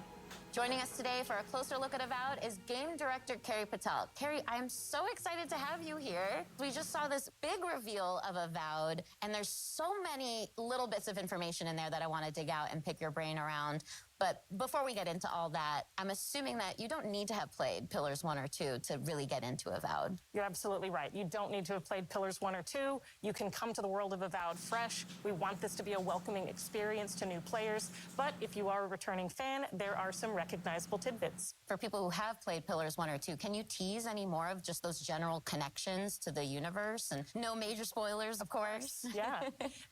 Joining us today for a closer look at Avowed is game director Carrie Patel. Carrie, I'm so excited to have you here. We just saw this big reveal of Avowed, and there's so many little bits of information in there that I want to dig out and pick your brain around. But before we get into all that, I'm assuming that you don't need to have played Pillars 1 or 2 to really get into Avowed. You're absolutely right. You don't need to have played Pillars 1 or 2. You can come to the world of Avowed fresh. We want this to be a welcoming experience to new players. But if you are a returning fan, there are some recognizable tidbits. For people who have played Pillars 1 or 2, can you tease any more of just those general connections to the universe? And no major spoilers, of course. Yeah.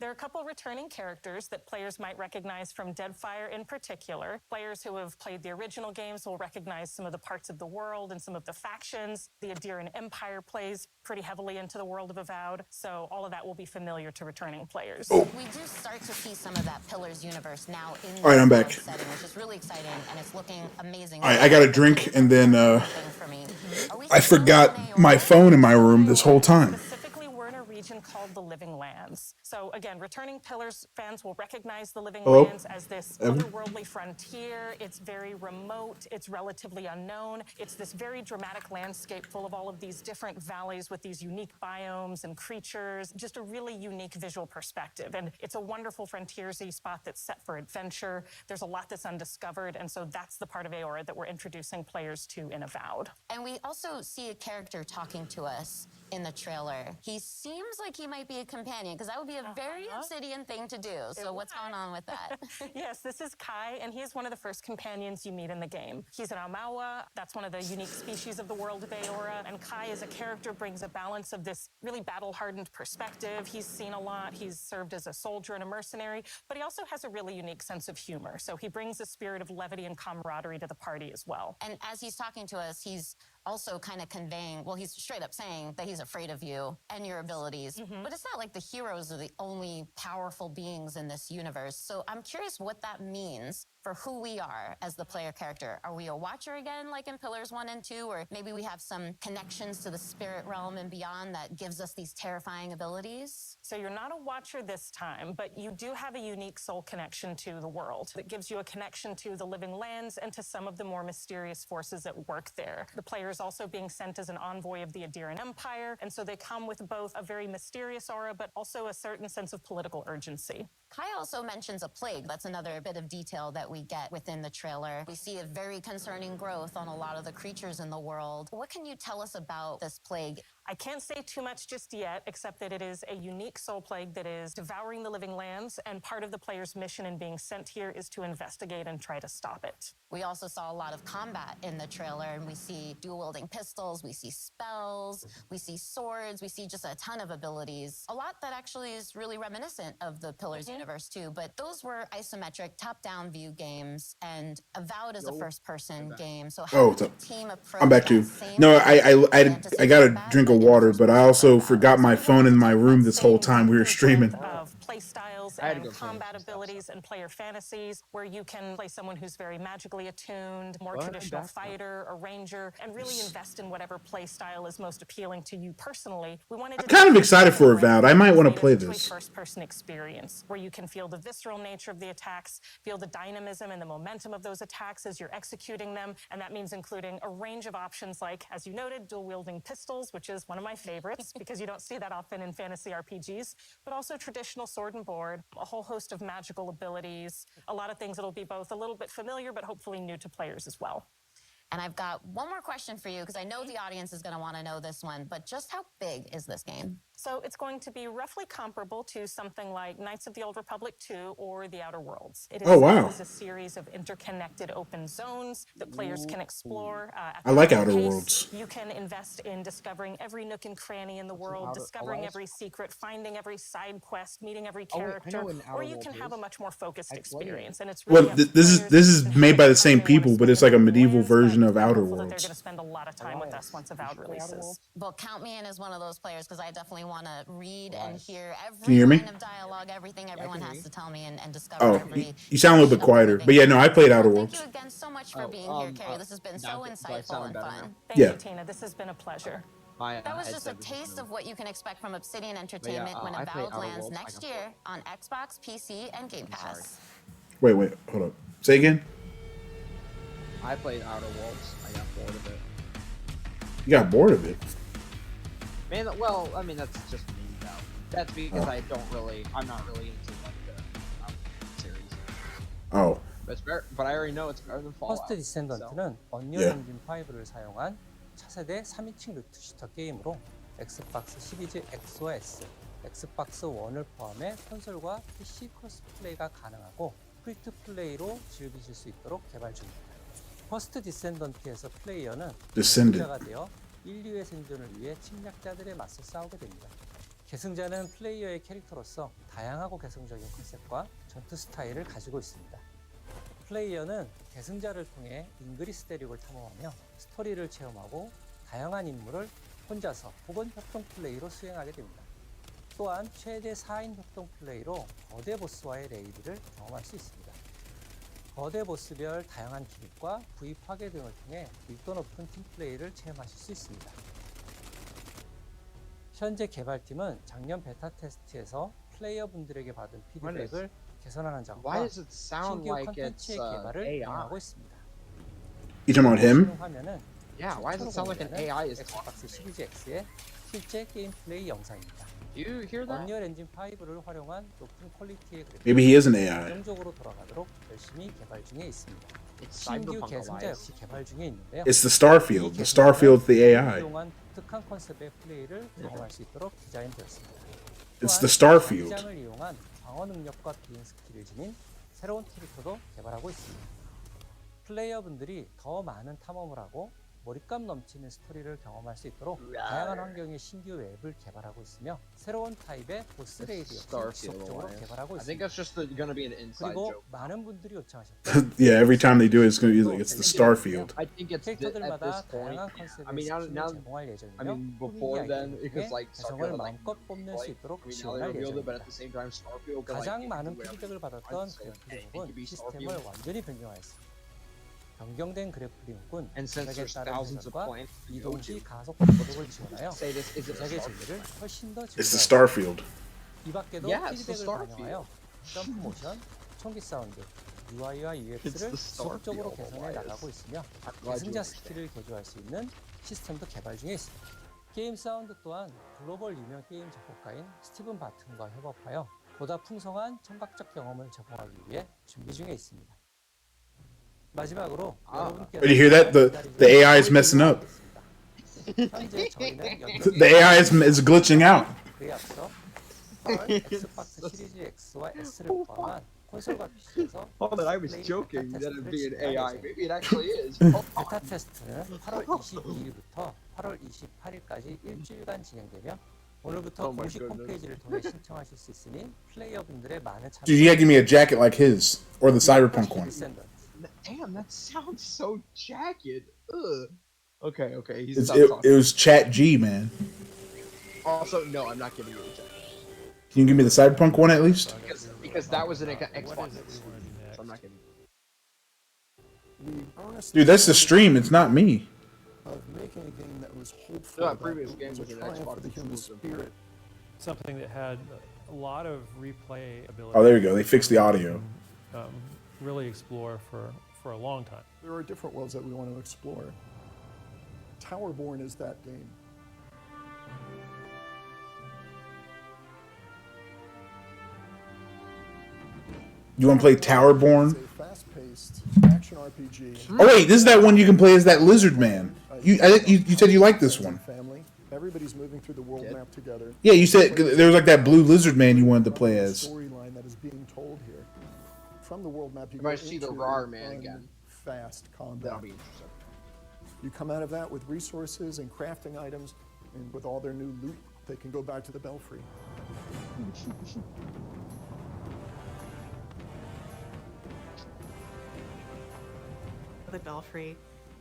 There are a couple returning characters that players might recognize from Deadfire in particular. Players who have played the original games will recognize some of the parts of the world and some of the factions. The Adirian Empire plays pretty heavily into the world of Avowed, so all of that will be familiar to returning players. We do start to see some of that Pillars universe now in All right, I'm back. setting, which is really exciting, and it's looking amazing. All right, I got a drink, and then I forgot my phone in my room this whole time. Specifically, we're in a region called the Living Lands. So again, returning Pillars fans will recognize the Living Hello? Lands as this otherworldly frontier. It's very remote. It's relatively unknown. It's this very dramatic landscape full of all of these different valleys with these unique biomes and creatures. Just a really unique visual perspective. And it's a wonderful frontiersy spot that's set for adventure. There's a lot that's undiscovered. And so that's the part of Aora that we're introducing players to in Avowed. And we also see a character talking to us in the trailer. He seems like he might be a companion, because that would be a very Obsidian thing to do. So what's going on with that? Yes, this is Kai, and he is one of the first companions you meet in the game. He's an Amawa. That's one of the unique species of the world of Aora. And Kai, as a character, brings a balance of this really battle-hardened perspective. He's seen a lot. He's served as a soldier and a mercenary, but he also has a really unique sense of humor. So he brings a spirit of levity and camaraderie to the party as well. And as he's talking to us, he's also kind of conveying, well, he's straight up saying that he's afraid of you and your abilities. But it's not like the heroes are the only powerful beings in this universe. So I'm curious what that means for who we are as the player character. Are we a watcher again, like in Pillars 1 and 2? Or maybe we have some connections to the spirit realm and beyond that gives us these terrifying abilities? So you're not a watcher this time, but you do have a unique soul connection to the world that gives you a connection to the Living Lands and to some of the more mysterious forces at work there. The player is also being sent as an envoy of the Adirian Empire, and so they come with both a very mysterious aura, but also a certain sense of political urgency. Kai also mentions a plague. That's another bit of detail that we get within the trailer. We see a very concerning growth on a lot of the creatures in the world. What can you tell us about this plague? I can't say too much just yet, except that it is a unique soul plague that is devouring the Living Lands, and part of the player's mission in being sent here is to investigate and try to stop it. We also saw a lot of combat in the trailer, and we see dual-wielding pistols, we see spells, we see swords, we see just a ton of abilities. A lot that actually is really reminiscent of the Pillars universe. universe too, but those were isometric top-down view games, and Avowed is a first-person game. So how Oh, did what's the up? team approach I'm back that too. same No, I fantasy got a combat, drink but of in a water, but I first-person also shooter? forgot my phone in my room this whole time we were streaming. Of play styles I had to and go finish combat some stuff, abilities and player fantasies, where you can play someone who's very magically attuned, more But I'm traditional back now. fighter, a ranger, and really invest in whatever play style is most appealing to you personally. We wanted I'm to kind of take excited for Avowed. I might want to create play it into a this. first-person experience where you can feel the visceral nature of the attacks, feel the dynamism and the momentum of those attacks as you're executing them, and that means including a range of options like, as you noted, dual-wielding pistols, which is one of my favorites because you don't see that often in fantasy RPGs, but also traditional sword and board, a whole host of magical abilities, a lot of things that'll be both a little bit familiar but hopefully new to players as well. And I've got one more question for you because I know the audience is going to want to know this one, but just how big is this game? So it's going to be roughly comparable to something like Knights of the Old Republic 2 or The Outer Worlds. It is, Oh, wow. It is a series of interconnected open zones that players can explore at I like their own Outer pace. Worlds. You can invest in discovering every nook and cranny in the world, discovering every secret, finding every side quest, meeting every Oh, wait, I character, know what an or Outer you can Worlds have a is. much more focused I played it. experience. And it's really Well, up to this is and how made by the much same time they wanna people, but it's spend like a in the medieval lands, but version of I'm Outer hopeful that they're Worlds. going to spend a lot of time with us once Avowed releases. Well, count me in as one of those players because I definitely want to read and hear Can every you hear me? line of dialogue, everything everyone has to tell me, and discover Oh, every you sound a little bit quieter, but yeah, no, I played Outer Thank Worlds. you again so much for being here, Carrie. This has been so insightful and fun. Thank Yeah. you, Tina. This has been a pleasure. That was just a taste of what you can expect from Obsidian Entertainment when I played Avowed Outer lands Worlds. next year on Xbox, PC, and Game Pass. Wait, hold up. Say again. I played Outer Worlds. I got bored of it. You got bored of it. Man, well, I mean that's just me though. That's because Oh. I'm not really into like the series. Oh. But it's better, but I already know it's better than Fallout. 퍼스트 디센던트는 언리얼 Yeah. 엔진 5를 사용한 차세대 3인칭 루트 슈터 게임으로 엑스박스 시리즈 X와 S, 엑스박스 1을 포함해 콘솔과 PC 크로스 플레이가 가능하고 프리투 플레이로 즐기실 수 있도록 개발 중입니다. 퍼스트 디센던트에서 플레이어는 Descendant. 계승자가 되어 인류의 생존을 위해 침략자들에 맞서 싸우게 됩니다. 계승자는 플레이어의 캐릭터로서 다양하고 개성적인 컨셉과 전투 스타일을 가지고 있습니다. 플레이어는 계승자를 통해 잉그리스 대륙을 탐험하며 스토리를 체험하고 다양한 임무를 혼자서 혹은 협동 플레이로 수행하게 됩니다. 또한 최대 4인 협동 플레이로 거대 보스와의 레이드를 경험할 수 있습니다. 거대 보스별 다양한 기믹과 부위 파괴 등을 통해 밀도 높은 팀 플레이를 체험하실 수 있습니다. 현재 개발팀은 작년 베타 테스트에서 플레이어분들에게 받은 피드백을 개선하는 Why 작업과 does it sound 신규 like 콘텐츠의 it's 개발을 AI? 진행하고 있습니다. You talking about him? 화면은 Yeah, why does it sound like an AI is talking? 엑스박스 시리즈 X의 실제 게임 플레이 영상입니다. You hear that? 언리얼 엔진 5를 활용한 높은 퀄리티의 그래픽, Maybe he is an AI. 안정적으로 돌아가도록 열심히 개발 중에 있습니다. It's 신규 cyberpunk 개승자 alive. 역시 개발 중에 있는데요. It's the Starfield. The Starfield's the AI. 이용한 독특한 컨셉의 플레이를 경험할 수 있도록 디자인되었습니다. It's the Starfield. 장을 이용한 방어 능력과 비행 스킬을 지닌 새로운 캐릭터도 개발하고 있습니다. 플레이어분들이 더 많은 탐험을 하고 몰입감 넘치는 스토리를 경험할 수 있도록 다양한 환경의 신규 맵을 개발하고 있으며 새로운 타입의 보스 레이드 역시 지속적으로 개발하고 I think 있습니다. it's just gonna be an inside 그리고 joke. 많은 분들이 요청하셨던 Yeah, every time they do it, it's gonna be like it's the Starfield. I think it's at 캐릭터들마다 this point. 다양한 컨셉의 I mean, now, 스킨을 제공할 예정이며 I mean, before then, it was like 개성을 Starfield, like, 마음껏 뽐낼 수 있도록 I mean, now they 지원할 revealed it, but at 예정입니다. the same time, Starfield can, 가장 like, 많은 do whatever 피드백을 it 받았던 wants, so it 그래플링은 could be 시스템을 Starfield. 완전히 변경하였습니다. 변경된 그래플링은 And since 제작에 there's 따른 thousands of 회전과 planes to go 이동시 to, 가속 감독을 지원하여 say this is it a 제작의 Starfield? 재미를 훨씬 더 It's the 즐거워하게 Starfield. 이 밖에도 Yeah, it's the 피드백을 반영하여 점프 모션, 총기 사운드, UI와 It's UX를 the 지속적으로 Starfield, 개선해 why 나가고 is- 있으며 I'm glad you 계승자 understand. 스킬을 개조할 수 있는 시스템도 개발 중에 있습니다. 게임 사운드 또한 글로벌 유명 게임 작곡가인 스티븐 바튼과 협업하여 보다 풍성한 청각적 경험을 제공하기 위해 준비 중에 있습니다. 마지막으로 여러분께서 Did you hear that? The AI is messing up. 현재 저희는 여기 The AI is glitching out. 그에 앞서 8월 엑스박스 시리즈 X와 S를 포함한 콘솔과 PC에서 Hold on, I was joking that it'd be an AI. Maybe it actually is. 베타 테스트는 8월 22일부터 8월 28일까지 일주일간 진행되며 오늘부터 Oh my 공식 goodness. 홈페이지를 통해 신청하실 수 있으니 플레이어분들의 많은 참여. Dude, you gotta give me a jacket like his or the cyberpunk one. Damn, that sounds so jagged. Ugh. Okay, okay. He's It was Chat G, man. Also, no, I'm not giving you a jacket. Can you give me the cyberpunk one at least? Because that was an Xbox. So I'm not giving Dude, that's the stream. It's not me. Of making a game that was hopeful. No, previous game was an triumph Xbox for the human spirit. Something that had a lot of replay ability. Oh, there you go. They fixed the audio. Really explore for a long time. There are different worlds that we want to explore. Towerborn is that game. You want to play Towerborn? It's a fast-paced action RPG. Oh wait, this is that one you can play as that lizard man. I think you said you liked this one. Family. Everybody's moving through the world map together. Yeah, you said there was like that blue lizard man you wanted to play as. Storyline that is being told here. From the world map, you might go see the into RAR man again. Fast combat. That'll be interesting. You come out of that with resources and crafting items, and with all their new loot, they can go back to the Belfry. The Belfry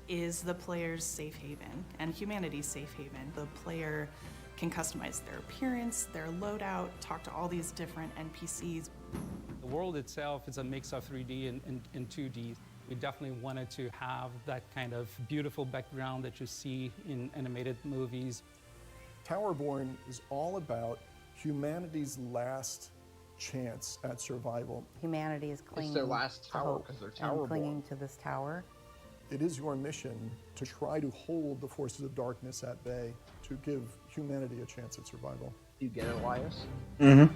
is the player's safe haven and humanity's safe haven. The player can customize their appearance, their loadout, talk to all these different NPCs. The world itself is a mix of 3D and 2D. We definitely wanted to have that kind of beautiful background that you see in animated movies. Towerborn is all about humanity's last chance at survival. Humanity is clinging their last to tower hope 'cause they're and tower-born. clinging to this tower. It is your mission to try to hold the forces of darkness at bay, to give humanity a chance at survival. You get it, Elias? Mm-hmm.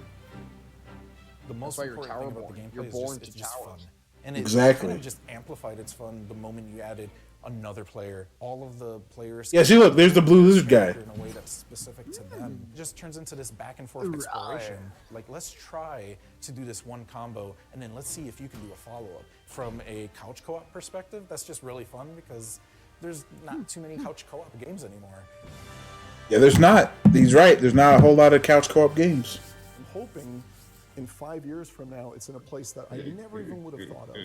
The most why you're important thing about tower-born. the gameplay You're is born it's to just towers. fun. And it Exactly. kind of just amplified its fun the moment you added another player. All of the players. Yeah, see, look, there's the blue lizard guy. In a way that's specific to them. It just turns into this back and forth exploration. Like, let's try to do this one combo, and then let's see if you can do a follow-up. From a couch co-op perspective, that's just really fun because there's not too many couch co-op games anymore. Yeah, there's not. He's right. There's not a whole lot of couch co-op games. I'm hoping in 5 years from now, it's in a place that I never even would have thought of.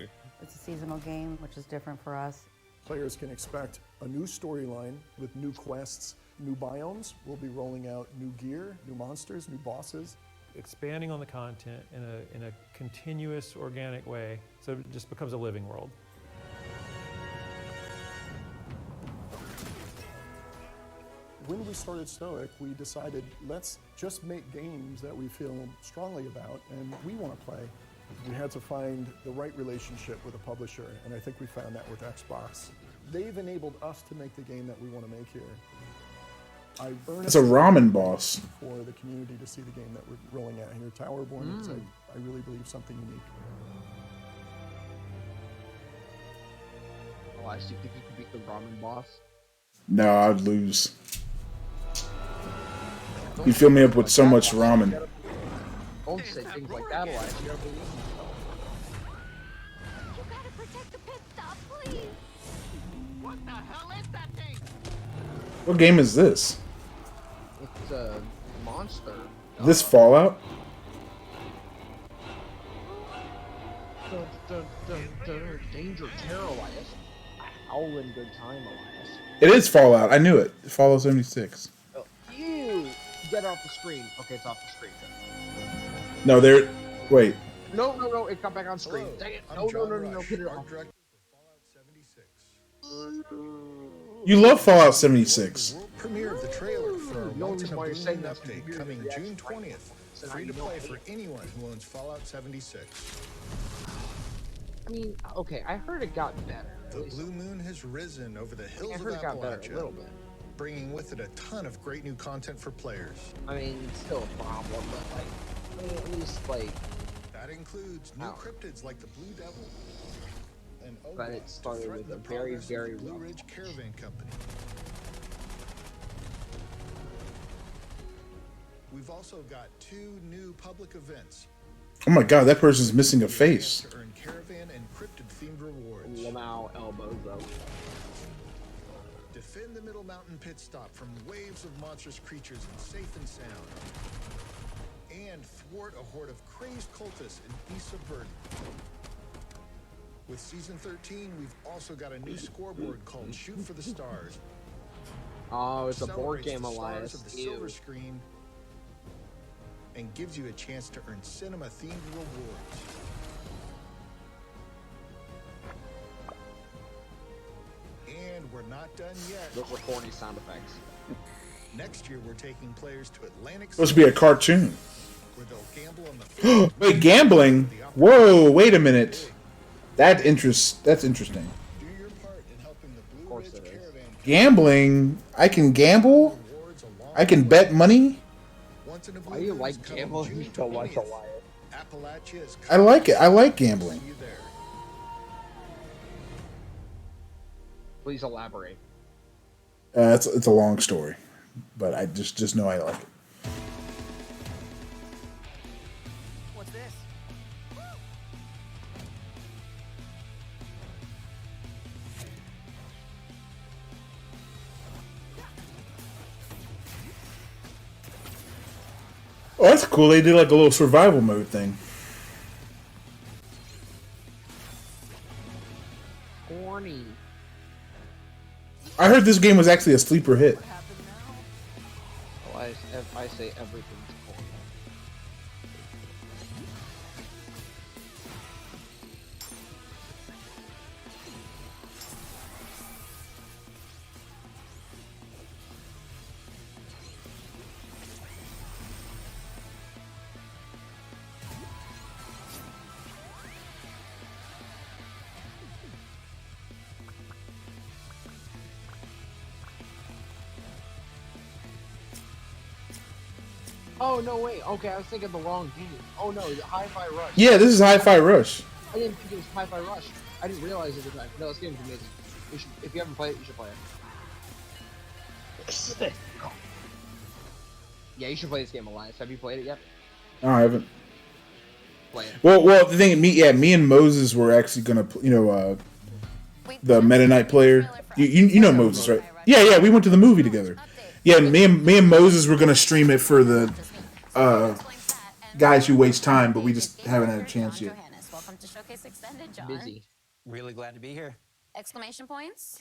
It's a seasonal game, which is different for us. Players can expect a new storyline with new quests, new biomes. We'll be rolling out new gear, new monsters, new bosses. Expanding on the content in a continuous, organic way, so it just becomes a living world. When we started Stoic, we decided let's just make games that we feel strongly about and we want to play. We had to find the right relationship with a publisher, and I think we found that with Xbox. They've enabled us to make the game that we want to make here. It's a ramen boss. For the community to see the game that we're rolling out here. Towerborn is, I really believe, something unique. Elias, do you think you could beat the ramen boss? No, I'd lose. You fill me up with so much ramen. Don't say things like that, Elias. You gotta believe me. You gotta protect the pit stop, please. What the hell is that thing? What game is this? It's a monster. This Fallout? Danger, terror, Elias. Howling good time, Elias. It is Fallout. I knew it. Fallout 76. Oh, ew! Get off the screen. Okay, it's off the screen. No, there. Wait. No, it got back on screen. Dang it. No, get it off. You love Fallout 76. Premiere of the trailer for our The only reason why you're saying once-in-a-blue that's update because coming you're June actually 20th. So Free to now you play know. for anyone who owns Fallout 76. I mean, okay, I heard it got better. The blue moon has risen over the hills I of heard it got better a Appalachia, little bit. bringing with it a ton of great new content for players. I mean, it's still a problem, but like, I mean, at least like. That includes new cryptids like the Blue Devil. And But it started with a very, very Blue rough Ridge Caravan Company. We've also got 2 new public events. Oh my god, that person's missing a face. To earn caravan and cryptid themed rewards. Lamau elbows though. Defend the Middle Mountain pit stop from waves of monstrous creatures in safe and sound. And thwart a horde of crazed cultists in Beasts of Burden. With Season 13, we've also got a new scoreboard called Shoot for the Stars. Oh, it's a board Celebrates game, the stars Elias. of the Ew. silver screen and gives you a chance to earn cinema-themed rewards. And we're not done yet. Those were corny sound effects. Next year, we're taking players to Atlantic Supposed to be a cartoon. where they'll gamble on the Wait, gambling? Whoa, wait a minute. That's interesting. Of course it is. Gambling? I can gamble? I can bet money? Why do you like gambling so much, Elias? Appalachia is I like it. I like gambling. you there. Please elaborate. It's a long story, but I just know I like it. What's this? Oh, that's cool. They did like a little survival mode thing. Corny. I heard this game was actually a sleeper hit. Elias, I say everything's corny. Oh, no, wait. Okay, I was thinking the wrong game. Oh, no, Hi-Fi Rush. Yeah, this is Hi-Fi Rush. I didn't think it was Hi-Fi Rush. I didn't realize it was that. No, this game's amazing. If you haven't played it, you should play it. Yeah, you should play this game, Elias. Have you played it yet? No, I haven't. Play it. Well, the thing, me and Moses were actually gonna, the Meta Knight player. You know Moses, right? Yeah, we went to the movie together. Yeah, me and Moses were gonna stream it for the guys who waste time, but we just haven't had a chance yet. Welcome to Showcase Extended, John. Busy. Really glad to be here. Exclamation points?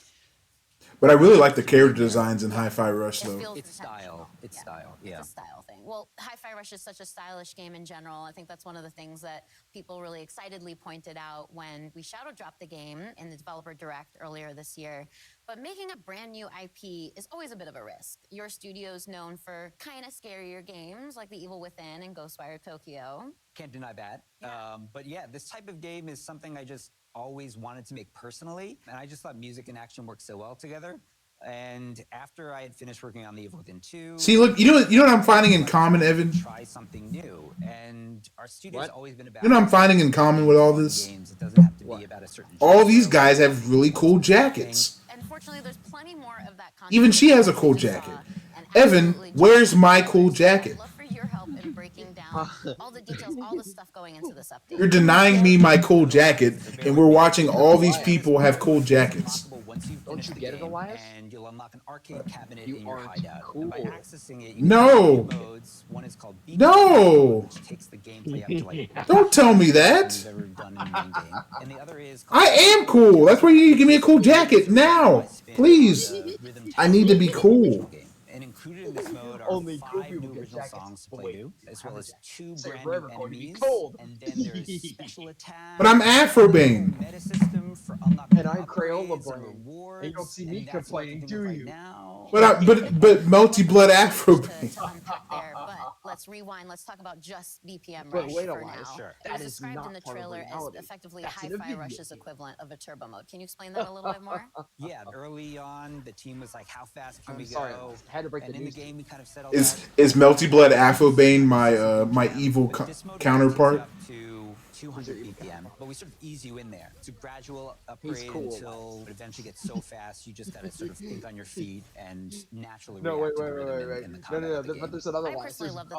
But I really like the character designs in Hi-Fi Rush, though. It's style. It's style. Yeah. It's a style thing. Well, Hi-Fi Rush is such a stylish game in general. I think that's one of the things that people really excitedly pointed out when we shadow dropped the game in the developer direct earlier this year. But making a brand new IP is always a bit of a risk. Your studio's known for kind of scarier games like The Evil Within and Ghostwire Tokyo. Can't deny that. But yeah, this type of game is something I just always wanted to make personally. And I just thought music and action worked so well together. And after I had finished working on The Evil Within 2... See, look, you know what I'm finding in common, Evan? Try something new. And our studio's always been about... You know what I'm finding in common with all this? Games. It doesn't have to be about a certain... All these guys have really cool jackets. Unfortunately, there's plenty more of that content. Even she has a cool jacket. Evan, where's my cool jacket? Breaking down all the details, all the stuff going into this update. You're denying me my cool jacket, and we're watching all these people have cool jackets. Don't you get it, Elias? And you'll unlock an arcade cabinet You in your aren't hideout. cool. And by accessing it, you No. can play modes. One is called Beat No. which takes the gameplay up to like Don't tell me that. you've ever done in one game. And the other is I am cool. That's why you need to give me a cool jacket now. Please. I need to be cool. And included in this mode are Only cool 5 people new get original jackets. songs to play to, as well as 2 Say brand forever new going to be enemies. cold. And then there's special attacks. But I'm Afrobane. Meta system for unlocking And I'm Crayola upgrades Brain. and rewards. And you don't see me and that's what complaining, we're do thinking you? Right now. But multi-blood Afrobane. To unpack there, but let's rewind. Let's talk about just BPM But Rush wait, for Elias, now. sure. It That was is described not in the part of trailer as reality. effectively That's in a Hi-Fi video Rush's game. equivalent of a turbo mode. Can you explain that a little bit more? Yeah, early on, the team was like, how fast can I'm we sorry, go? I had to break And the in the news. game, we kind of settled Is Melty Blood Afrobane my evil counterpart? to 200 BPM, but we sort of ease you in there. It's a gradual He's upgrade cool, until it eventually gets so fast you just gotta sort of think on your feet and naturally No, react wait, to the wait, rhythm wait. in the No, combat no, of the but game. there's another I one. personally love that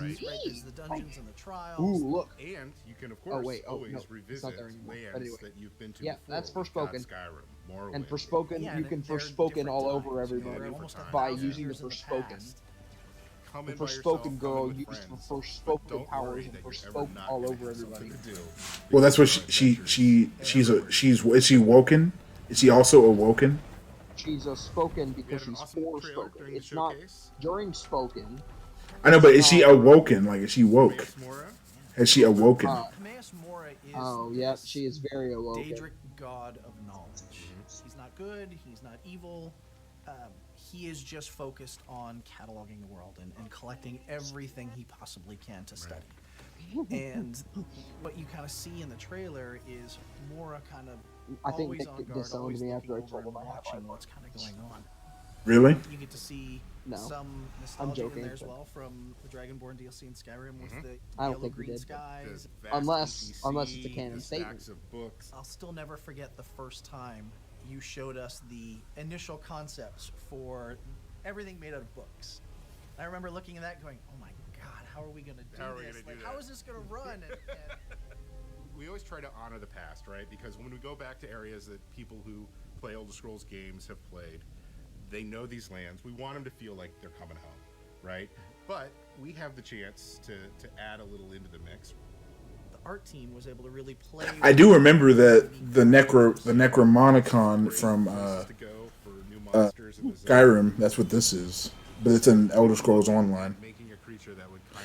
right? There's the dungeons and the trials. Ooh, look. And you can, of Oh, course, wait, oh, always no, it's revisit not there anymore. lands But anyway. that you've been to Yeah, before. that's like God, Forspoken. Skyrim, Morrowind. And Forspoken, Yeah, you and can they're Forspoken different all times. over everybody They're almost by 1,000 using the years in the Forspoken. past. Come The in by yourself, Forspoken come in girl with used friends. the But Forspoken don't powers worry and that you're ever Forspoken not all gonna over have something everybody. to do. Well, that's what she's is she woken? Is she also awoken? She's a spoken We because had an she's awesome for trailer spoken. during the It's not showcase. during spoken. I know, but is It's she not- awoken? Like, is she woke? Timaeus Mora. Has she awoken? Timaeus Mora is Oh, yeah, she is very awoken. Daedric god of knowledge. He's not good, he's not evil. He is just focused on cataloging the world and collecting everything he possibly can to study. And what you kind of see in the trailer is Mora kind of I think always Nick on guard, disowned always me after I looking told over him and I have watching iPod. what's kind of going on. Really? You get to see No. some I'm nostalgia joking, in there as but- well from the Dragonborn DLC in Skyrim with the I don't yellow think he green did. skies. Unless it's a canon the statement. stacks of books. I'll still never forget the first time you showed us the initial concepts for everything made out of books. I remember looking at that going, oh my god, how are we going to do How are we this? gonna Like, do how that? is this going to run? And We always try to honor the past, right? Because when we go back to areas that people who play Elder Scrolls games have played, they know these lands. We want them to feel like they're coming home, right? But we have the chance to add a little into the mix. the art team was able to really play. I do remember that the Necromonicon from Skyrim. That's what this is, but it's in Elder Scrolls Online.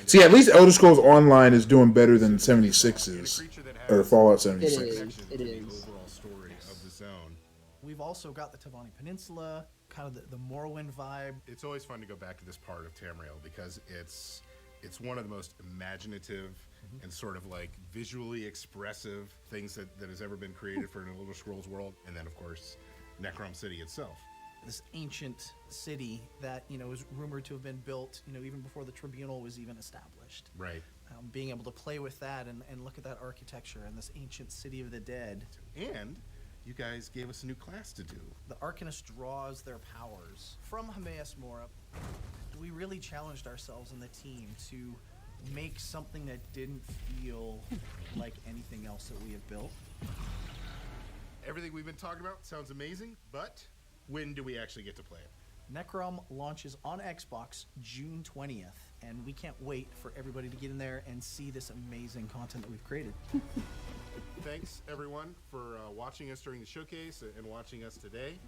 See, at least Elder Scrolls Online is doing better than 76's or Fallout 76. It is. Overall story of the zone. We've also got the Tavani Peninsula, kind of the Morrowind vibe. It's always fun to go back to this part of Tamriel because it's one of the most imaginative and sort of like visually expressive things that has ever been created for an Elder Scrolls world. And then, of course, Necrom City itself. This ancient city that, is rumored to have been built, even before the Tribunal was even established. Right. Being able to play with that and look at that architecture and this ancient city of the dead. And you guys gave us a new class to do. The Arcanist draws their powers from Hameas Mora. We really challenged ourselves and the team to make something that didn't feel like anything else that we have built. Everything we've been talking about sounds amazing, but when do we actually get to play it? Necrom launches on Xbox June 20th, and we can't wait for everybody to get in there and see this amazing content that we've created. Thanks, everyone, for watching us during the showcase and watching us today.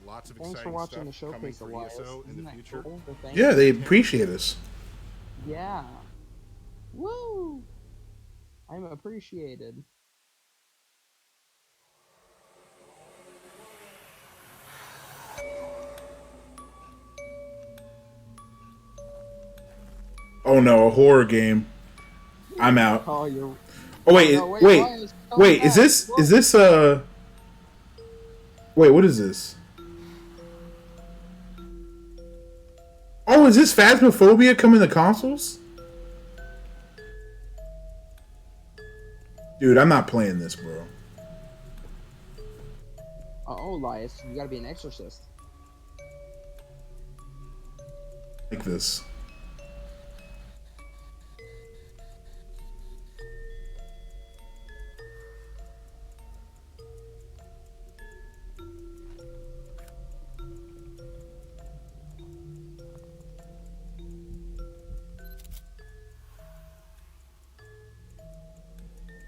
Lots of Thanks for exciting watching stuff the coming showcase, for Elias. ESO in Isn't the that future. cool? Yeah, they appreciate us. Yeah. Woo! I'm appreciated. Oh no, a horror game. I'm out. Oh, you're. Oh wait, No, wait, Elias, come wait. back. Is this Wait, what is this? Oh, is this Phasmophobia coming to consoles? Dude, I'm not playing this, bro. Oh, Elias, you gotta be an exorcist. Like this.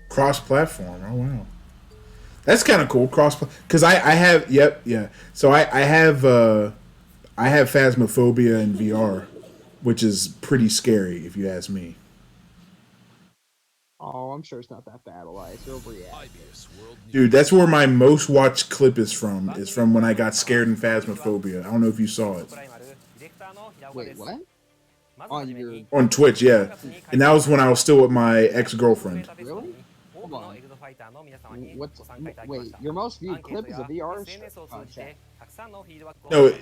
Cross-platform. Oh wow, that's kind of cool. Because I have So I have Phasmophobia in VR, which is pretty scary if you ask me. Oh, I'm sure it's not that bad, Elias. You're overreacting. Dude, that's where my most watched clip is from. Is from when I got scared in Phasmophobia. I don't know if you saw it Wait, what? On your on Twitch. Yeah, and that was when I was still with my ex-girlfriend. Really? Hold on. Wait, your most viewed clip is a VR chat. No,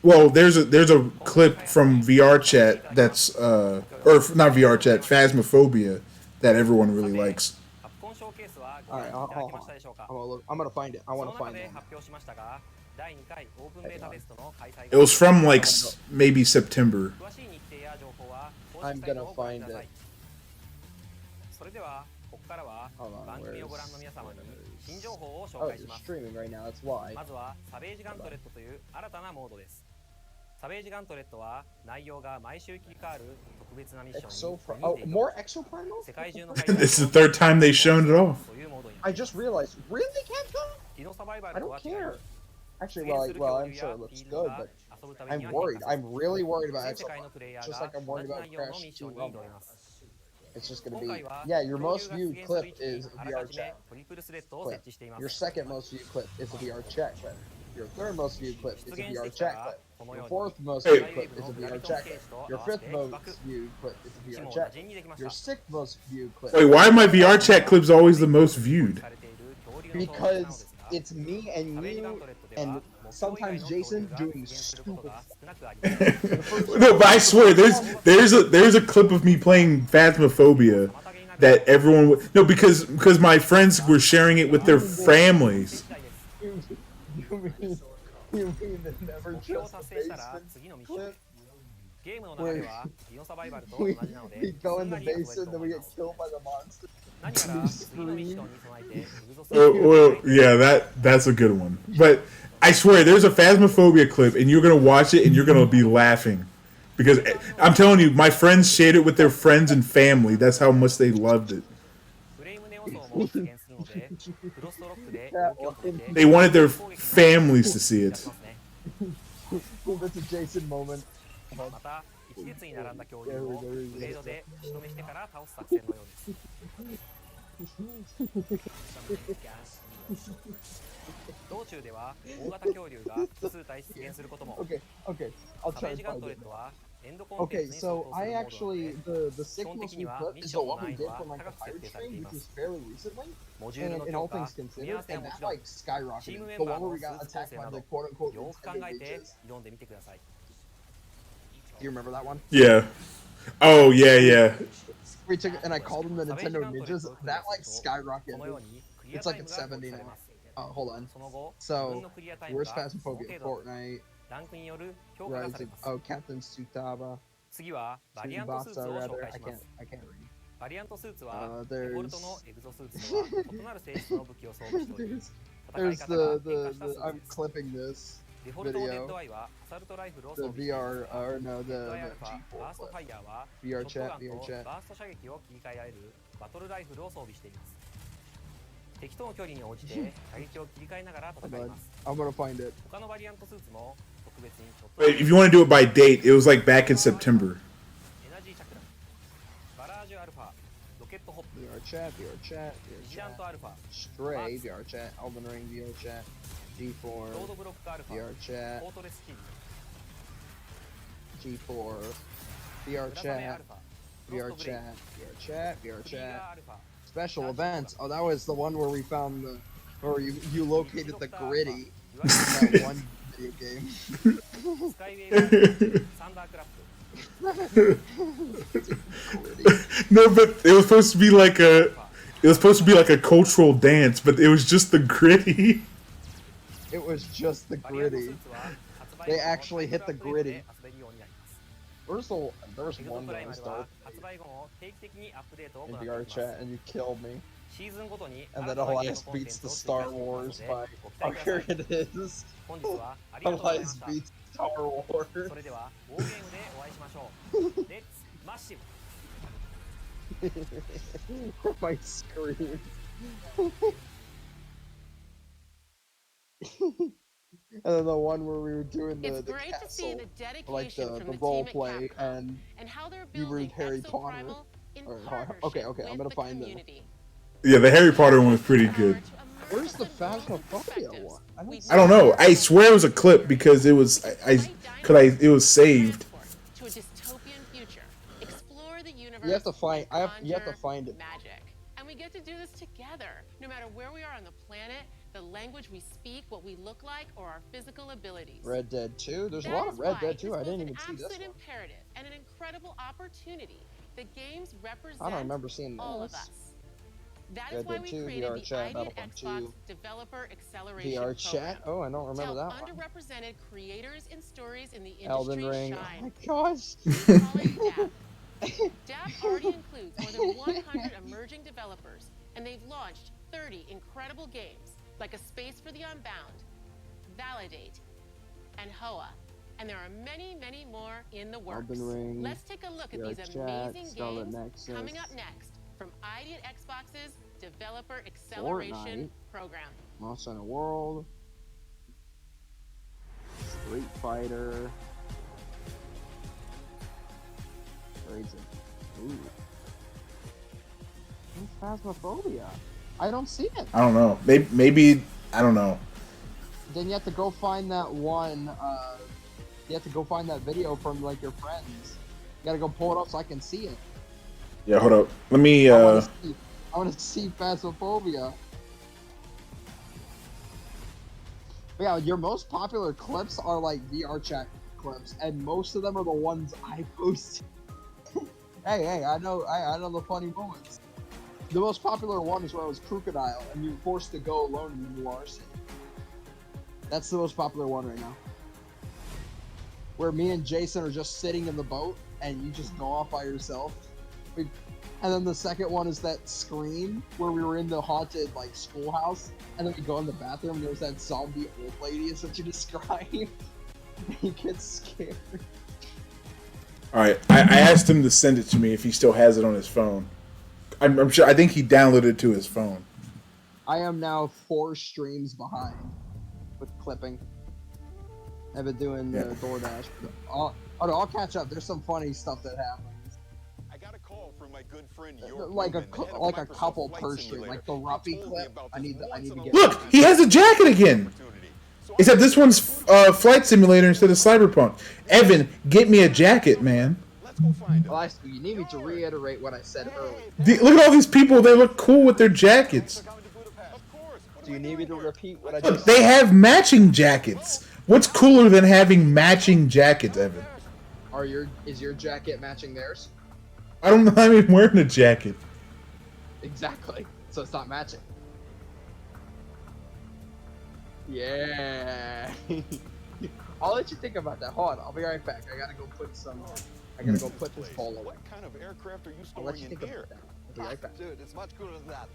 well, there's a clip from VR chat that's or not VR chat, Phasmophobia, that everyone really likes. All right, hold on. I'm gonna find it. I want to find it. It was from like maybe September. I'm gonna find it. Hold on, where is... Oh, you're streaming right now, that's why. Oh, more Exoprimal? This is the third time they've shown it off. I just realized. Really, Capcom? I don't care. Actually, well, I'm sure it looks good, but I'm worried. I'm really worried about Exoprimal. Just like I'm worried about Crash 2 Rumble. It's just gonna be, yeah, your most viewed clip is a VR chat clip. Your second most viewed clip is a VR chat clip. Your third most viewed clip is a VR chat clip. Your fourth most viewed clip is a VR chat clip. Your fifth most viewed clip is a VR chat clip. Your sixth most viewed clip. Wait, why are my VR chat clips always the most viewed? Because it's me and you and sometimes Jason doing stupid No, but I swear, there's a clip of me playing Phasmophobia that everyone no because my friends were sharing it with their families. You mean the never trust the basement clip? Where we go in the basement, then we get killed by the monster. And you scream. Well, yeah, that's a good one. But I swear, there's a Phasmophobia clip, and you're gonna watch it, and you're gonna be laughing because I'm telling you, my friends shared it with their friends and family. That's how much they loved it. They wanted their families to see it. That's a Jason moment. また一列に並んだ恐竜をブレードで仕留めしてから倒す作戦のようです。道中では大型恐竜が複数体出現することも。Okay, I'll try to find it. Okay, so I actually the sickness we put is the one we did from like the pirate train, which was fairly recently, and in all things considered, and that like skyrocketed. The one where we got attacked by the quote unquote ninjas. Do you remember that one? Yeah. Oh yeah. We took and I called them the Nintendo Ninjas. That like skyrocketed. It's like at 70 now. Oh, hold on. So where's Phasmophobia? Fortnite. Rise of Captain Tsutaba. Tsubasa rather. I can't read. バリアントスーツはデフォルトのエグゾスーツとは異なる性質の武器を装備しており、戦い方が変化したスーツ I'm clipping this デフォルトデッドアイはアサルトライフルを装備しています。 VR or no デッドアイア the ルファバーストファイヤーは VR ショットガン chat とバースト射撃を切り替えられるバトルライフルを装備しています。敵との距離に応じて射撃を切り替えながら戦います。 I'm gonna find it. 他のバリアントスーツも特別にちょっと But if you want to do it by date, it was like back in September. エナジーチャクラバラージュアルファロケットホップ VR chat ジャントアルファ Stray VR chat Elden Ring VR chat G4 ロードブロックアルファ VR chat フォートレスキル G4 VR chat VR chat VR chat Special events. Oh, that was the one where we found the where you located the gritty in that one video game. No, but it was supposed to be like a cultural dance, but it was just the gritty. It was just the gritty. They actually hit the gritty. There was one that I started in VR chat and you killed me. And then Elias beats the Star Wars by... Oh, here it is. Elias beats Star Wars. My screen. And then the one where we were doing the castle, like the role play, and you were Harry Potter. Okay, I'm gonna find them. Yeah, the Harry Potter one was pretty good. Where's the Phasmophobia one? I don't know. I swear it was a clip because it was it was saved. To a dystopian future. Explore the universe. You have to find. You have to find it. Magic, and we get to do this together, no matter where we are on the planet, the language we speak, what we look like, or our physical abilities. Red Dead 2. There's a lot of Red Dead 2. I didn't even see this one. An absolute imperative and an incredible opportunity. The games represent I don't remember seeing all of this. us. That is Red why Dead we 2, created VR the chat, IDEA Battlefront 2, Xbox Developer Acceleration VR Program. chat. Oh, I don't remember To that help one. underrepresented creators and stories in the industry Elden Ring. shine. Oh my gosh. We call it DAP. DAP already includes more than 100 emerging developers, and they've launched 30 incredible games like A Space for the Unbound, Validate, and HOA. And there are many, many more in the works. Elden Ring, Let's take a look at VR these chat, amazing Scarlet games Nexus. coming up next from IDEA Xbox's Developer Acceleration Program. Monster Hunter World. Street Fighter. Crazy. Ooh. Phasmophobia. I don't see it. I don't know. Maybe I don't know. Then you have to go find that one. You have to go find that video from like your friends. You gotta go pull it up so I can see it. Yeah, hold up. Let me. I want to see Phasmophobia. Yeah, your most popular clips are like VR chat clips, and most of them are the ones I post. hey, I know the funny moments. The most popular one is where I was Crocodile, and you're forced to go alone in the Noir City. That's the most popular one right now. Where me and Jason are just sitting in the boat, and you just go off by yourself. And then the second one is that scream where we were in the haunted like schoolhouse, and then we go in the bathroom and there's that zombie old lady is what you describe. He gets scared. All right, I asked him to send it to me if he still has it on his phone. I'm sure. I think he downloaded it to his phone. I am now 4 streams behind with clipping. I've been doing the DoorDash. I'll catch up. There's some funny stuff that happens. My good friend, like a couple per stream, like the Ruffy clip. I need to get. Look, he has a jacket again. Except this one's Flight Simulator instead of Cyberpunk. Evan, get me a jacket, man. Well, you need me to reiterate what I said earlier. Look at all these people. They look cool with their jackets. Do you need me to repeat what I Look, just they said? have matching jackets. What's cooler than having matching jackets, Evan? Is your jacket matching theirs? I don't know. I'm even wearing a jacket. Exactly. So it's not matching. Yeah. I'll let you think about that. Hold on. I'll be right back. I gotta go put this ball away. What kind of aircraft are you I'll let storing you in think here? about that. I'll be right back. Dude, it's much cooler than that.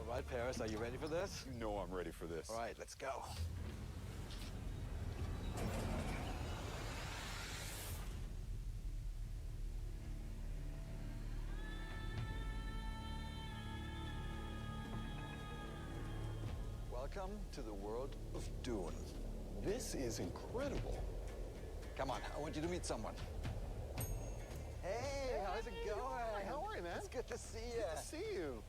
All right, Paris, are you ready for this? You know I'm ready for this. All right, let's go. Welcome to the world of Dune. This is incredible. Come on, I want you to meet someone. Hey, how's it going? Hi, how are you, man? It's good to see you. Good to see you.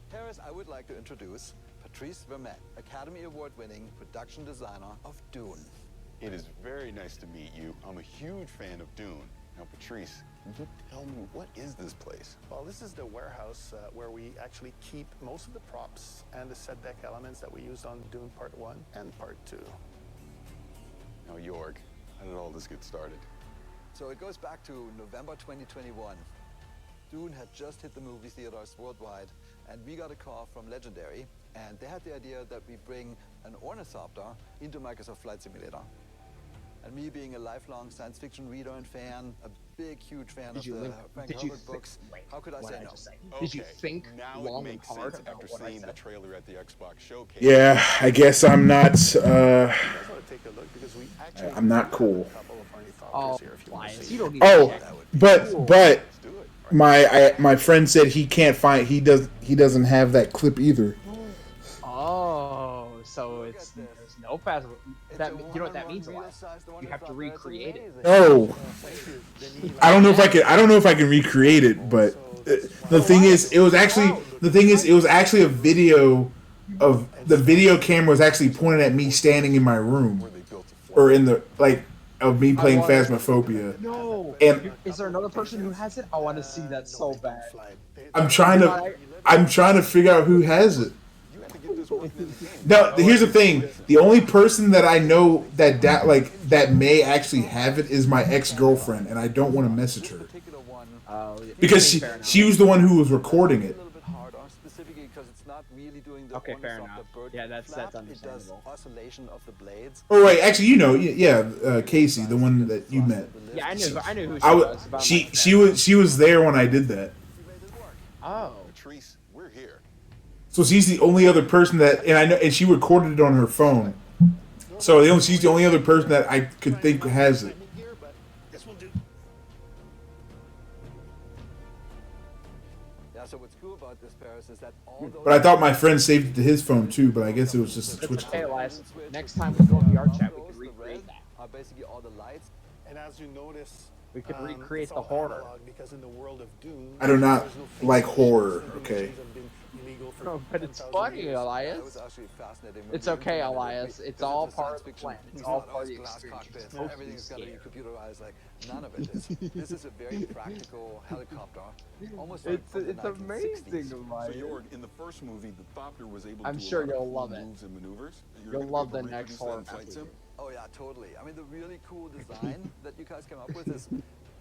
Paris, I would like to introduce Patrice Vermette, Academy Award-winning production designer of Dune. It is very nice to meet you. I'm a huge fan of Dune. Now, Patrice, can you tell me, what is this place? Well, this is the warehouse where we actually keep most of the props and the set deck elements that we used on Dune Part 1 and Part 2. Now, Jorg, how did all this get started? So it goes back to November 2021. Dune had just hit the movie theaters worldwide, and we got a call from Legendary, and they had the idea that we bring an ornithopter into Microsoft Flight Simulator. And me being a lifelong science fiction reader and fan, a big, huge fan of the Frank Herbert books, how could I say no? Did you think now long it and makes hard sense about after what I seeing the said? trailer at the Xbox showcase. Yeah, I guess I'm not. Actually I'm not cool. Oh, Lions, you don't need Oh, to check. but my friend said he can't find. He doesn't have that clip either. Oh, so there's no password. That you know what that means, Elias? You have to recreate it. Oh, I don't know if I can. I don't know if I can recreate it, but the thing is, it was actually a video of the video camera was actually pointed at me standing in my room, or in the of me playing Phasmophobia. No. And is there another person who has it? I want to see that so bad. I'm trying to figure out who has it. Now, here's the thing: the only person that I know that may actually have it is my ex-girlfriend, and I don't want to message her because she was the one who was recording it. Okay, fair enough. Yeah, that's understandable. Oscillation of the blades. Oh right, actually, Casey, the one that you met. Yeah, I knew who she was. About she was there when I did that. Oh. Patrice, we're here. So she's the only other person that, and she recorded it on her phone. So she's the only other person that I could think has it. Yeah, so what's cool about this, Paris, is that all those... But I thought my friend saved it to his phone too, but I guess it was just a Twitch. Hey, Elias, next time we go VR chat, we can recreate that. Are basically all the lights. And as you notice We can recreate it's the all horror. analog because in the world of Doom, I do not there's no like physical horror. machines, and Okay. machines have been illegal for Oh, but it's 10,000 funny, years. Elias. That was actually a fascinating movie. It's okay, We implemented it. Elias. It's Because all a part science of the fiction plan. It's movie, all not part of the glass experience. cockpit. It's supposed to be Everything's got to be scary. computerized. Like none of it is. This is a very practical helicopter. Almost like It's from the it's 1960s. amazing, Elias. So Jorg, in the first movie, the Doppler was able I'm to do sure a lot you'll of love cool it. moves and maneuvers. You're You'll gonna love be able the to next reproduce that horror in Flight Sim? Oh yeah, totally. I mean, the really cool design that you guys came up with is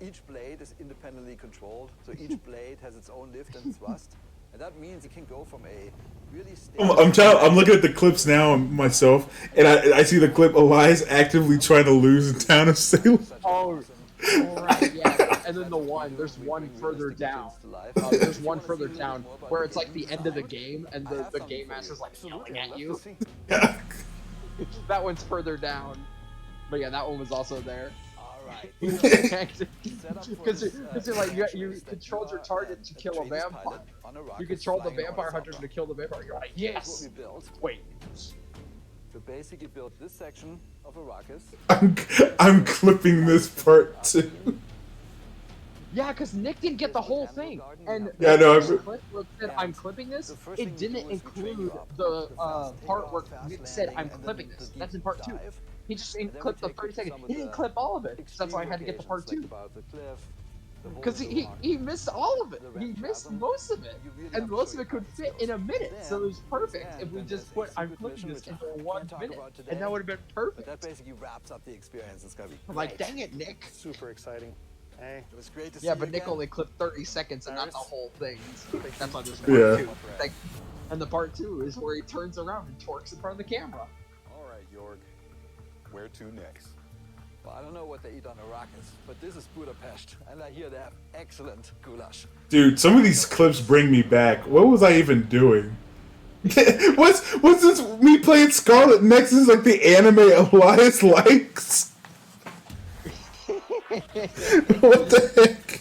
each blade is independently controlled. So each blade has its own lift and thrust, and that means it can go from a really I'm looking at the clips now myself, and I see the clip Elias actively trying to lose in town of Salem. Oh, right, yeah. And then there's one further down. There's one further down where it's like the end of the game, and the game master's like yelling at you. Yeah. That one's further down. But yeah, that one was also there. Alright. Because you're like, you controlled your target to kill a vampire. You controlled the vampire hunter to kill the vampire. You're like, yes! What we built. Wait. We basically built this section of Arrakis. I'm clipping this part too. Yeah, because Nick didn't get the whole thing. And Yeah, no, the clip where it said, I'm clipping this, it didn't include the part where Nick said, I'm clipping this. That's in part 2. He just clipped the 30 seconds. He didn't clip all of it. So that's why I had to get the part 2. Because he missed all of it. He missed most of it. And most of it could fit in a minute. So it was perfect if we just put, I'm clipping this into 1 minute. And that would have been perfect. That basically wraps up the experience. It's gonna be I'm like, dang it, Nick. Super exciting. Hey. It was great to see Yeah, you but Nick again. only clipped 30 seconds and not the whole thing. That's why there's Yeah. part 2. Like, and the part 2 is where he turns around and torques in front of the camera. Alright, Jorg. Where to next? Well, I don't know what they eat on Arrakis, but this is Budapest, and I hear they have excellent goulash. Dude, some of these clips bring me back. What was I even doing? what's this? Me playing Scarlet Nexus like the anime Elias likes? What the heck?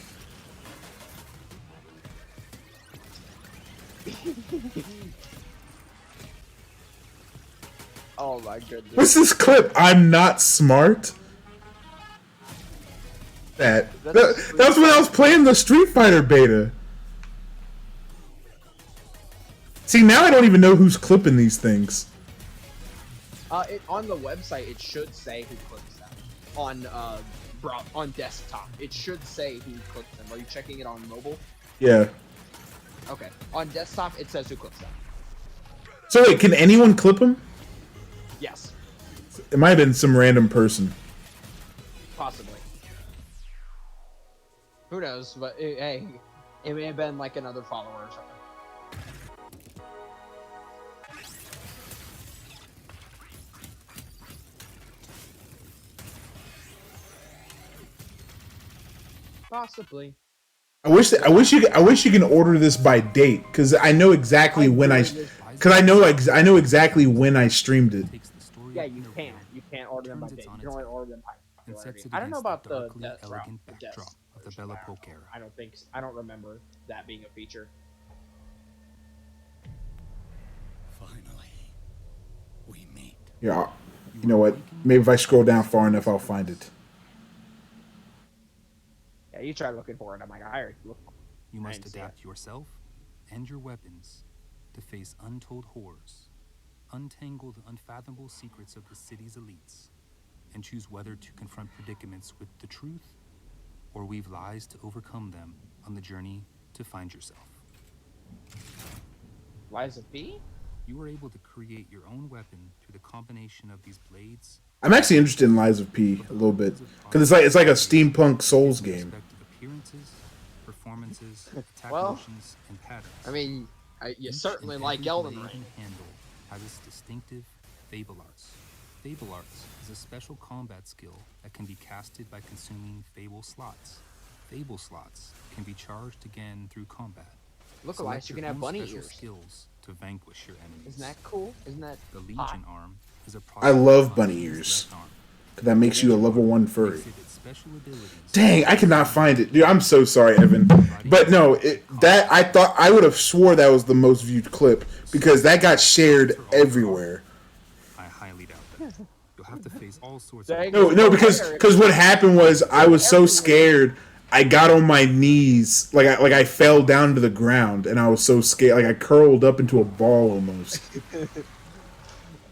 Oh my goodness. What's this clip? I'm not smart. That was when I was playing the Street Fighter beta. See, now I don't even know who's clipping these things. On the website, it should say who clips them. On desktop, it should say who clips them. Are you checking it on mobile? Yeah. Okay. On desktop, it says who clips them. So wait, can anyone clip them? Yes. It might have been some random person. Possibly. Who knows? But hey, it may have been like another follower or something. Possibly. I wish you can order this by date because I know exactly when I know exactly when I streamed it. Yeah, you can. You can't order them by date. You can only order them by popularity. I don't know about the death route. Of the Belle Epoque era. I don't remember that being a feature. Finally, we meet. Yeah, you know what? Maybe if I scroll down far enough, I'll find it. Yeah, you try looking for it. I'm like, I already looked. You must adapt yourself and your weapons to face untold horrors, untangle the unfathomable secrets of the city's elites, and choose whether to confront predicaments with the truth or weave lies to overcome them on the journey to find yourself. Lies of P? You were able to create your own weapon through the combination of these blades. I'm actually interested in Lies of P a little bit because it's like a steampunk Souls game. Appearances, performances, attack Well, motions, and patterns. I mean, you Each certainly and like every Elden blade Ring. and handle has its distinctive Fable Arts. Fable Arts is a special combat skill that can be casted by consuming Fable slots. Fable slots can be charged again through combat. Look, Select Elias, you your can have own bunny special ears. skills to vanquish your enemies. Isn't that cool? Isn't that The Legion hot? arm is a I love bunny ears. That makes you a level 1 furry. Dang, I cannot find it, dude. I'm so sorry, Evan. But no, I thought I would have swore that was the most viewed clip because that got shared everywhere. I highly doubt that. You'll have to face all sorts Dang, of No, because what happened was I was so scared. I got on my knees, like I fell down to the ground, and I was so scared, like I curled up into a ball almost.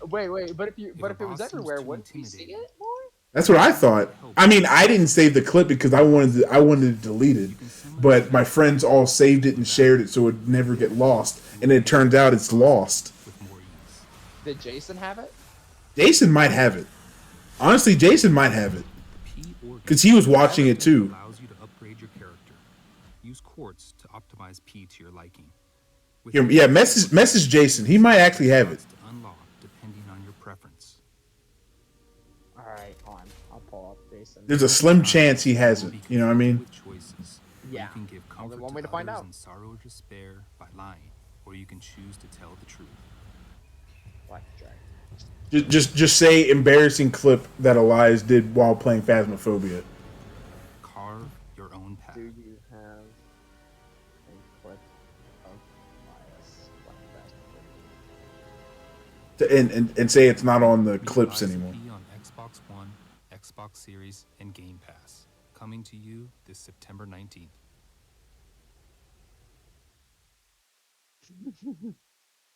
Wait, but if it was everywhere, wouldn't we see it more? That's what I thought. I mean, I didn't save the clip because I wanted it deleted, but my friends all saved it and shared it so it would never get lost, and it turns out it's lost. Did Jason have it? Jason might have it. Honestly, Jason might have it because he was watching it too. allows you to upgrade your character. Use quartz to optimize P to your liking. Here, yeah, message Jason. He might actually have it. To unlock depending on your preference. All right, I'll pull up Jason. There's a slim chance he has it. You know what I mean? Yeah. You can give comfort one to way to find others out. and sorrow or despair by lying, or you can choose to tell the truth. Black Dragon. Just say embarrassing clip that Elias did while playing Phasmophobia. Carve your own path. Do you have a clip of Elias playing Phasmophobia? And say it's not on the clips anymore. Be on Xbox One, Xbox Series, and Game Pass. Coming to you this September 19th.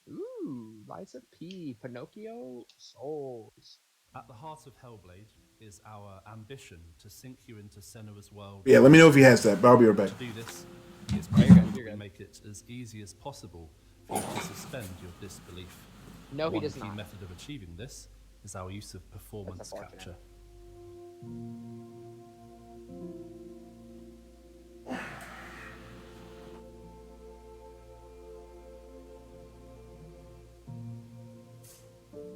Ooh, Liza P. Pinocchio Souls. At the heart of Hellblade is our ambition to sink you into Senua's world. Yeah, let me know if he has that, but I'll be right back. To do this, he is crucial that we make it as easy as possible for you to suspend your disbelief. No, he does One key not. method of achieving this is our use of performance capture.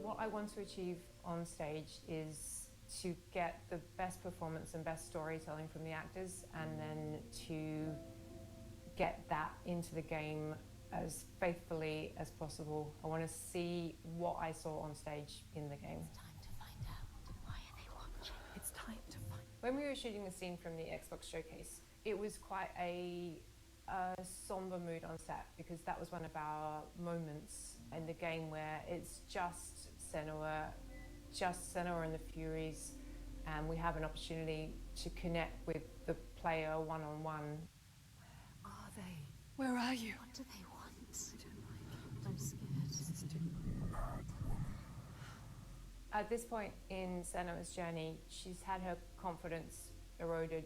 What I want to achieve on stage is to get the best performance and best storytelling from the actors, and then to get that into the game as faithfully as possible. I want to see what I saw on stage in the game. It's time to find out. Why are they watching? It's time to find out. When we were shooting the scene from the Xbox showcase, it was quite a somber mood on set, because that was one of our moments in the game where it's just Senua and the Furies, and we have an opportunity to connect with the player one-on-one. Where are they? Where are you? What do they want? I don't like it. I'm scared. This is too At this point in Senua's journey, she's had her confidence eroded.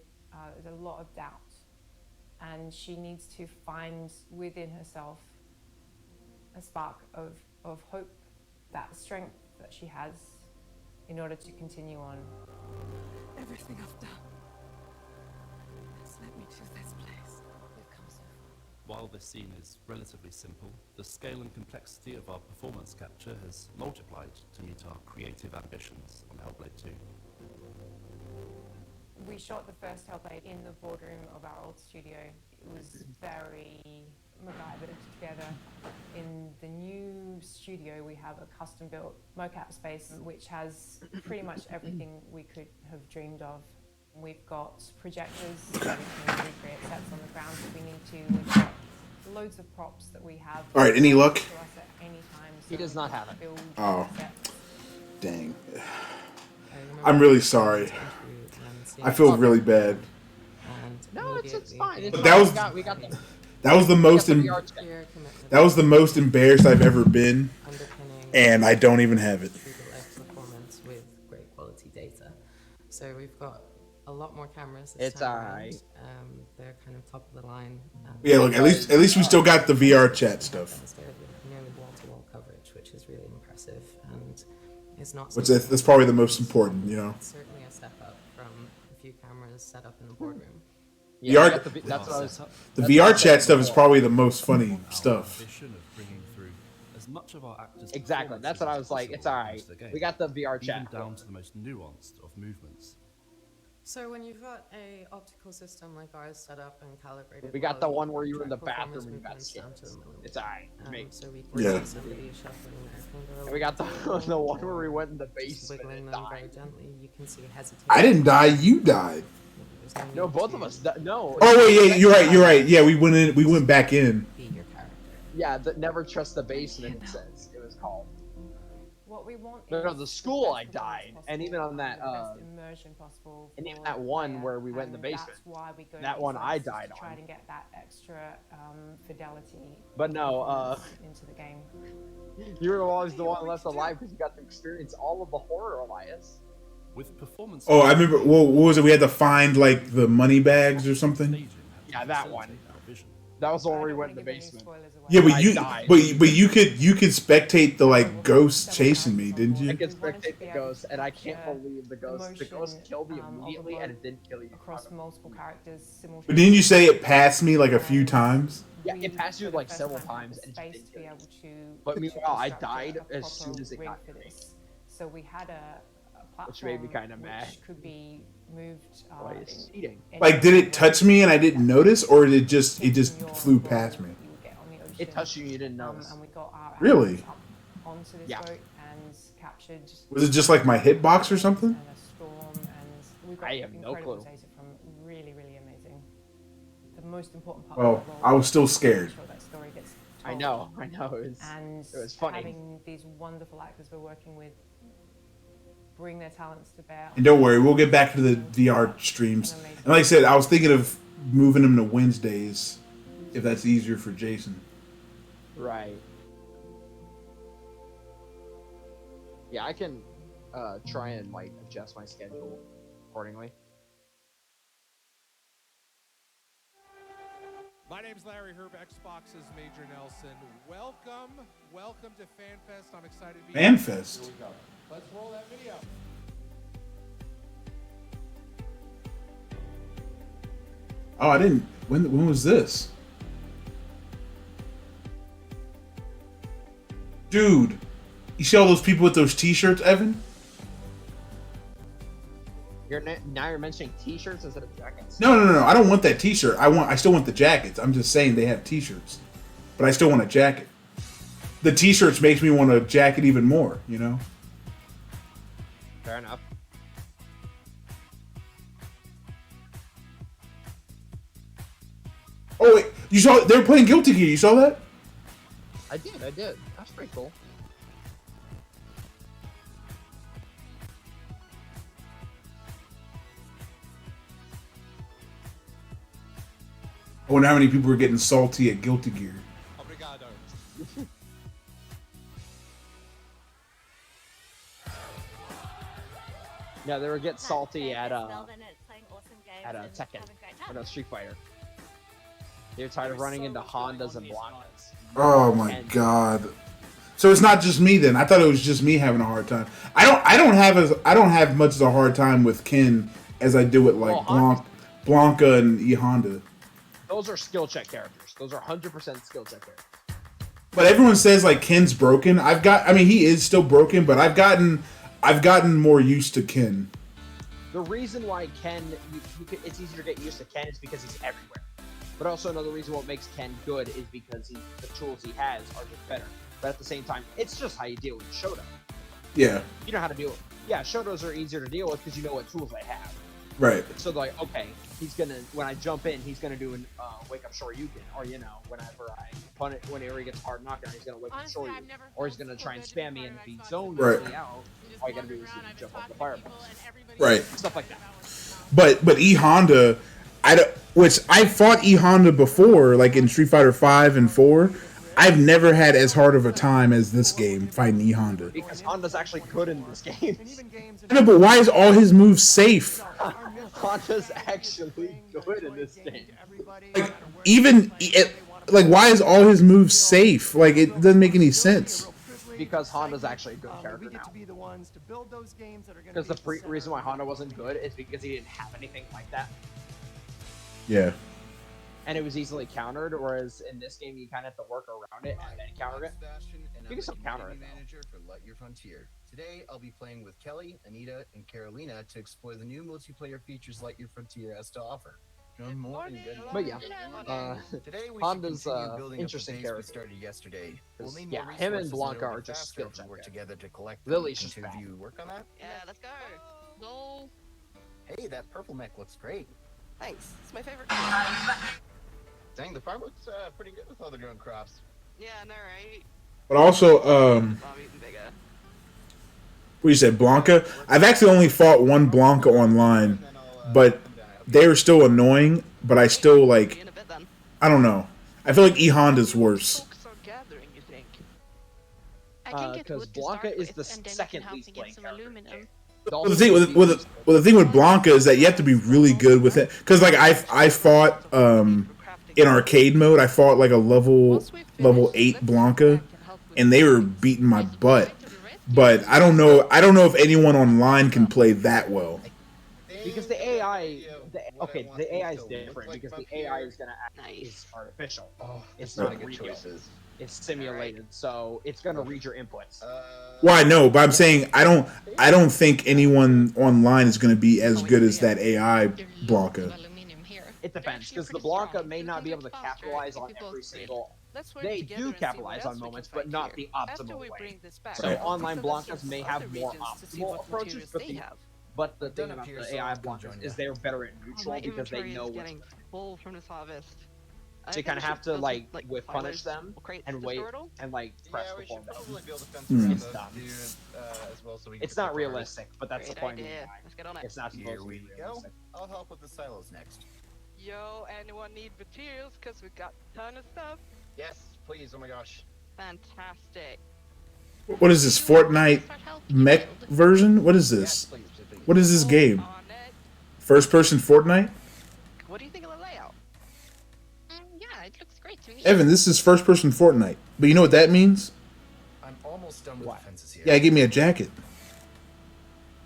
There's a lot of doubt, and she needs to find within herself a spark of hope, that strength that she has, in order to continue on. Everything I've done has led me to this place. We've come so far. While this scene is relatively simple, the scale and complexity of our performance capture has multiplied to meet our creative ambitions on Hellblade 2. We shot the first Hellblade in the boardroom of our old studio. It was very MacGyvered together. In the new studio, we have a custom-built mocap space, which has pretty much everything we could have dreamed of. We've got projectors so we can recreate sets on the ground if we need to. We've got loads of props that we have. All right, any luck? To us at any time, so He does not have it. build Oh, sets. dang. I'm really sorry. I feel really bad. No, it's fine. But that was we got the that was the most that was the most embarrassed I've ever been, and I don't even have it. Performance with great quality data. So we've got a lot more cameras. It's alright. They're kind of top of the line. Yeah, look, at least we still got the VR chat stuff. Nearly wall-to-wall coverage, which is really impressive, and it's not. Which that's probably the most important, you know. It's certainly a step up from a few cameras set up in a boardroom. Yeah, VR, that's what I was. the VR chat stuff is probably the most funny stuff. As much of our actors' Exactly. That's what I was like. It's alright. We got the VR chat. Even down to the most nuanced of movements. So when you've got a optical system like ours set up and calibrated, We got the one where you were in the track performance bathroom and you got movements down to skins. the millimeter. It's alright. So we can Yeah. see somebody shuffling their finger. And we got the the one where we went in the just basement wiggling and them very died. gently. You can see hesitation. I didn't die. You died. No, both of us. No. Oh wait, yeah, you're right. Yeah, we went back in. Yeah, never trust the basement. It says it was called. What we want No, is the school I best died, performance and even on possible, that, the best immersion possible and even for that the one player, where we went in the and basement. That's why we go That to one these I lengths, is died to try on. and get that extra fidelity. But no, performance into the game. You were always the one left alive because you got to experience all of the horror, Elias. With performance. Oh, I remember. What was it? We had to find like the money bags or something. Yeah, that one. That was the one where we went in the basement. Yeah, but I you, died. but you could spectate the like ghosts chasing me, didn't I you? could spectate the ghost, and I can't believe the ghost killed me immediately, and it didn't kill you Across multiple characters But simultaneously. didn't you say it passed me like a few times? Yeah, it passed you like several times, and it didn't kill you. But meanwhile, I died as soon as it got to me. So we had a platform Which made me kind of mad. which could be moved. Eating. Like, did it touch me and I didn't notice, or did it just flew past me? It touched you, you didn't notice. And we got our Really? assets up onto this boat and captured. Was it just like my hitbox or something? And a storm, and we got I have no incredible clue. data from really, really amazing. The most important part. Well, of the role I was still is to scared. make sure that story gets I told. know. And it was funny. having these wonderful actors we're working with bring their talents to bear. And don't worry, we'll get back to the VR streams. And like I said, I was thinking of moving them to Wednesdays, if that's easier for Jason. Right. Yeah, I can try and like adjust my schedule accordingly. My name's Larry Herb, Xbox's Major Nelson. Welcome to FanFest. I'm excited to be here. FanFest? Here we go. Let's roll that video. Oh, I didn't. When was this? Dude, you see all those people with those T-shirts, Evan? Now you're mentioning T-shirts instead of jackets. No. I don't want that T-shirt. I still want the jackets. I'm just saying they have T-shirts, but I still want a jacket. The T-shirts makes me want a jacket even more. You know. Fair enough. Oh wait, you saw they were playing Guilty Gear. You saw that? I did. That's pretty cool. I wonder how many people were getting salty at Guilty Gear. Obrigado. Yeah, they were getting salty at Tekken, or no, Street Fighter. They're tired of running into Hondas and Blancas. Oh my god. So it's not just me then. I thought it was just me having a hard time. I don't have much of a hard time with Ken as I do with like Blanca and E Honda. Those are skill check characters. Those are 100% skill check characters. But everyone says like Ken's broken. I mean he is still broken, but I've gotten more used to Ken. The reason why Ken, it's easier to get used to Ken is because he's everywhere. But also another reason what makes Ken good is because the tools he has are just better. But at the same time, it's just how you deal with Shoto. Yeah. You know how to deal with. Yeah, Shotos are easier to deal with because you know what tools they have. Right. So they're like, okay, he's gonna, when I jump in, he's gonna do an wake up Shoryuken, or whenever I punish, whenever he gets a hard knockdown, he's gonna wake up Shoryuken, or he's gonna try and spam me, and if he zones me out, all you gotta do is jump up the fireball. Right. Stuff like that. But E Honda, which I fought E Honda before, like in Street Fighter 5 and 4. I've never had as hard of a time as this game fighting E Honda. Because Honda's actually good in this game. No, but why is all his moves safe? Honda's actually good in this game. Like, why is all his moves safe? Like, it doesn't make any sense. Because Honda's actually a good character now. Because the reason why Honda wasn't good is because he didn't have anything like that. Yeah. And it was easily countered, whereas in this game you kind of have to work around it and then counter it. You can still counter it, manager for Lightyear Frontier. Today I'll be playing with Kelly, Anita, and Carolina to explore the new multiplayer features Lightyear Frontier has to offer. Join more in good. But yeah, Today we Honda's should continue building interesting up the base we character. started yesterday. We'll need Yeah, more him and resources Blanca it'll are be just faster skill if we check work characters. together to collect them. Lily's just Two fat. of you work on that? Yeah, let's go. Go. Hey, that purple mech looks great. Thanks. It's my favorite. Dang, the farm looks pretty good with all the grown crops. Yeah, I know, right? But also, Bob eating bigger. What you said, Blanca? I've actually only fought one Blanca online, but they were still annoying. But I still like. I don't know. I feel like E Honda's worse. Because Blanca is the second least playing character. Well, the thing with Blanca is that you have to be really good with it. Because like I fought in arcade mode. I fought like a level 8 Blanca, and they were beating my butt. But I don't know if anyone online can play that well. Because the AI, the AI is different because the AI is gonna act is artificial. It's not real. It's simulated, so it's gonna read your inputs. Well, I know, but I'm saying I don't think anyone online is going to be as good as that AI Blanca. It depends, because the Blanca may not be able to capitalize on every single. They do capitalize on moments, but not the optimal way. So online Blancas may have more optimal approaches, but the thing about the AI Blancas is they're better at neutral because they know what's full from this harvest. so you kind of have to like whiff punish them and wait and like press the form button. It's dumb. It's not realistic, but that's the point. It's not supposed to be realistic. I'll help with the silos next. Yo, anyone need materials? Because we got a ton of stuff. Yes, please. Oh my gosh. Fantastic. What is this, Fortnite mech version? What is this? What is this game? First person Fortnite? What do you think of the layout? Yeah, it looks great to me. Evan, this is first person Fortnite. But you know what that means? I'm almost done with the fences here. Yeah, give me a jacket.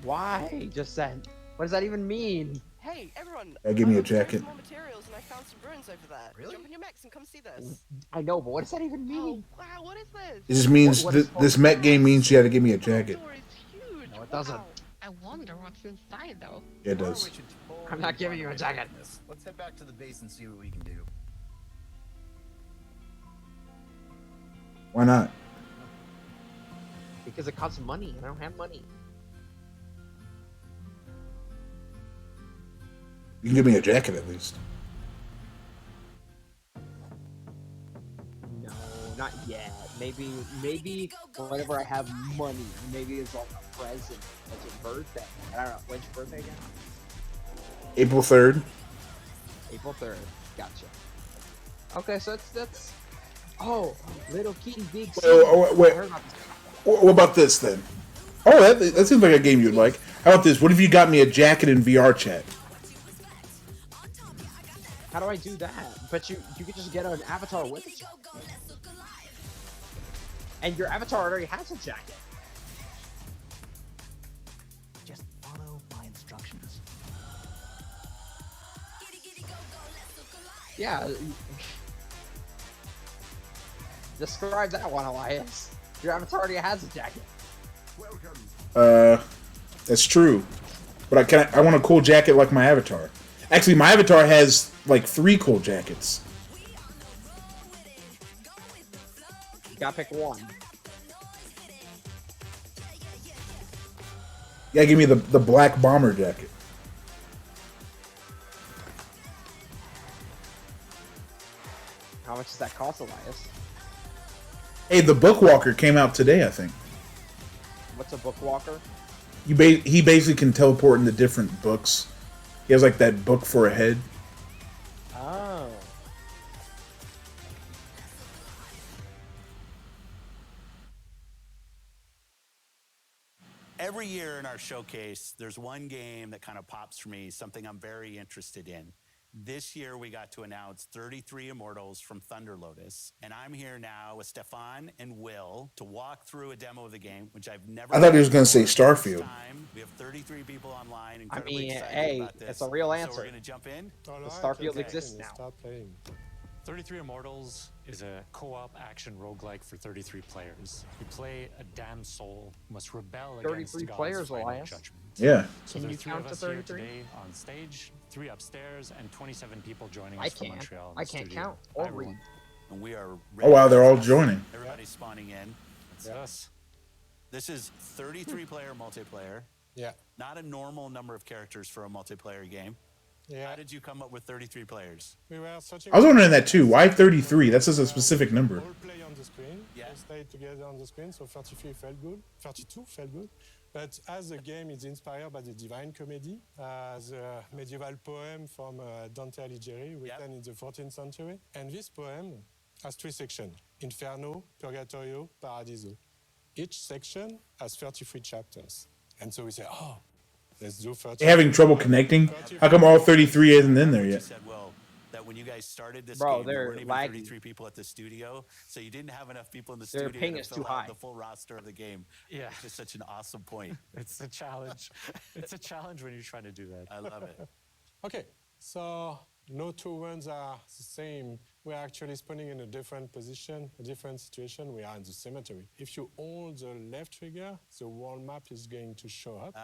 Why? Just said. What does that even mean? Hey, everyone! Yeah, give me a jacket. More materials, and I found some ruins over there. Really? Jump in your mechs and come see this. I know, but what does that even mean? Oh, wow, what is this? It just means this mech game means you had to give me a jacket. No, it doesn't. I wonder what's inside though. Yeah, it does. I'm not giving you a jacket. Let's head back to the base and see what we can do. Why not? Because it costs money, and I don't have money. You can give me a jacket at least. No, not yet. Maybe whenever I have money, maybe it's like a present. It's your birthday. I don't know. When's your birthday again? April 3rd. April 3rd. Gotcha. Okay, so that's. Oh, little kitty, big. Wait. What about this then? Oh, that seems like a game you'd like. How about this? What if you got me a jacket in VR chat? How do I do that? But you could just get an avatar with it. And your avatar already has a jacket. Just follow my instructions. Yeah. Describe that one, Elias. Your avatar already has a jacket. That's true. But I want a cool jacket like my avatar. Actually, my avatar has like 3 cool jackets. You gotta pick one. Yeah, give me the black bomber jacket. How much does that cost, Elias? Hey, the Bookwalker came out today, I think. What's a bookwalker? He basically can teleport into different books. He has like that book for a head. Oh. Every year in our showcase, there's one game that kind of pops for me, something I'm very interested in. This year, we got to announce 33 Immortals from Thunder Lotus, and I'm here now with Stefan and Will to walk through a demo of the game, which I've never. I thought he was going to say Starfield. We have 33 people online. I Incredibly mean, excited hey, about this. it's a real answer. So we're going to jump in. The Starfield exists now. Start playing. 33 Immortals is a co-op action roguelike for 33 players. You play a damned soul who must rebel against 33 God's players, final Elias. judgment. Yeah. So Can there you are 3 count of to us here 33? today on stage, 3 upstairs, and 27 people joining I us from can't. Montreal. in I the can't studio. count or Hi, everyone. read. And we are Oh wow, they're all ready. joining. Everybody's spawning in. That's us. This is 33 player multiplayer. Yeah. Not a normal number of characters for a multiplayer game. Yeah. How did you come up with 33 players? We were searching. I was wondering that too. Why 33? That's just a specific number. All play on the screen. Yeah. All stay together on the screen. So 33 felt good. 32 felt good. But as the game is inspired by the Divine Comedy, the medieval poem from Dante Alighieri, written in the 14th century. And this poem has 3 sections: Inferno, Purgatorio, Paradiso. Each section has 33 chapters. And so we say, oh, let's do 33. They're having trouble connecting? How come all 33 isn't in there yet? That when you guys started this Bro, game, there they're weren't even laggy. 33 people at the studio, so you didn't have enough people in the Their studio ping to is too fill out high. the full roster of the game. Yeah. It's just such an awesome point. It's a challenge. It's a challenge when you're trying to do that. I love it. Okay, so no 2 runs are the same. We're actually spawning in a different position, a different situation. We are in the cemetery. If you hold the left trigger, the world map is going to show up.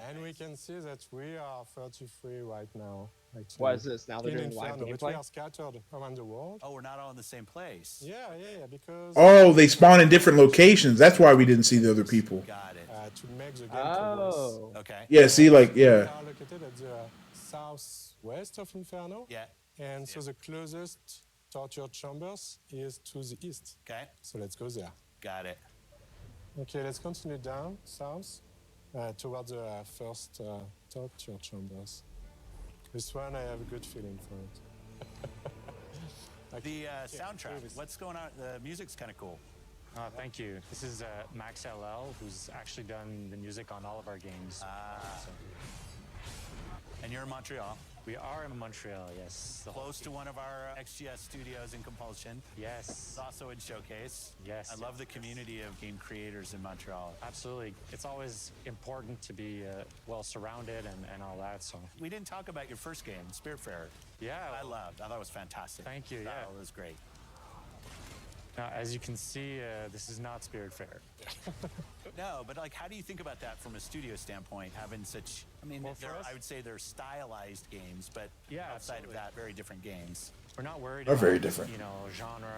And we can see that we are 33 right now. Actually. What is this? Now they're in doing live Inferno, but we gameplay? are scattered around the world. Oh, we're not all in the same place. Yeah, because... Oh, they spawn in different locations. That's why we didn't see the other people. Got it. To make the game progress. Okay. Yeah, see, like, yeah. We are located at the southwest of Inferno. Yeah. And so the closest torture chambers is to the east. Okay. So let's go there. Got it. Okay, let's continue down south towards the first torture chambers. This one, I have a good feeling for it. The soundtrack, what's going on? The music's kind of cool. Thank you. This is Max LL, who's actually done the music on all of our games. And you're in Montreal. We are in Montreal, yes. Close to one of our XGS studios in Compulsion. Yes. It's also in Showcase. Yes. I love the community of game creators in Montreal. Absolutely. It's always important to be well surrounded and all that. So we didn't talk about your first game, Spiritfarer. Yeah. I thought it was fantastic. Thank you. Yeah. It was great. Now, as you can see, this is not Spiritfarer. No, but like, how do you think about that from a studio standpoint? Having such, I mean, Well, I would say they're stylized games, but outside of that, very different games. We're not worried Are about, very different. Genre.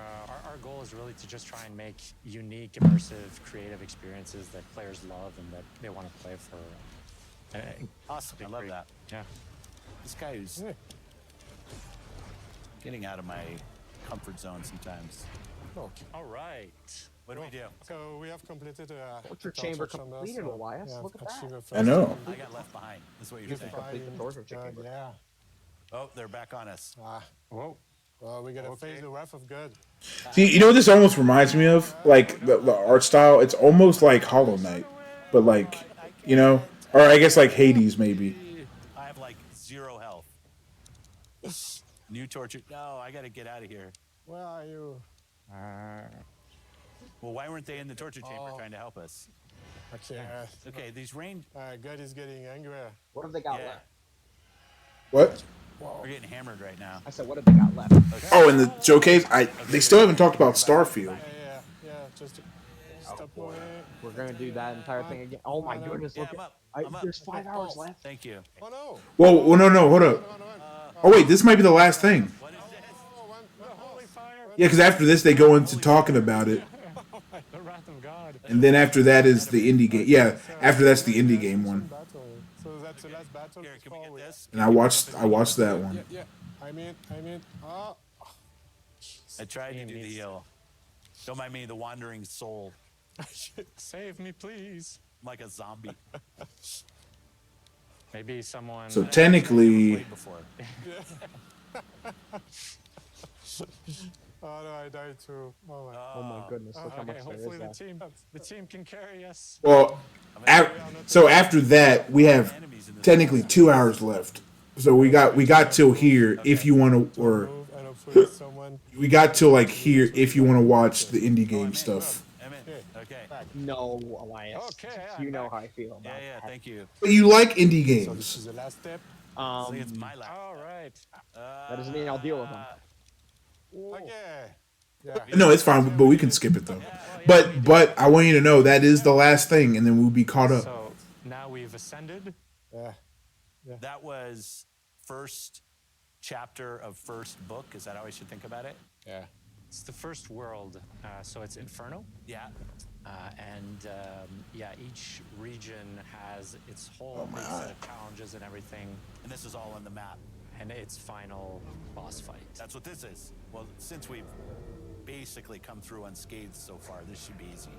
Our goal is really to just try and make unique, immersive, creative experiences that players love and that they want to play for. Awesome. I love that. Yeah. This guy who's getting out of my comfort zone sometimes. Okay. All right. What do we do? So we have completed a torture chamber completed, Elias. Look at that. I know. I got left behind. That's what you're saying. Complete the torture chamber. Yeah. Oh, they're back on us. Whoa. Well, we gotta face the wrath of God. See, you know what this almost reminds me of? Like, the art style, it's almost like Hollow Knight. But, like, you know? Or I guess like Hades, maybe. I have like 0 health. New torture. No, I gotta get out of here. Where are you? Well, why weren't they in the torture chamber trying to help us? Okay. Okay, these range. God is getting angry. What have they got left? What? We're getting hammered right now. I said, what have they got left? Okay. Oh, in the showcase, they still haven't talked about Starfield. Yeah, just stop moving. We're gonna do that entire thing again. Oh my goodness! Look, there's 5 hours left. Thank you. Oh no! Whoa, no, hold up. Oh wait, this might be the last thing. Yeah, because after this they go into talking about it, The wrath of God. and then after that is the indie game. Yeah, after that's the indie game one. So that's the last battle. Here, can we get this? And I watched that one. Yeah. I mean. I tried to do the don't mind me, the wandering soul. Save me, please. I'm like a zombie. Maybe someone. So technically, Played before. Oh no, I died too. Oh my goodness! Look how Okay, much there hopefully is left. the team can carry us. well, so after that we have technically 2 hours left. So we got till here if you want to, or we got till like here if you want to watch the indie game stuff. Okay. No, Elias. Okay, You know how I feel about Yeah, that. thank you. But you like indie So this is games. the last step. See, it's my lap. All right. That doesn't mean I'll deal with them. Okay. Yeah. No, it's fine, but we can skip it though. But I want you to know that is the last thing, and then we'll be caught up. So now we've ascended. Yeah. That was first chapter of first book. Is that how I should think about it? Yeah. It's the first world, so it's Inferno. Yeah. Each region has its whole big set of challenges and everything, And this is all on the map. and its final boss fight. That's what this is. Well, since we've basically come through unscathed so far, this should be easy.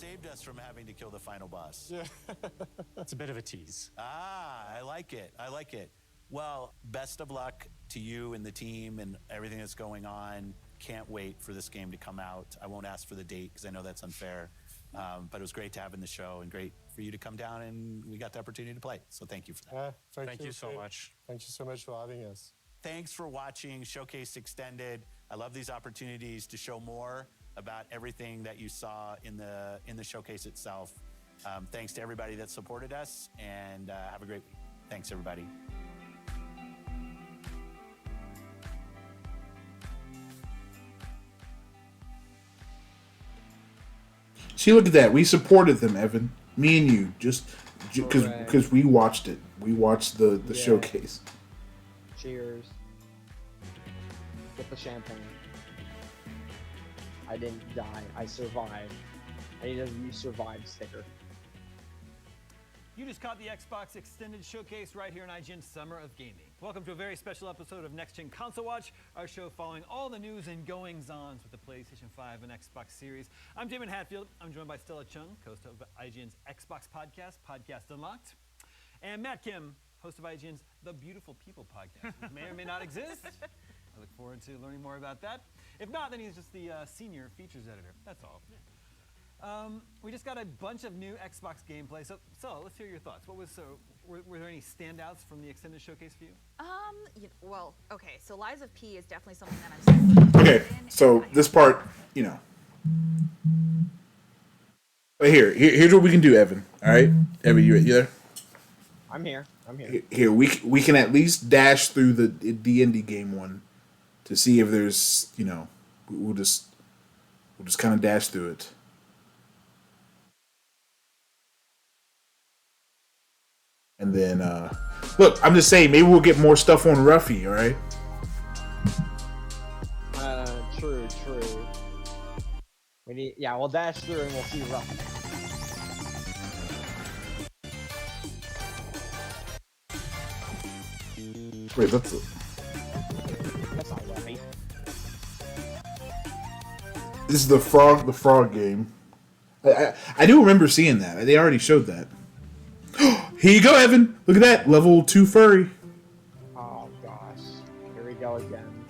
saved us from having to kill the final boss. Yeah. It's a bit of a tease. I like it. I like it. Well, best of luck to you and the team and everything that's going on. Can't wait for this game to come out. I won't ask for the date because I know that's unfair. But it was great to have in the show and great for you to come down and we got the opportunity to play. So thank you for that. Thank you so much. Thank you so much for having us. Thanks for watching Showcase Extended. I love these opportunities to show more about everything that you saw in the showcase itself. Thanks to everybody that supported us and have a great week. Thanks, everybody. See, look at that. We supported them, Evan. Me and you, just because we watched it. We watched the showcase. Cheers. Get the champagne. I didn't die. I survived. I need a "You Survived" sticker. You just caught the Xbox Extended Showcase right here in IGN's Summer of Gaming. Welcome to a very special episode of Next Gen Console Watch, our show following all the news and goings-ons with the PlayStation 5 and Xbox Series. I'm Damon Hatfield. I'm joined by Stella Chung, host of IGN's Xbox podcast, Podcast Unlocked, and Matt Kim, host of IGN's The Beautiful People podcast, which may or may not exist. I look forward to learning more about that. If not, then he's just the senior features editor. That's all. We just got a bunch of new Xbox gameplay, so let's hear your thoughts. What was were there any standouts from the extended showcase for you? Well, okay, so Lies of P is definitely something that I'm Okay, so this part, But here's what we can do, Evan. All right, Evan, you there? I'm here. Here, we can at least dash through the indie game one to see if there's, we'll just kind of dash through it. And then, look, I'm just saying, maybe we'll get more stuff on Ruffy, all right? True. We'll dash through and we'll see Ruffy. Wait, that's not Ruffy. This is the frog game. I do remember seeing that. They already showed that. Here you go, Evan. Look at that. Level 2 furry. Oh, gosh. Here we go again.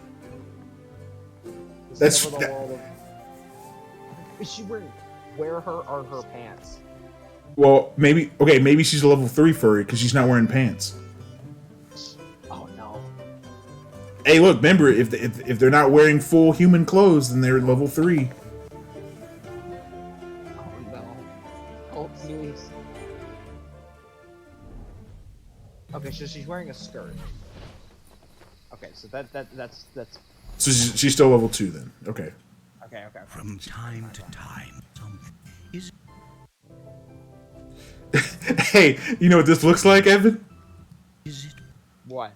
That's... Is she wearing... Where are her pants? Well, maybe she's a level 3 furry because she's not wearing pants. Oh, no. Hey, look, remember, if they're not wearing full human clothes, then they're level 3. Oh, no. Oh, please. Okay, so she's wearing a skirt. Okay, so that's. So she's still level 2 then. Okay. Okay. From time to time, Hey, you know what this looks like, Evan? What?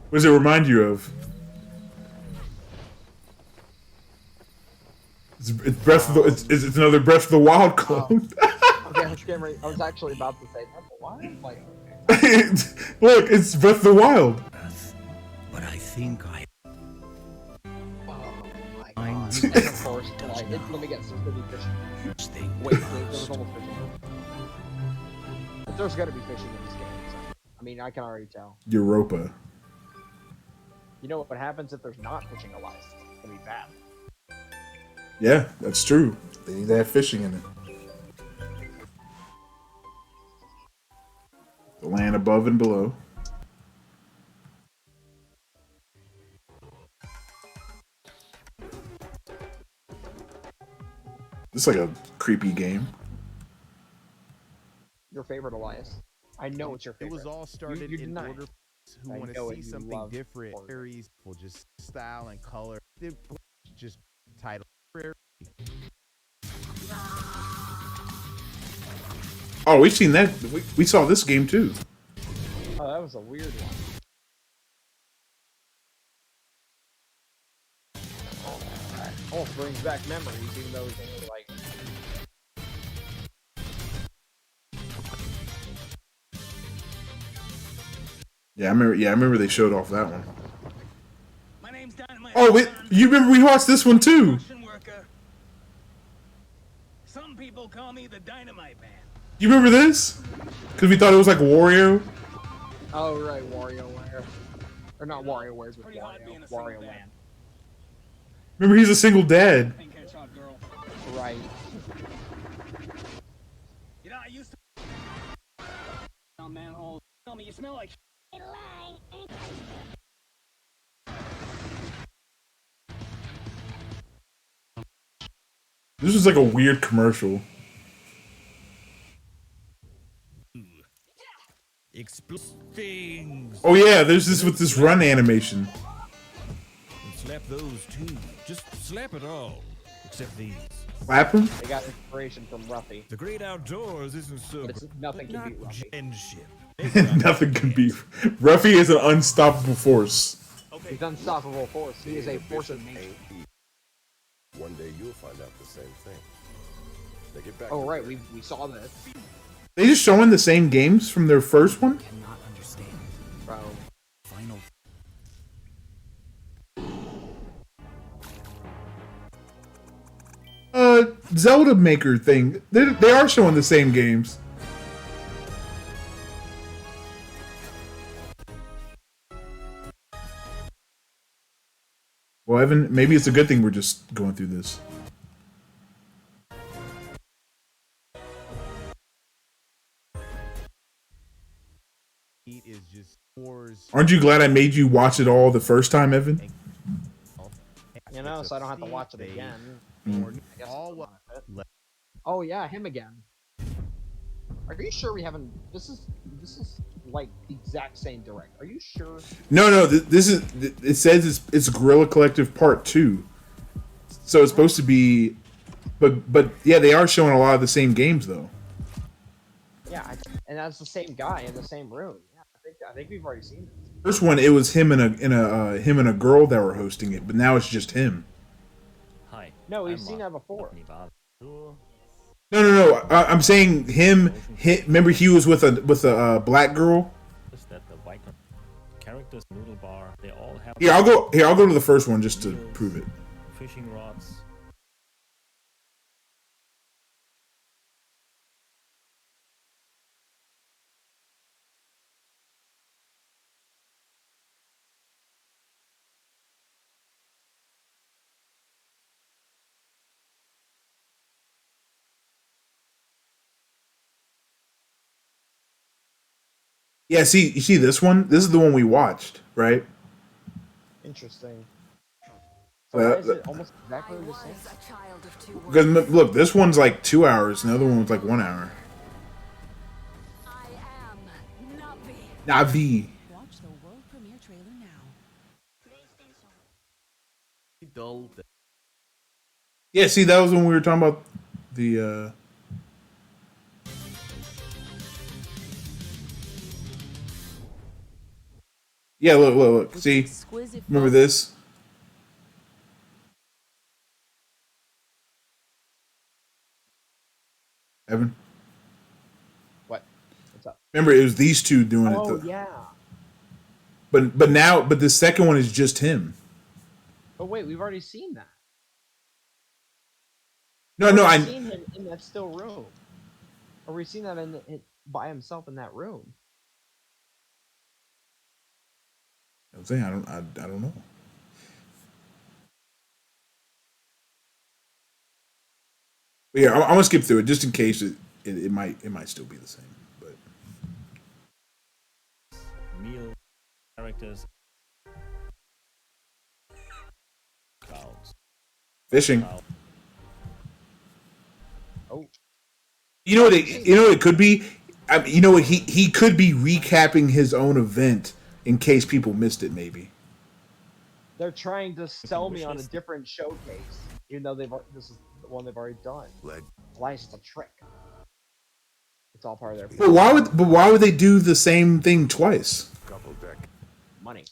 What does it remind you of? It's another Breath of the Wild clone. Okay, I was actually about to say that, but why? Like, look, it's Breath of the Wild. But I think I. Oh my god! And of course, let me get some pretty fishing. Wait, there was almost fishing. But there's gotta be fishing in this game. So. I mean, I can already tell. Europa. You know what happens if there's not fishing alive? It's gonna be bad. Yeah, that's true. They need to have fishing in it. The land above and below. This is like a creepy game. Your favorite, Elias? I know it's your favorite. It was all started you in deny order who want to see something different, very for just style and color. Just title. Oh, we've seen that. We saw this game too. Oh, that was a weird one. Almost brings back memories, even though it's only like. Yeah, I remember they showed off that one. Oh, wait, you remember we watched this one too? Some people call me the Dynamite Man. You remember this? Because we thought it was like Wario. Oh right, WarioWare. Or not WarioWare's with Wario. Wario Land. Remember, he's a single dad. Right. You know, I used to. Oh man, oh, tell me you smell like. This was like a weird commercial. Things. Oh yeah, there's this with this run animation. Slap those too. Just slap it all. Except these. Slap him? They got inspiration from Ruffy. The great outdoors isn't so. Nothing can beat Ruffy. Nothing can beat. Ruffy is an unstoppable force. He's unstoppable force. He is a force of nature. One day you'll find out the same thing. Now get back. Oh right, we saw this. They just showing the same games from their first one? Cannot understand. Bro. Final. Zelda Maker thing. They are showing the same games. Well, Evan, maybe it's a good thing we're just going through this. Is just wars. Aren't you glad I made you watch it all the first time, Evan? You know, so I don't have to watch it again. Mm. I guess oh yeah, him again. Are you sure we haven't? This is like the exact same direct. Are you sure? No. This is. It says it's Gorilla Collective Part 2, so it's supposed to be. But yeah, they are showing a lot of the same games though. Yeah, and that's the same guy in the same room. Yeah, I think we've already seen this. First one, it was him and a girl that were hosting it, but now it's just him. Hi. No, we've seen that before. No. I'm saying him. Remember, he was with a black girl. That the white characters, noodle bar, they all have. Here, I'll go to the first one just to prove it. Fishing rods. Yeah, see, you see this one? This is the one we watched, right? Interesting. So why is it almost exactly the same? Because look, this one's like 2 hours, and the other one was like 1 hour. Navi. Watch the world premiere trailer now. Dull. Yeah, see, that was when we were talking about the. Yeah, look. See, remember this? Evan? What? What's up? Remember, it was these two doing it. Oh yeah. But the second one is just him. Oh wait, we've already seen that. No, I've seen him in that still room. Or we've seen that by himself in that room. I'm saying I don't know. But yeah, I'm gonna skip through it just in case it might still be the same. But Meal characters. Clouds. Fishing. Oh. You know what it could be? I mean, you know what he could be recapping his own event in case people missed it, maybe. They're trying to sell me on a different showcase, even though this is the one they've already done. Why is it a trick? It's all part of their. But why would they do the same thing twice? Money.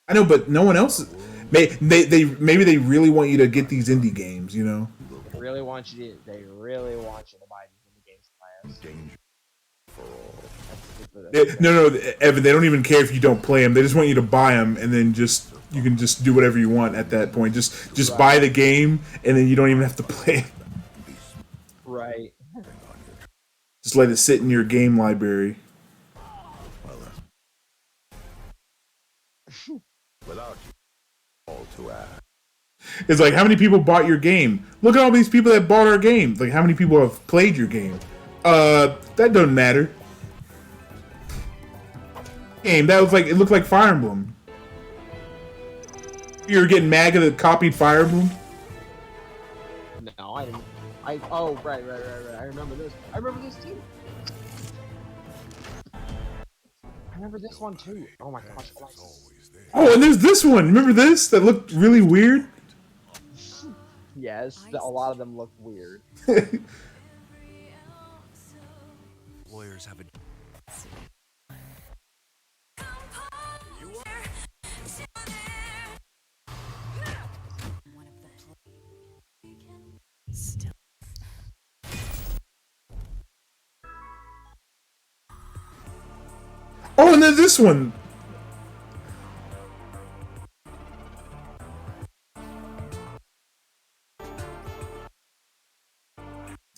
I know, but no one else. Maybe they really want you to get these indie games, you know. They really want you to buy these indie games to play us. No, Evan. They don't even care if you don't play them. They just want you to buy them, and then you can just do whatever you want at that point. Just buy the game, and then you don't even have to play it. Right. Just let it sit in your game library. Without you, all to ask. It's like, how many people bought your game? Look at all these people that bought our game. Like, how many people have played your game? That doesn't matter. Game that was like, it looked like Fire Emblem. You were getting mad because it copied Fire Emblem? No, I didn't. Oh, right. I remember this. I remember this too. I remember this one too. Oh my gosh. Oh, and there's this one. Remember this? That looked really weird? Yes, a lot of them look weird. Lawyers have a... Oh, and then this one.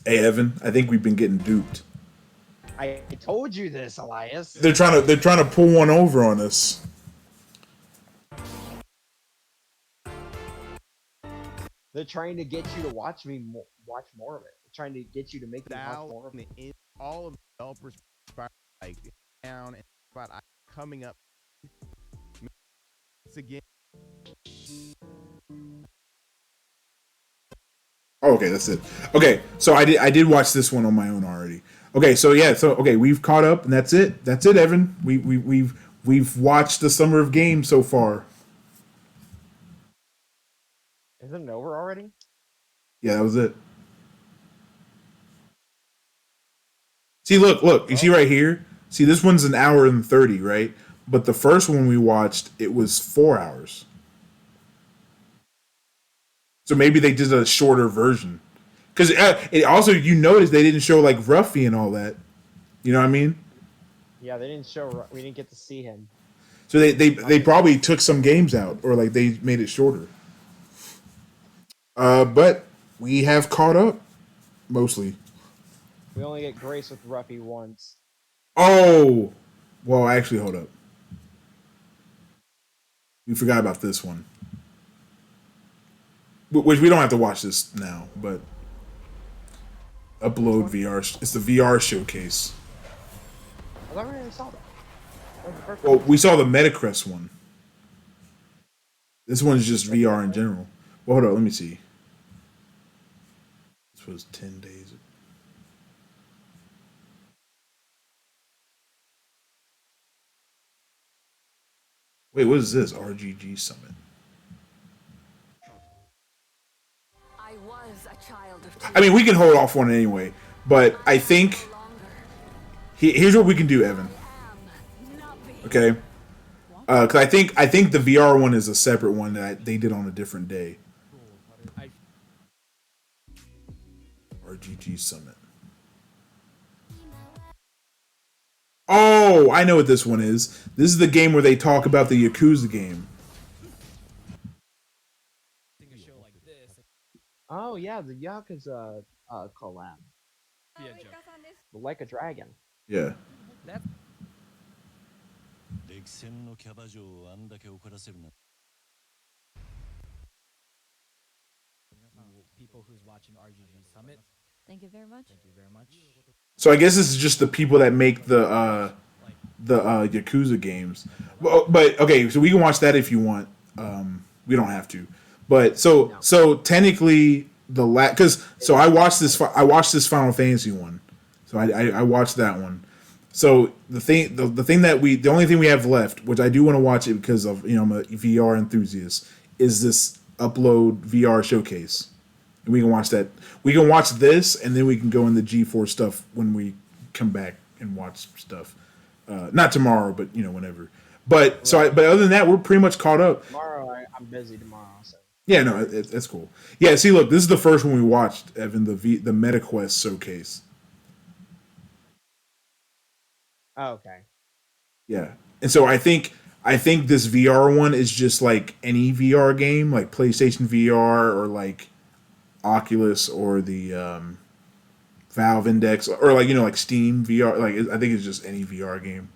Hey, Evan, I think we've been getting duped. I told you this, Elias. They're trying to pull one over on us. They're trying to get you to watch more of it. They're trying to get you to make me watch more of it. All of the developers like down and about coming up again. Oh, okay, that's it. Okay, so I did watch this one on my own already. Okay, so yeah, we've caught up, and that's it. That's it, Evan. We've watched the Summer of Games so far. Isn't it over already? Yeah, that was it. See, look. You see right here? See, this one's an hour and 30, right? But the first one we watched, it was 4 hours. So maybe they did a shorter version. Because it also, you notice they didn't show like Ruffy and all that. You know what I mean? Yeah, they didn't show. We didn't get to see him. So they probably took some games out, or like they made it shorter. But we have caught up, mostly. We only get Grace with Ruffy once. Oh! Well, actually, hold up. We forgot about this one. Which we don't have to watch this now, but... Upload VR. It's the VR showcase. I thought we already saw that. Well, we saw the Metacrest one. This one's just VR in general. Well, hold on, let me see. This was 10 days. Wait, what is this? RGG Summit. I mean, we can hold off on it anyway, but I think here's what we can do, Evan. Okay, because I think the VR one is a separate one that they did on a different day. RGG Summit. Oh, I know what this one is. This is the game where they talk about the Yakuza game. Oh yeah, the Yakuza collab. Like a Dragon. Yeah. People who's watching RGG Summit. Thank you very much. Thank you very much. So I guess this is just the people that make the Yakuza games. But okay, so we can watch that if you want. We don't have to. But so technically I watched this Final Fantasy one. So I watched that one. So the only thing we have left, which I do want to watch it because of I'm a VR enthusiast, is this Upload VR showcase. And we can watch that. We can watch this, and then we can go in the G4 stuff when we come back and watch stuff. Not tomorrow, but whenever. But but other than that, we're pretty much caught up. Tomorrow, I'm busy tomorrow. So. Yeah, no, that's cool. Yeah, see, look, this is the first one we watched, Evan, the MetaQuest showcase. Oh, okay. Yeah, and so I think this VR one is just like any VR game, like PlayStation VR or like Oculus or the Valve Index, or like like Steam VR. Like I think it's just any VR game.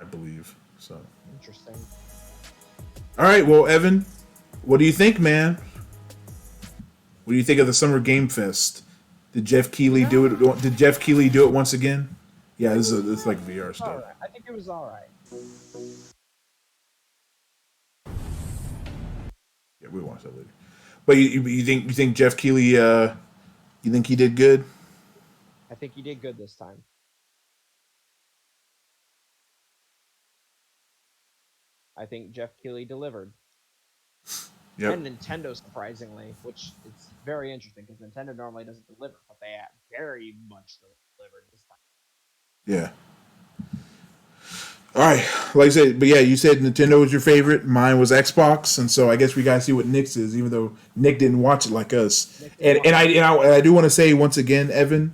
I believe so. Interesting. All right, well, Evan, what do you think, man? What do you think of the Summer Game Fest? Did Jeff Keighley do it? Did Jeff Keighley do it once again? Yeah, this is like VR stuff. Alright. I think it was alright. Yeah, we watch that later. But you think Jeff Keighley? You think he did good? I think he did good this time. I think Jeff Keighley delivered. Yep. And Nintendo, surprisingly, which is very interesting because Nintendo normally doesn't deliver, but they very much delivered this time. Yeah. All right, like I said, but yeah, you said Nintendo was your favorite. Mine was Xbox, and so I guess we gotta see what Nick's is, even though Nick didn't watch it like us. And I do want to say once again, Evan,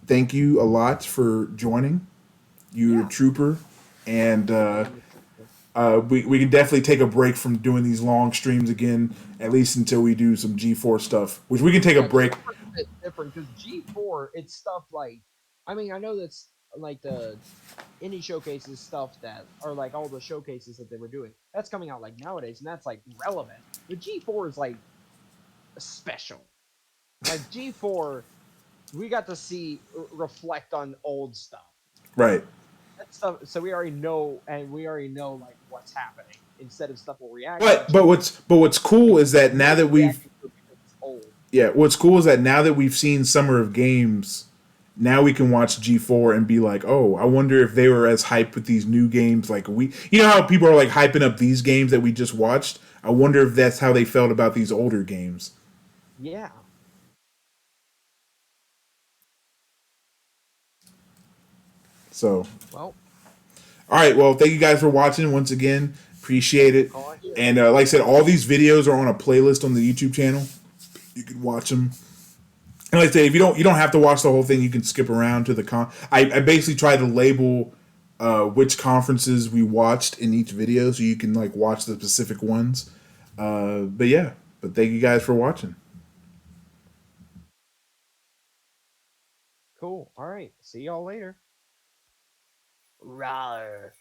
thank you a lot for joining. You're a trooper, and we can definitely take a break from doing these long streams again, at least until we do some G4 stuff, which we can take a break. It's different because G4, it's stuff like, I mean, I know that's like the indie showcases stuff that are like all the showcases that they were doing. That's coming out like nowadays, and that's like relevant. But G4 is like special. Like G4, we got to see reflect on old stuff. Right. That stuff, so we already know, and we already know like what's happening instead of stuff we'll react. But what's cool is that now that what's cool is that now that we've seen Summer of Games, now we can watch G4 and be like, oh, I wonder if they were as hyped with these new games like we. You know how people are like hyping up these games that we just watched. I wonder if that's how they felt about these older games. Yeah. So. Well. All right. Well, thank you guys for watching once again. Appreciate it. And like I said, all these videos are on a playlist on the YouTube channel. You can watch them. And like I say, if you don't have to watch the whole thing. You can skip around to the I basically tried to label which conferences we watched in each video, so you can like watch the specific ones. But yeah, thank you guys for watching. Cool. All right. See y'all later. Rawr.